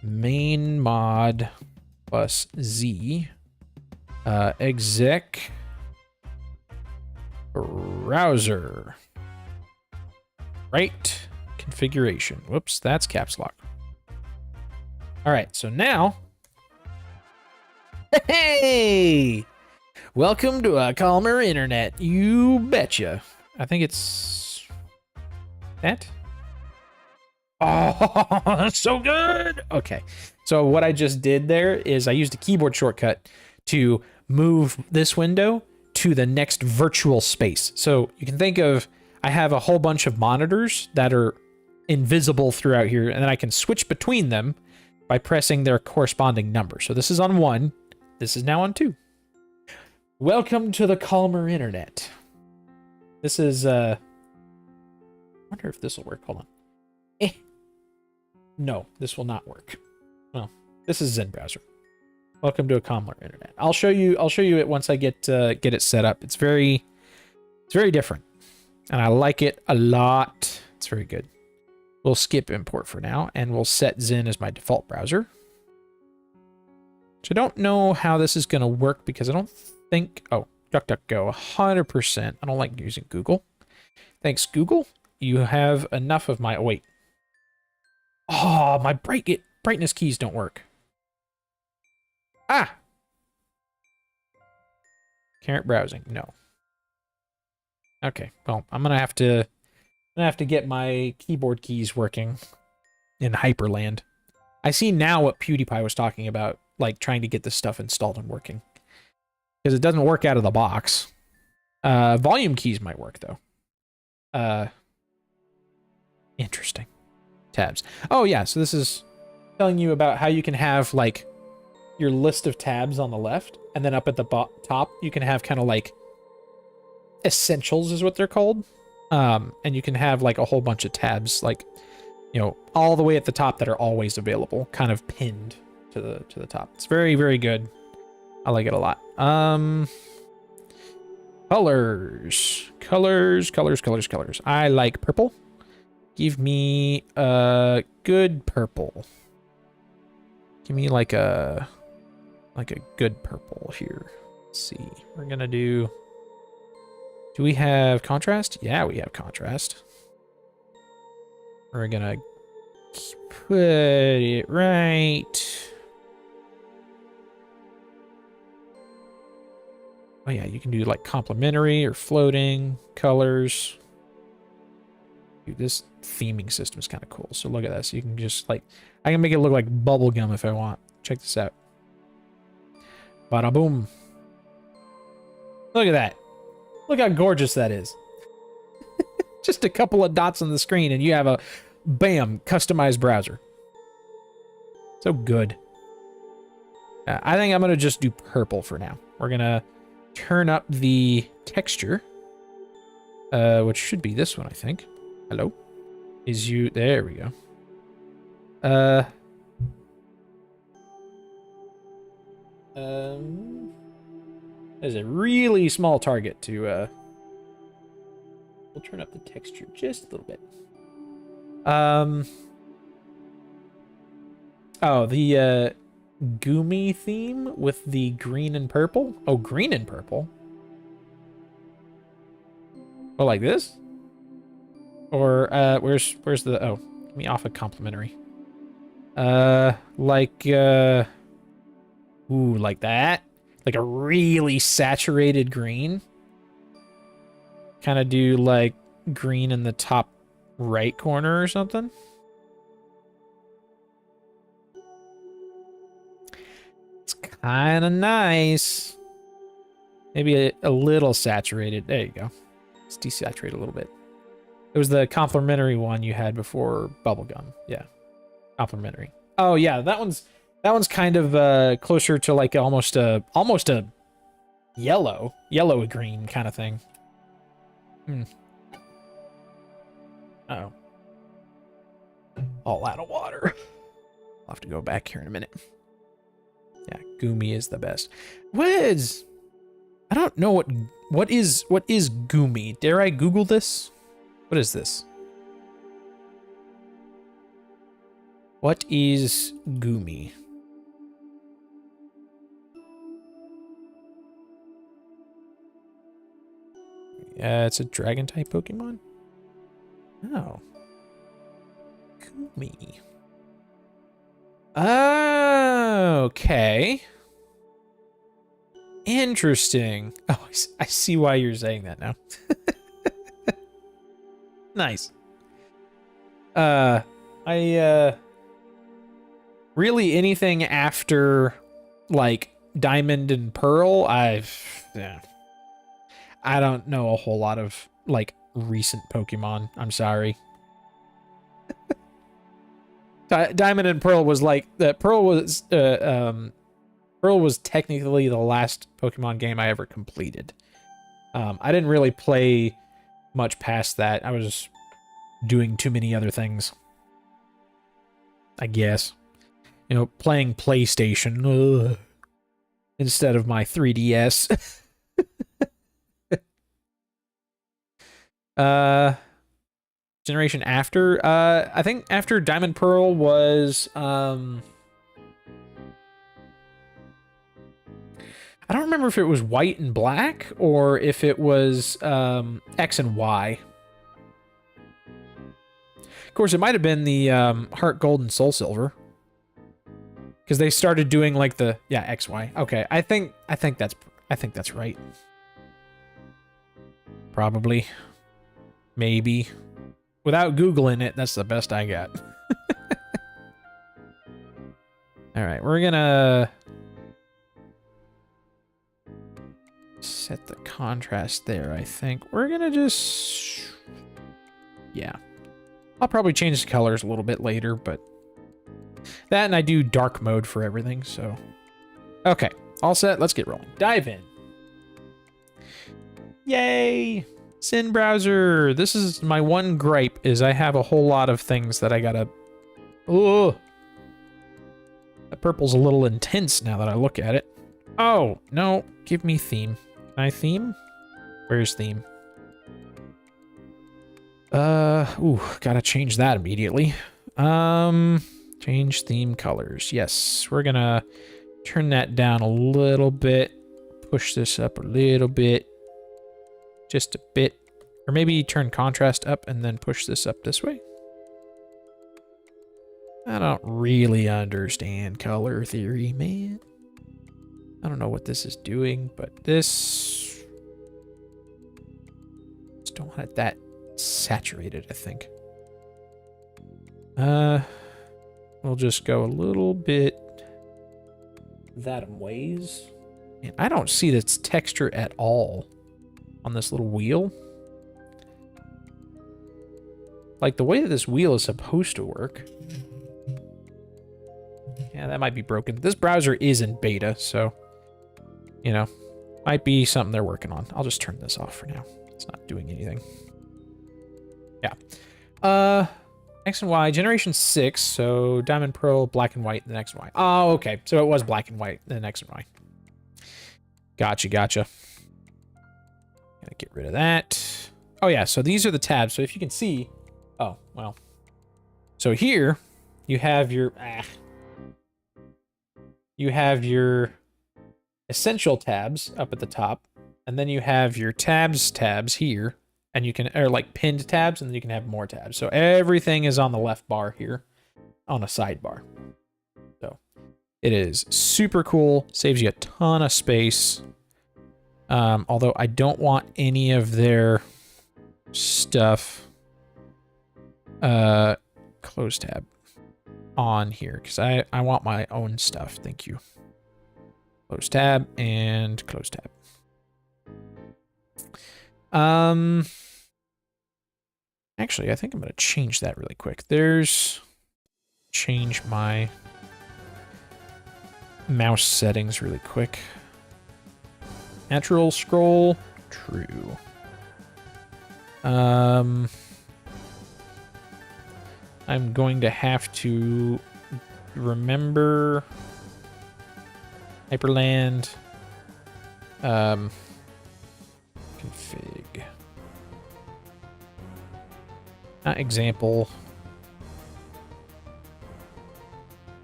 Main mod plus Z exec browser. Right. Configuration. Whoops, that's caps lock. All right, so now, hey, welcome to a calmer internet. You betcha. I think it's that. Oh, that's so good. Okay, so what I just did there is I used a keyboard shortcut to move this window to the next virtual space. So you can think of, I have a whole bunch of monitors that are invisible throughout here, and then I can switch between them by pressing their corresponding number. So this is on 1. This is now on 2. Welcome to the calmer internet. This is, I wonder if this will work. Hold on. No, this will not work. Well, this is Zen browser. Welcome to a calmer internet. I'll show you it once I get it set up. It's very different, and I like it a lot. It's very good. We'll skip import for now, and we'll set Zen as my default browser. So I don't know how this is going to work because I don't think... Oh, DuckDuckGo, 100%. I don't like using Google. Thanks, Google. You have enough of my... Oh, wait. Oh, my brightness keys don't work. Ah! Current browsing. No. Okay, well, I'm going to have to get my keyboard keys working in Hyperland. I see now what PewDiePie was talking about, like trying to get this stuff installed and working. Because it doesn't work out of the box. Volume keys might work, though. Interesting. Tabs. Oh, yeah, so this is telling you about how you can have, like, your list of tabs on the left, and then up at the top, you can have kind of, like, essentials is what they're called. And you can have like a whole bunch of tabs, like, you know, all the way at the top that are always available, kind of pinned to the top. It's very, very good. I like it a lot. Colors. I like purple. Give me a good purple. Give me like a good purple here. Let's see. We're gonna do... Do we have contrast? Yeah, we have contrast. We're gonna put it right. Oh yeah, you can do like complementary or floating colors. Dude, this theming system is kind of cool. So look at this. You can just like, I can make it look like bubble gum if I want. Check this out. Bada boom. Look at that. Look how gorgeous that is. Just a couple of dots on the screen and you have a, bam, customized browser. So good. I think I'm going to just do purple for now. We're going to turn up the texture, which should be this one, I think. Hello? Is you... There we go. There's a really small target to... We'll turn up the texture just a little bit. Oh, the Gumi theme with the green and purple. Oh, green and purple. Oh, like this? Or where's the get me off of complimentary. Like ooh, like that? Like a really saturated green. Kind of do like green in the top right corner or something. It's kind of nice. Maybe a little saturated. There you go. Let's desaturate a little bit. It was the complimentary one you had before bubblegum. Yeah. Complimentary. Oh yeah, that one's kind of closer to like almost a yellow green kind of thing. Uh-oh. All out of water. I'll have to go back here in a minute. Yeah, Gumi is the best. I don't know what is Gumi? Dare I Google this? What is this? What is Gumi? It's a dragon type Pokemon. Oh. Gumi. Okay. Interesting. Oh, I see why you're saying that now. Nice. Really anything after like Diamond and Pearl, I don't know a whole lot of like recent Pokemon. I'm sorry. Diamond and Pearl was like Pearl was technically the last Pokemon game I ever completed. I didn't really play much past that. I was doing too many other things, I guess. You know, playing PlayStation instead of my 3DS. Generation after, I think after Diamond Pearl was I don't remember if it was White and Black or if it was X and Y. Of course, it might have been the Heart Gold and Soul Silver, because they started doing like the XY. Okay, I think that's right. Probably, maybe. Without Googling it, that's the best I got. All right, we're gonna set the contrast there, I think. We're gonna just... Yeah. I'll probably change the colors a little bit later, but... That and I do dark mode for everything, so... Okay, all set, let's get rolling. Dive in. Yay! Sin browser! This is my one gripe, is I have a whole lot of things that I gotta... Oh! That purple's a little intense now that I look at it. Oh, no, give me theme. Can I theme? Where's theme? Ooh, gotta change that immediately. Change theme colors. Yes, we're gonna turn that down a little bit. Push this up a little bit. Just a bit. Or maybe turn contrast up and then push this up this way. I don't really understand color theory, man. I don't know what this is doing, but this... Just don't want it that saturated, I think. We'll just go a little bit that ways. And I don't see this texture at all on this little wheel. Like the way that this wheel is supposed to work. Yeah, that might be broken. This browser is in beta, so, you know, might be something they're working on. I'll just turn this off for now. It's not doing anything. Yeah. X and Y, generation 6, so Diamond Pearl, black and white, the X and Y. Oh, okay. So it was black and white, then X and Y. Gotcha. Gonna get rid of that. Oh, yeah, so these are the tabs. So if you can see... Oh, well. So here, you have your... You have your essential tabs up at the top, and then you have your tabs here, and you can, or like pinned tabs, and then you can have more tabs. So everything is on the left bar here on a sidebar. So it is super cool, saves you a ton of space. Although I don't want any of their stuff, close tab on here, because I want my own stuff. Thank you. Close tab and close tab. Actually, I think I'm going to change that really quick. Change my mouse settings really quick. Natural scroll, true. I'm going to have to remember Hyperland, config. Not example.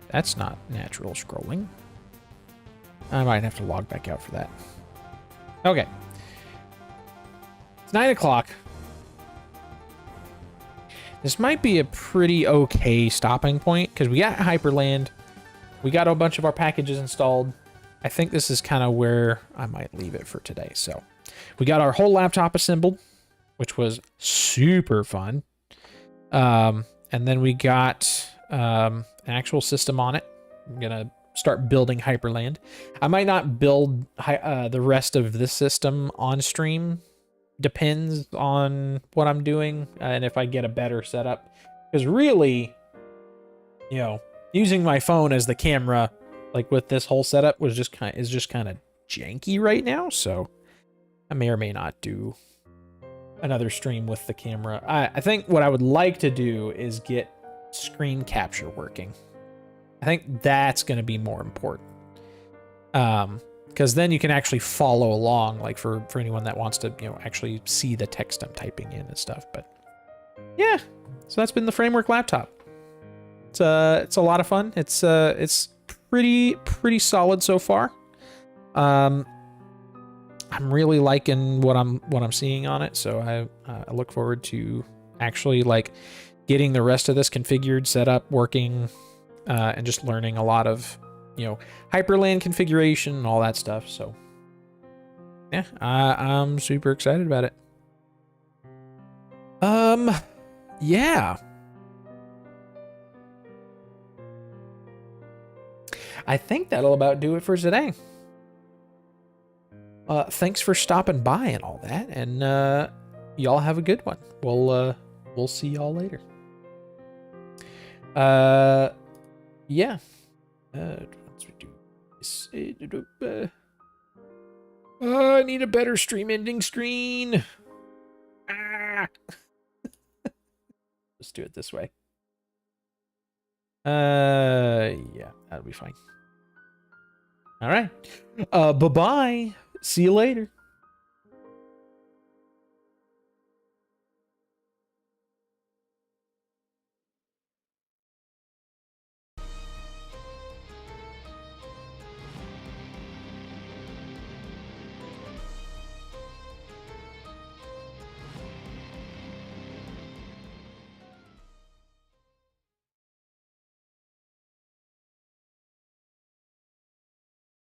That's not natural scrolling. I might have to log back out for that. Okay. It's 9 o'clock. This might be a pretty okay stopping point because we got Hyperland. We got a bunch of our packages installed. I think this is kind of where I might leave it for today. So we got our whole laptop assembled, which was super fun. And then we got an actual system on it. I'm going to start building Hyperland. I might not build the rest of this system on stream. Depends on what I'm doing and if I get a better setup. Because really, you know, using my phone as the camera, like with this whole setup, is just kind of janky right now. So I may or may not do another stream with the camera. I think what I would like to do is get screen capture working. I think that's going to be more important. Because then you can actually follow along, like for anyone that wants to, you know, actually see the text I'm typing in and stuff. But yeah, so that's been the Framework laptop. It's a lot of fun. It's pretty solid so far. I'm really liking what I'm seeing on it. So I look forward to actually like getting the rest of this configured, set up, working, and just learning a lot of, you know, Hyperland configuration and all that stuff. So yeah, I'm super excited about it. Yeah. I think that'll about do it for today. Thanks for stopping by and all that, and y'all have a good one. We'll see y'all later. Yeah. Once we do this, I need a better stream ending screen. Let's do it this way. Yeah, that'll be fine. All right. Bye-bye. See you later.